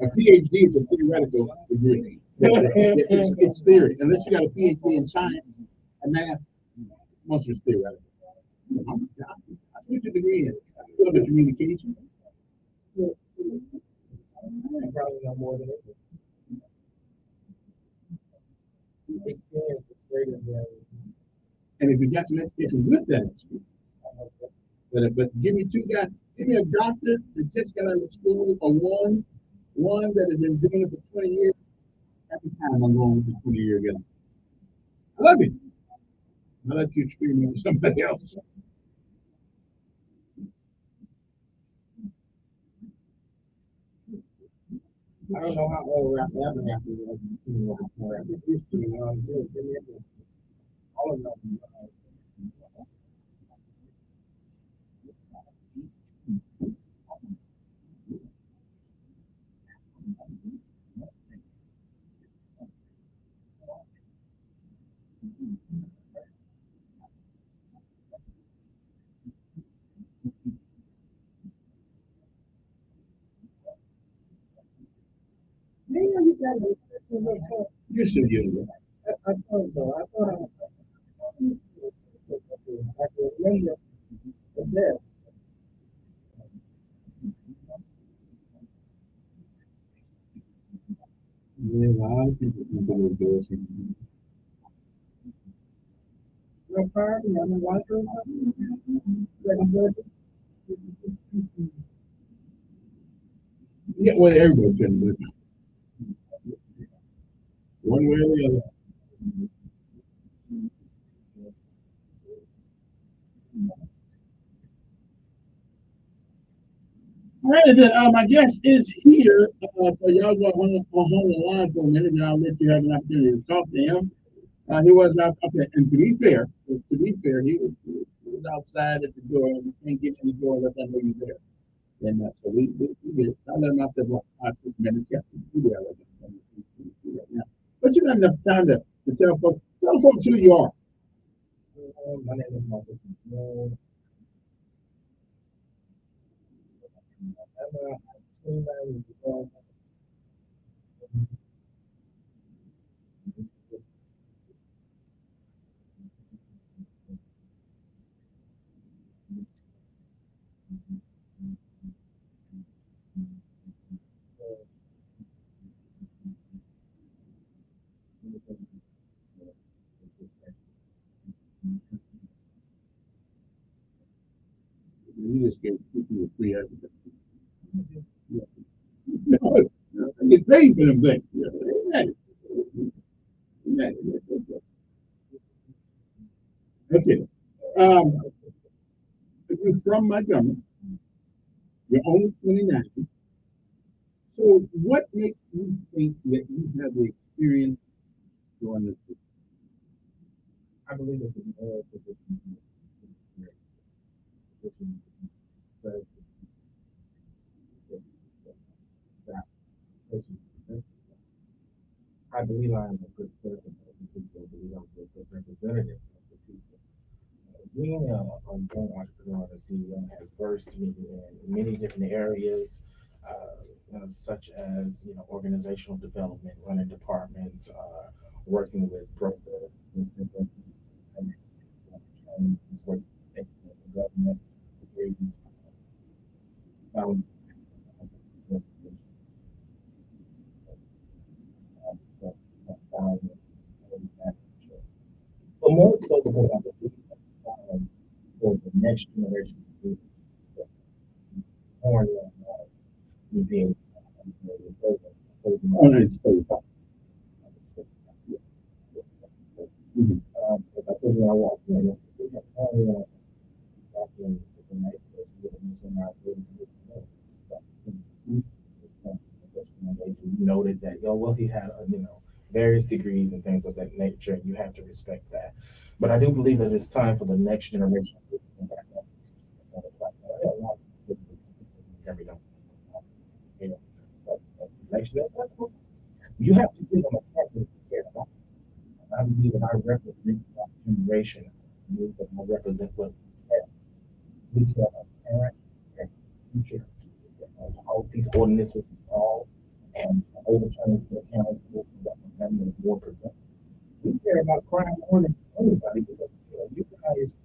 a PhD is a theoretical degree. It's theory. Unless you got a PhD in science and math, most of it's theoretical. I took a degree in a little bit of communication. I probably know more than it. Experience is greater than. And if you got some education with that experience, but give me two guys, give me a doctor that just got out of school, or one that has been doing it for 20 years. Every time I'm going with the 20-year guy. I love you. I let you experiment with somebody else. I don't know how old Rap Abernathy was. I think he's pretty young too. All of them. You should get it. I thought so. I thought I could remember the best. Yeah, a lot of people think it was embarrassing. Real party, I mean, like or something. Like, Yeah, well, everybody's been with one way or the other. All right, and then, my guest is here. So y'all go on the line for a minute, and I'll let you have an opportunity to talk to him. He was out there, and to be fair, he was outside at the door. You can't get in the door unless I know you're there. And so we did. I let him out there for 5-6 minutes. Yeah, we did right now. But you got enough time to tell folks who you are. My name is Marcus McMillan. I'm 29 years old. You just gave people free advertising. Yeah. I get paid for them things. Yeah. Okay. If you're from Montgomery, you're only 29. So what makes you think that you have the experience doing this? I believe it's an oral position. That person. I believe I am a good servant of the people. I believe I'm a good representative of the people. Being a young entrepreneur and a CEO has versed me in many different areas, such as organizational development, running departments, working with brokers, working with state and government, um, but more so because I believe for the next generation to born in being Oh, no, it's totally fine. But I think when I walked in, walking with the nice noted that, well, he had, various degrees and things of that nature, and you have to respect that. But I do believe that it's time for the next generation to come back up. You have to give them a chance to care. I believe that I represent that generation. I believe that I represent what we tell our parents and future. All these ordinances all and overturning some counties that is more prevent. We care about crime more than anybody because you guys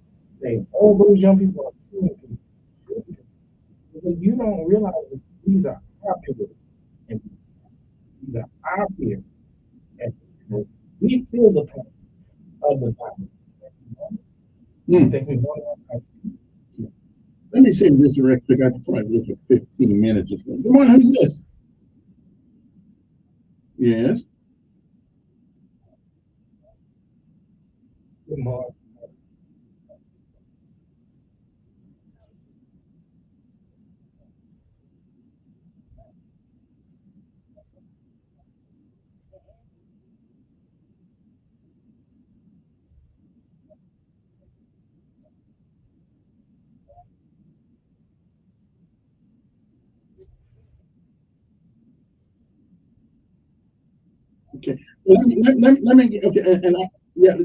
say, oh, those young people are killing people. Because you don't realize that these are our peers and these are our peers. And we feel the pain of the violence. Let me say this, Rex. I got to find this for 15 minutes or so. Good morning, who's this? Yes. Good morning. Okay. Well, let me get, okay, and I, yeah.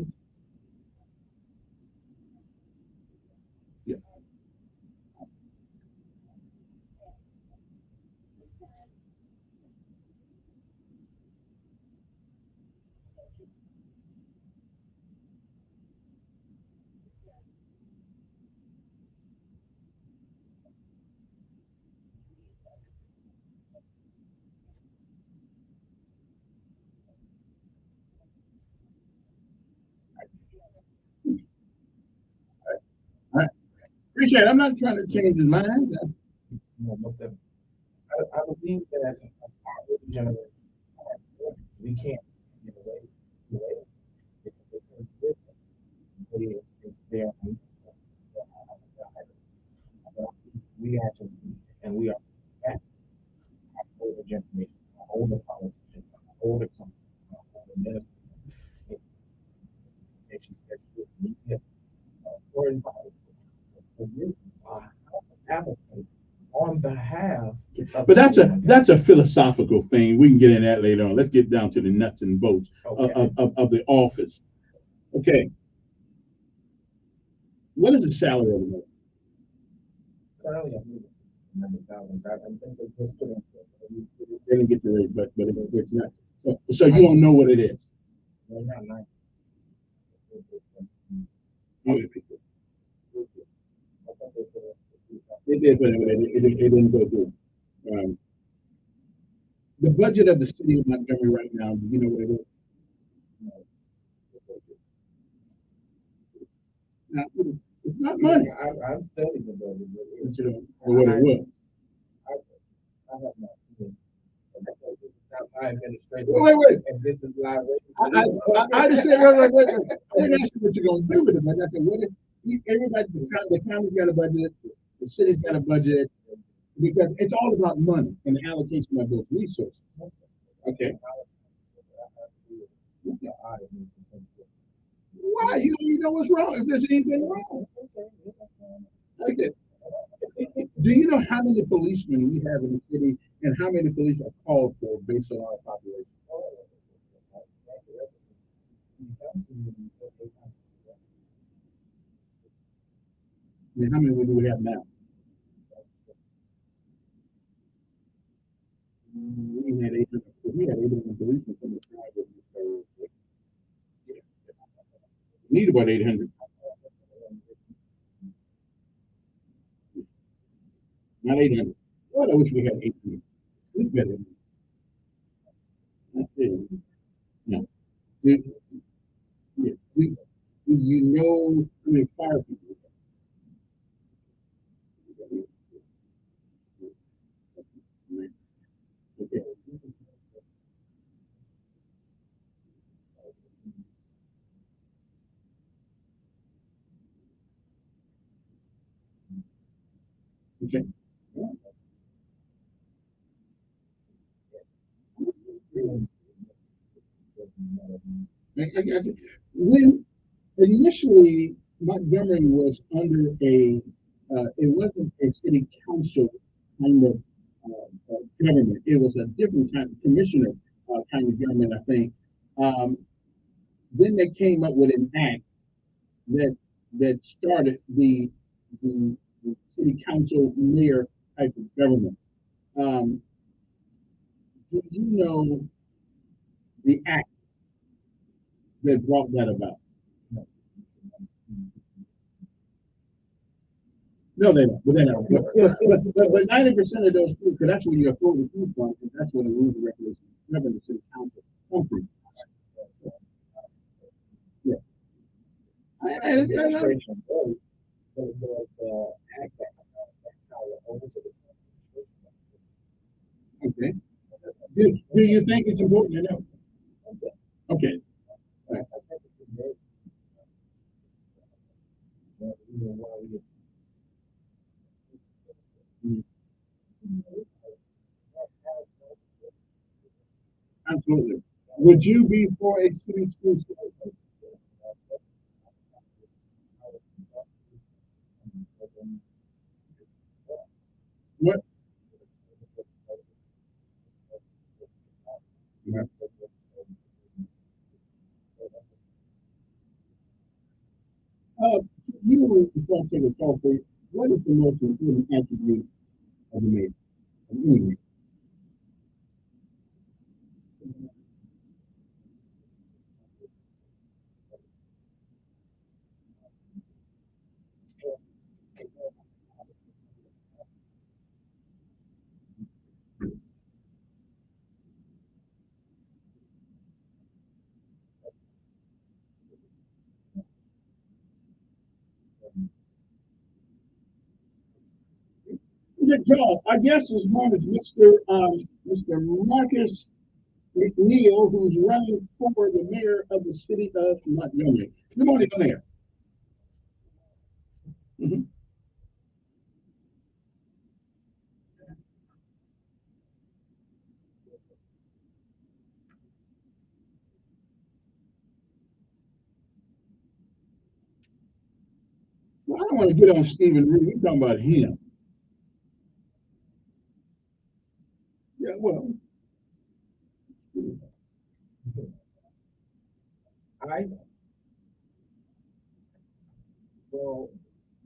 Yeah. I appreciate it. I'm not trying to change his mind. No, most definitely. I believe that our older generation, we can't get away because this they are we actually and we are at our older generation, our older politicians, our older companies, our older ministers, education, media, foreign policy. So we are advocating on behalf of But that's a philosophical thing. We can get in that later on. Let's get down to the nuts and bolts of the office. Okay. What is the salary of the mayor? currently I believe it's 90,000. I think they just put in. They didn't get the rate, but it's not. So you don't know what it is. Right now, 90. It did, but it didn't go through. The budget of the city of Montgomery right now, do you know what it is? Now, it's not money. I'm studying the budget. But you don't know what it was. I have not. Not my administration. Wait. And this is live. I just said, wait. I didn't ask you what you're going to do with it, but I said, what if everybody, the county's got a budget, the city's got a budget, because it's all about money and the allocation of those resources. Okay. Why? You don't even know what's wrong, if there's anything wrong. Okay. Do you know how many policemen we have in the city and how many police are called for based on our population? I mean, how many do we have now? We had 800 policemen from the tribe. We need about 800. Not 800. Well, I wish we had 800. We better. No. You know how many fire people we have. Okay. Okay. I got you. When initially Montgomery was under it wasn't a city council kind of government. It was a different kind of commissioner kind of government, I think. Then they came up with an act that started the city council mayor type of government. Do you know the act that brought that about? No, they don't. But they don't. But 90% of those people, because that's where you afford the food fund, and that's where the rules and regulations govern the city council come from. Yeah. Okay. Do you think it's important to know? Okay. All right. Absolutely. Would you be for a city school system? What? You, before I take a call for you, what is the most important attribute of a man? Of any man? Good job. Our guest this morning is Mr. Marcus McNeil, who's running for the mayor of the city of Montgomery. Good morning, Mayor. Mhm. Well, I don't want to get on Stephen Reed. We're talking about him. Yeah, well, I well,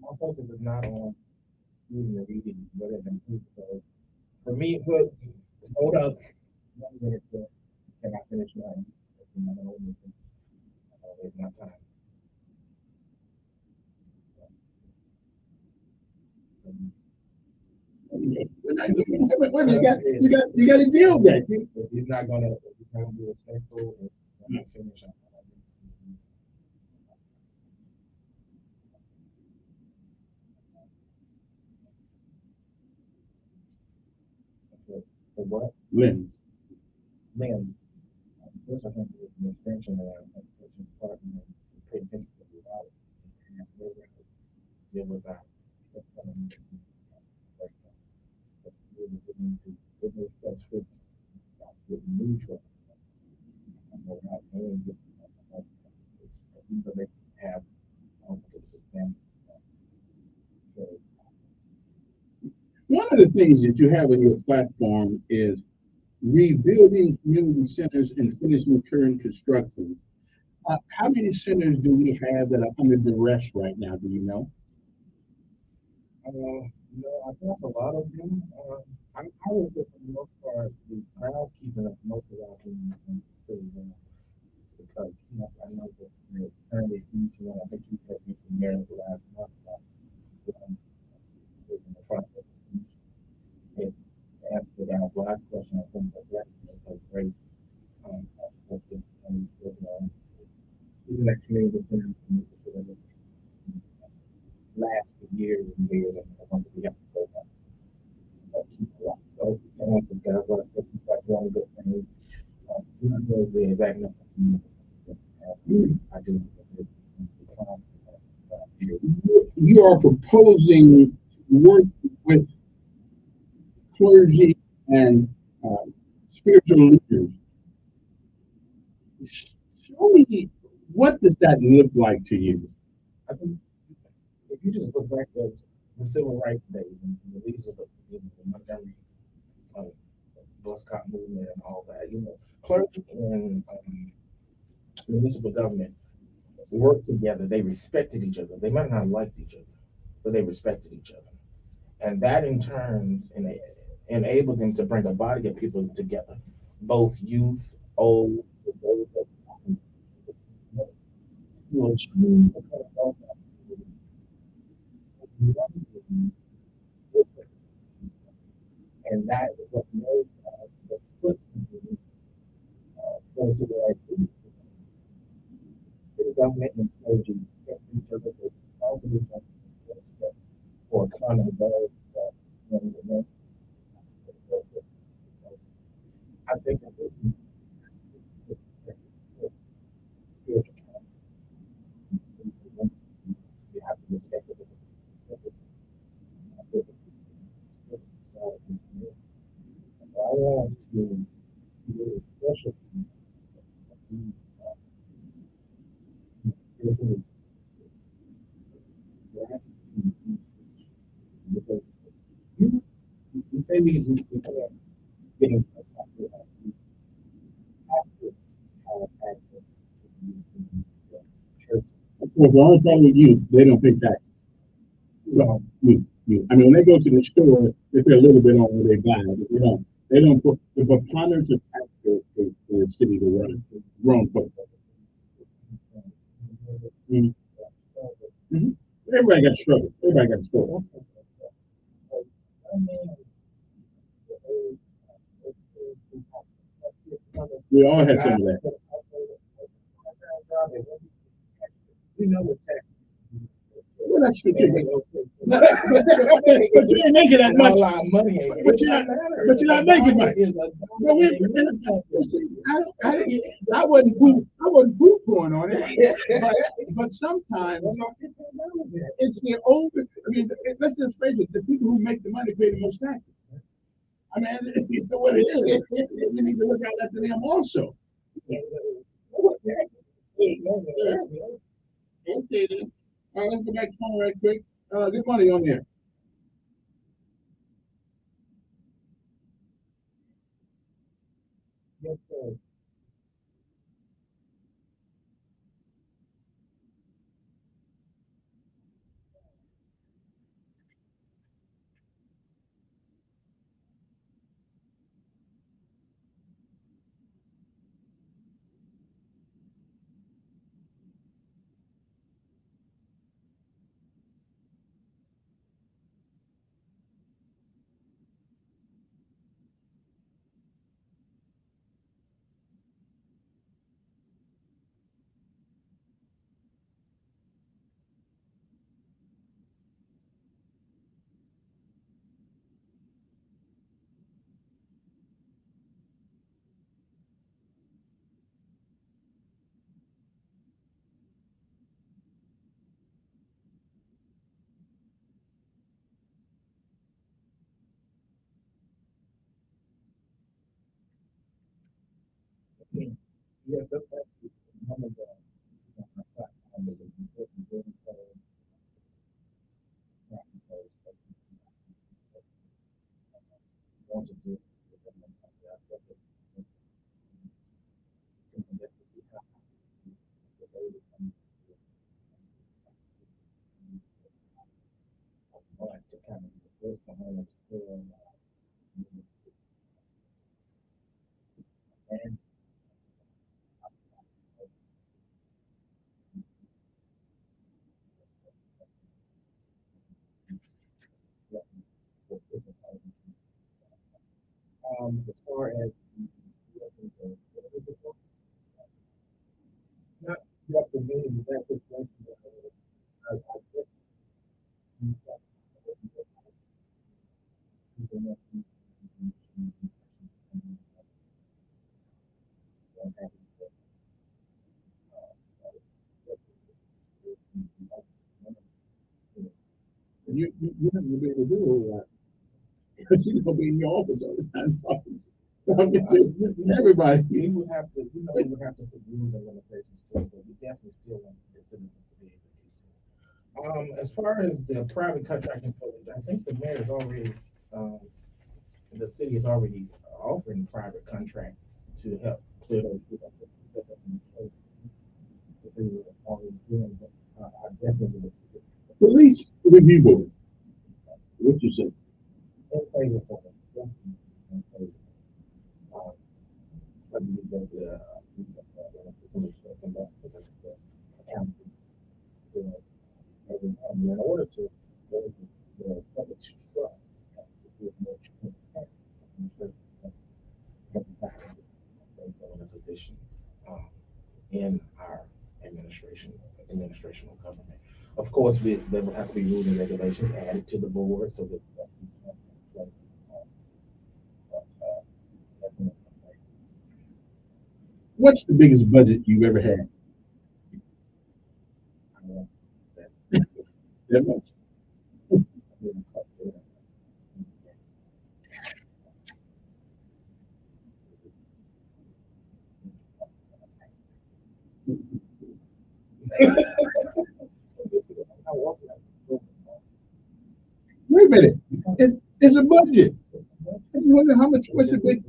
my focus is not on reading or reading, but it's improved. So for me, but hold up, 1 minute to can I finish mine? I don't know anything. I don't waste my time. You got to deal with that. If he's not gonna be respectful, if I'm not finished, for what? Lens. Lens. This I think is an extension of our department and pay attention to the hours and deal with that. Neutral. We're not saying but they have a system. One of the things that you have on your platform is rebuilding community centers and finishing current construction. How many centers do we have that are under duress right now? Do you know? I think that's a lot of them. I would say for the most part, the crowd's keeping up most of our things pretty well. Because I know that they're currently featuring, I think you had me from there the last month about in the process. And to answer that last question, I think that was great. Even that community center last for years and years, and I think we have to go back. So to answer guys, what I think that's one of the things. You know the exact number. I do. You are proposing work with clergy and spiritual leaders. Show me, what does that look like to you? I think if you just look back at the civil rights days and the leaders of the Montgomery Buscott movement and all that, clergy and municipal government worked together. They respected each other. They might not have liked each other, but they respected each other. And that in turn enabled them to bring a body of people together, both youth, old, and that is what made the foot for civil rights. City government and clergy each other for a common goal. I think that spiritual you have to respect it. I want to do a special because you say we can't get in contact with us. We have to have access to the church. Well, the only problem with you, they don't pay taxes. Well, I mean, when they go to the store, they pay a little bit on what they buy, but they don't put the preponderance of tax for the city to run grown folks. Mm-hmm. Mm-hmm. Everybody got to struggle. Everybody got to struggle. We all had some of that. You know what tax. Well, that's for you. But you ain't making that much. But you're not making much. I wasn't poop going on it. But sometimes it's the older. I mean, let's just face it. The people who make the money pay the most taxes. I mean, you know what it is. We need to look out after them also. Okay, then. All right, let's go back to the phone right quick. Good morning on there. Yes, sir. Yes, that's actually one of the platforms is an important building code. Want to do to kind of first the highlights for and as far as not just for me, that's a question I get. You're not going to be able to do all that. Because you're going to be in your office all the time. Everybody. We would have to, we would have to put rules and limitations to it, but we definitely still want the citizens to be able to do so. As far as the private contracting privilege, I think the mayor is already, the city is already offering private contracts to help clear those. I definitely would. Police review board. What you say? In order to the public trust, to give more in a position in our administrational government. Of course, there will have to be rules and regulations added to the board so that. What's the biggest budget you've ever had? That much. Wait a minute. It's a budget. I just wonder how much. What's the big?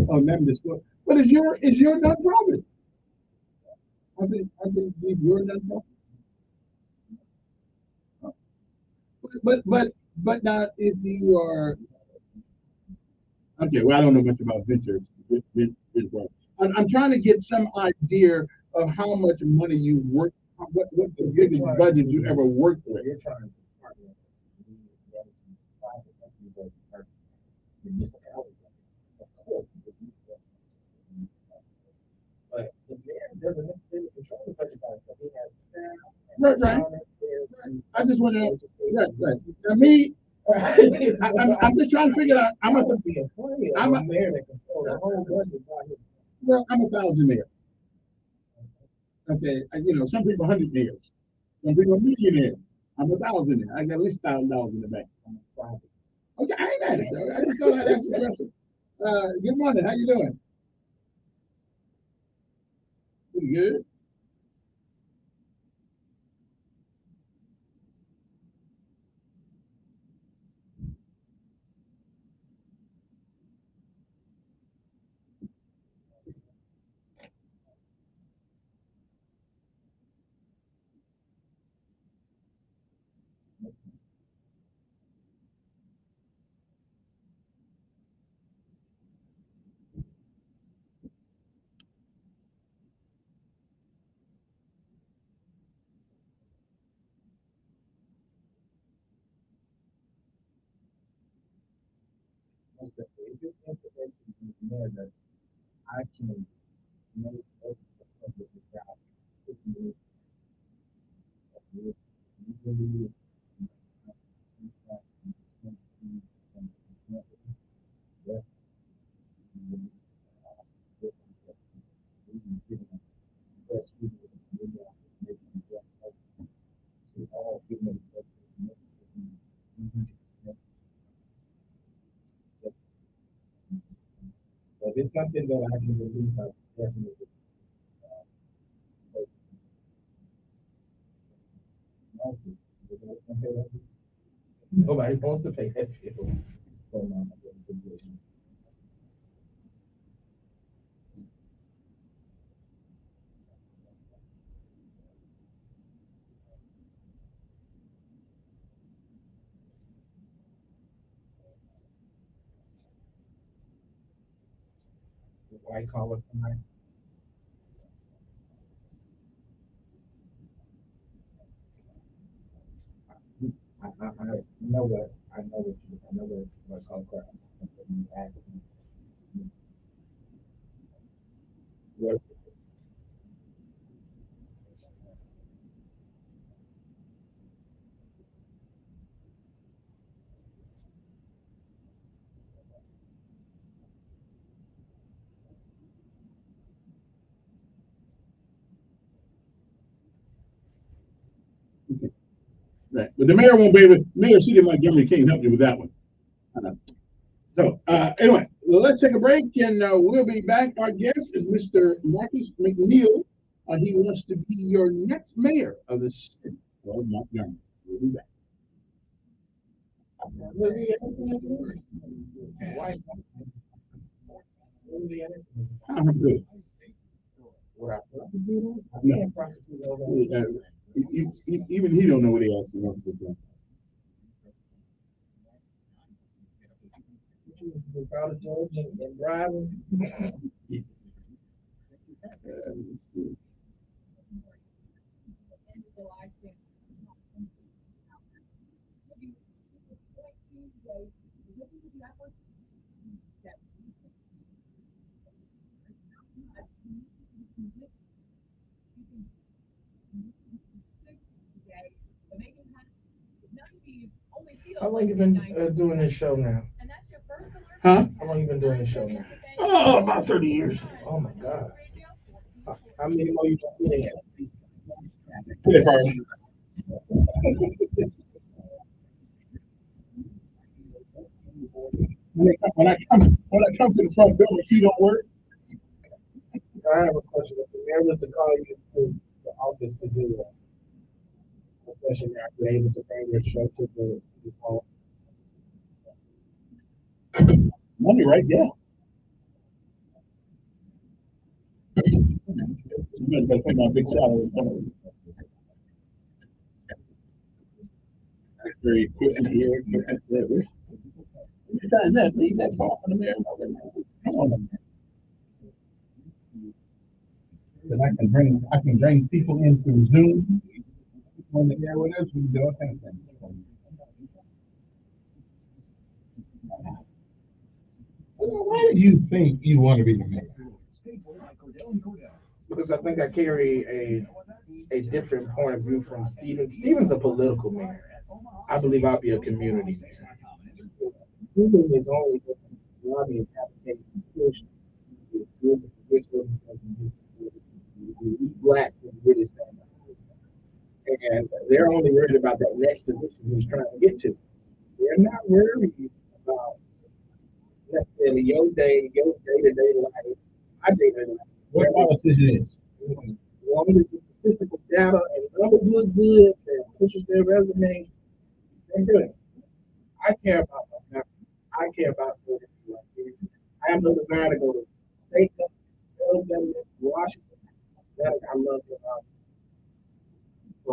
Oh, never disclosed. But it's your nonprofit. I think you're done. But now if you are okay, well I don't know much about venture. I'm trying to get some idea of how much money you work. What's the biggest budget you ever worked with? You're trying to partner with private equity, but municipality. Of course. But the mayor doesn't necessarily control the budget by himself. He has staff. Right. I just want to know. Yes. Now me, I'm just trying to figure out. I'm a mayor that controls the whole budget by himself. Well, I'm a thousandaire. Okay, some people 100 years. Some people are millionaires. I'm a thousandaire. I got at least $1,000 in the bank. Okay, I ain't mad at you. I just thought I'd ask you a question. Good morning. How you doing? Pretty good. If it's information in there that I can make of the public without taking it legally, But if it's something that I can release, I definitely nobody wants to pay that bill. White collar crime. I know what white collar crime. What Right. But the mayor won't be able. Mayor City Montgomery can't help you with that one. Anyway, well, let's take a break and we'll be back. Our guest is Mr. Marcus McNeil. He wants to be your next mayor of the city of Montgomery. We'll be back. I'm good. No. Even he don't know what he actually wants to do. Without a judge and driving. How long you been doing this show now? Huh? How long you been doing this show now? Oh, about 30 years. Oh my God. How many more you been in? When I come to the front door, if you don't work. I have a question. If the mayor was to call you to the office to do a session, are you able to bring your show to the hall? Money, right? Yeah. You guys gotta pay my big salary. That's very quick here. Besides that, leave that far from the mayor. Come on. That I can bring people in through Zoom. When the mayor with us, we can do all kinds of things. Why do you think you want to be the mayor? Because I think I carry a different point of view from Stephen. Stephen's a political mayor. I believe I'll be a community mayor. Stephen is only lobbying advocating for blacks and really stand up. And they're only worried about that next position he's trying to get to. They're not worried about necessarily your day-to-day life. My day-to-day life. What politician is? One with the statistical data and numbers look good and pushes their resume. They're good. I care about my family. I care about what it's like. I have no desire to go to state government, Washington. That I love it. So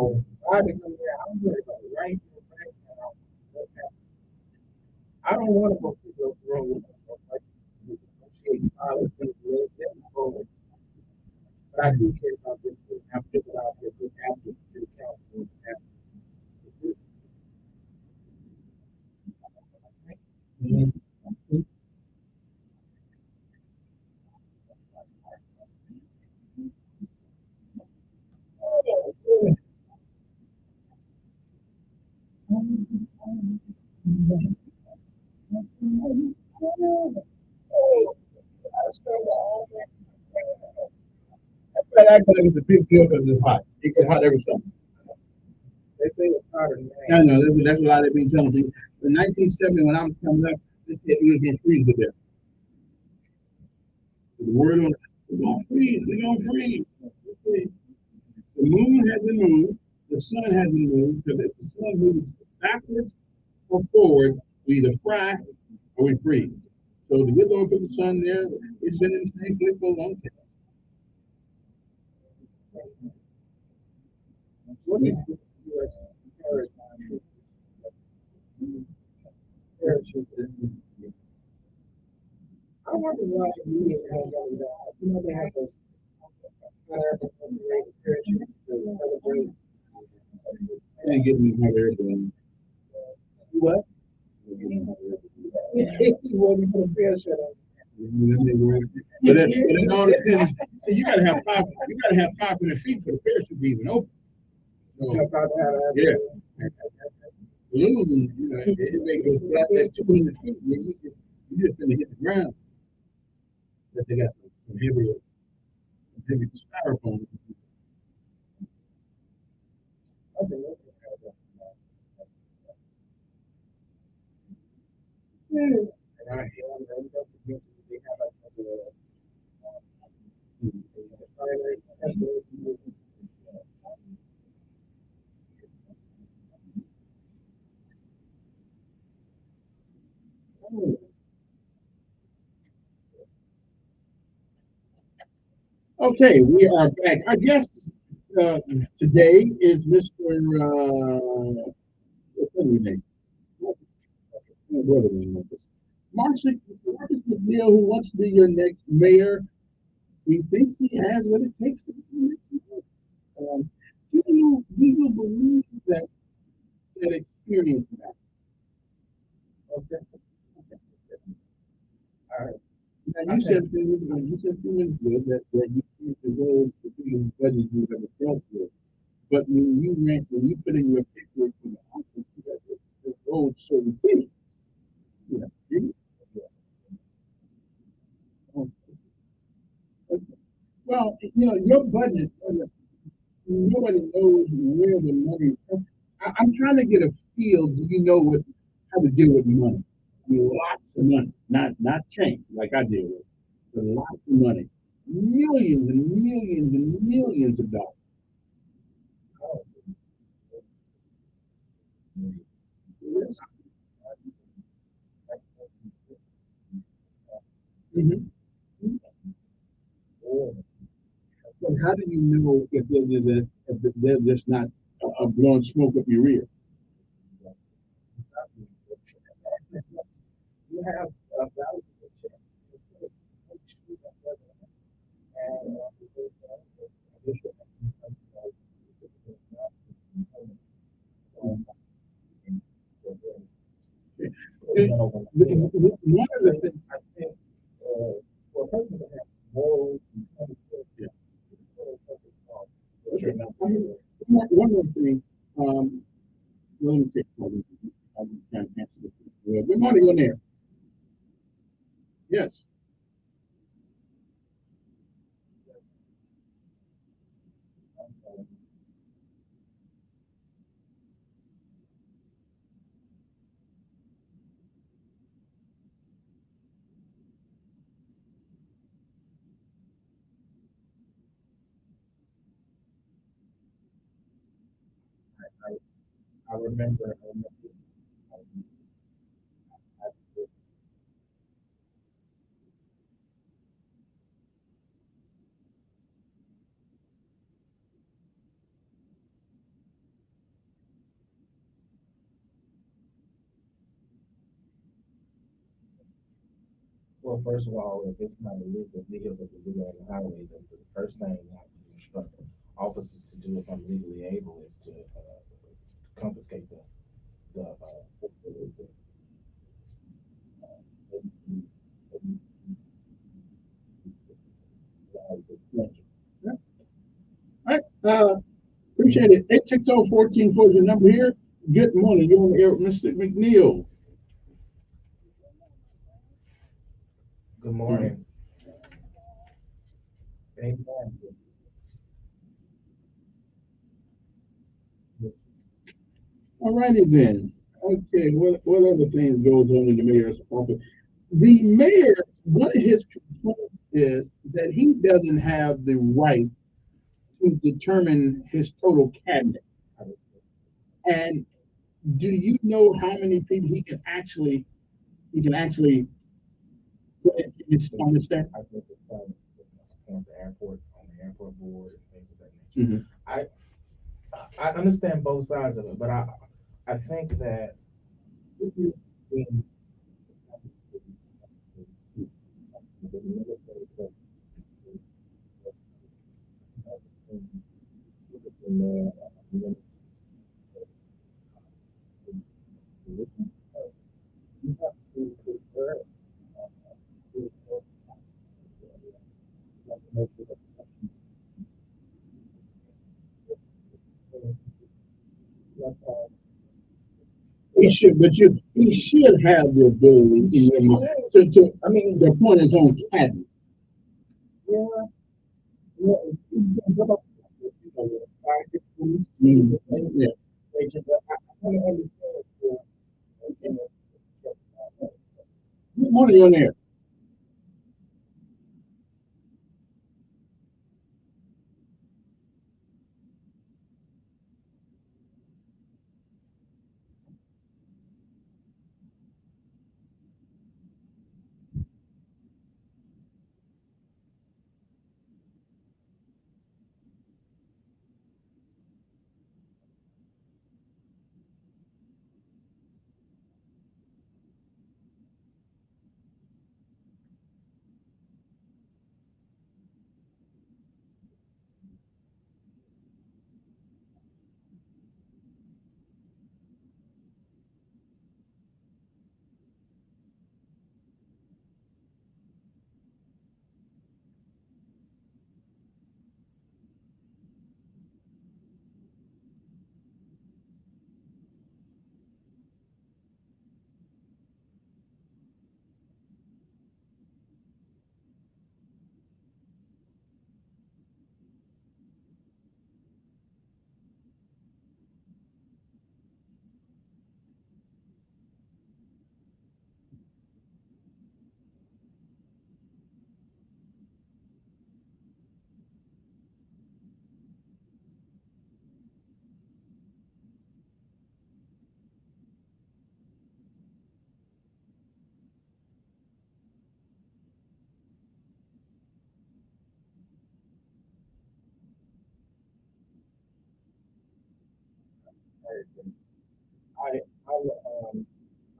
I become there. I'm worried about it right here, right now. What's happening? I don't want to go through those roads like negotiating policies and them forward. But I do care about this thing. I figured out that this after the city council That act like it's a big deal because it's hot. It gets hot every summer. They say it's hotter than I know, that's a lot they've been telling people. In 1970, when I was coming up, they said it was going to freeze to death. The word on it, we're going to freeze, we're going to freeze. The moon hasn't moved, the sun hasn't moved, because if the sun moves backwards or forward, we either fry or we freeze. So the good Lord put the sun there, it's been in the same place for a long time. What is the U.S. parachute? I wonder why you didn't have that. You know, they have a parachute to celebrate. I ain't getting me hot air balloon. What? He wouldn't put a parachute on. But it all depends. You gotta have 500 feet for the parachute to even open. So, yeah. Balloon, you know, it may go flat at 200 feet. You just gonna hit the ground. But they got some heavy styrofoam. Okay, we are back. Our guest today is Mr. What's his name? Marcus McNeil, who wants to be your next mayor. He thinks he has what it takes to be next mayor. Do you believe that experience matters? Okay. All right. Now you said a few minutes ago that you think the road to being budget you have a dealt with. But when you put in your paperwork for the office, you got the road certain things. Yeah. Well, you know, your budget, nobody knows where the money comes. I'm trying to get a feel. Do you know how to deal with money? I mean, lots of money, not change like I deal with, but lots of money, millions and millions and millions of dollars. Mm-hmm. But how do you know if they're just not blowing smoke up your ear? You have a value check. And one of the things I think for a person to have morals and one more thing, let me take I'm trying to answer this. Good morning on there. Yes. I remember well, first of all, if it's not illegal vehicle to do on the highway, then the first thing I would instruct officers to do if I'm legally able is to confiscate the All right. Appreciate it. 860-1440 is your number here. Good morning. You're on the air with Mr. McNeil. Good morning. Amen. All righty then. Okay, what other things goes on in the mayor's office? The mayor, one of his complaints is that he doesn't have the right to determine his total cabinet. And do you know how many people he can actually put on the staff? I think it's on the airport board and things of that nature. I understand both sides of it, but I think that it is being He should, but he should have the ability to I mean, the point his own cabinet. yeah. It's about Yeah. Good morning on there.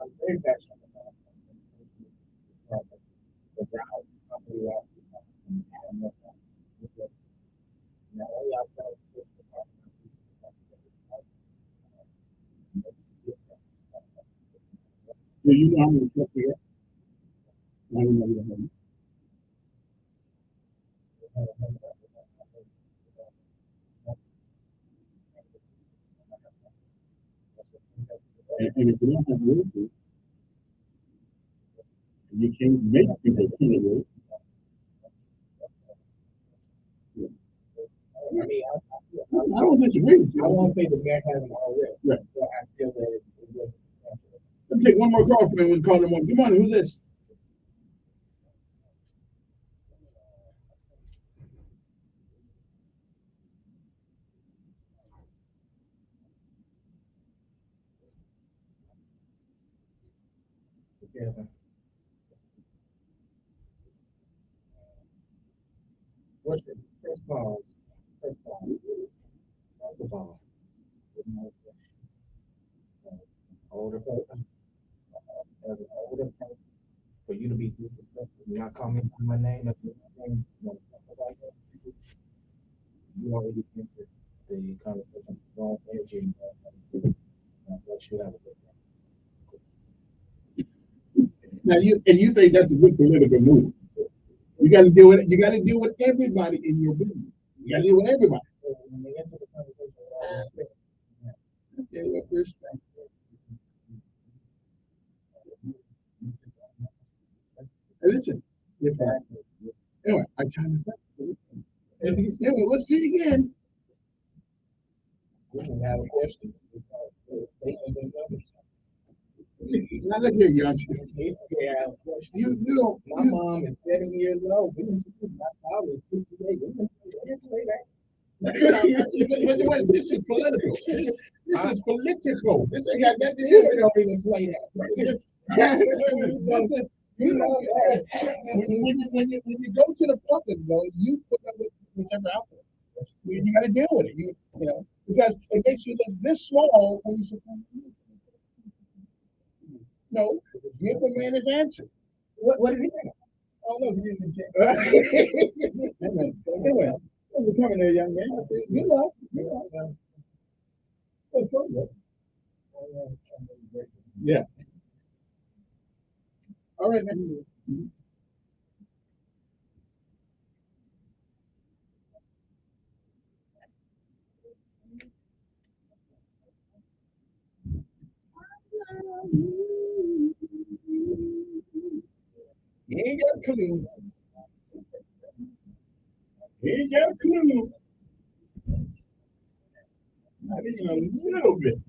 I'm very passionate about the route company route. And now we outside Do you know how many trucks we have? I don't know. And if you don't have road, you can't make people come to road. I mean, I don't disagree with you. I won't say the mayor hasn't already, Right. but I feel that it was. Let's take one more call from anyone. Call them on. Good morning. Who's this? What's the first pause? First pause. First of all, older person, as an older person, for you to be disrespectful, not call me by my name, that's your name, you already think that the conversation is wrong energy and what should have a good Now you think that's a good political move. You got to deal with it. You got to deal with everybody in your business. You got to deal with everybody. when they enter the conversation with all respect. Okay, with respect. Hey, listen. Anyway, I kind of said. Anyway, we'll see you again. We don't have a question. Now look here, young. You don't. My mom is 7 years old. My father is 68. We didn't play that. But this is political. This is political. This ain't got nothing to do with it. Don't even play that. Listen, you know, when you go to the public, though, you put up with whichever outfit. You got to deal with it. You know, because it makes you look this small when you say, no, give the man his answer. What did he think? Oh no, he didn't. Anyway, you're coming there, young man. You know. Yeah. All right, man. You ain't got a clue. You ain't got a clue. Not even a little bit.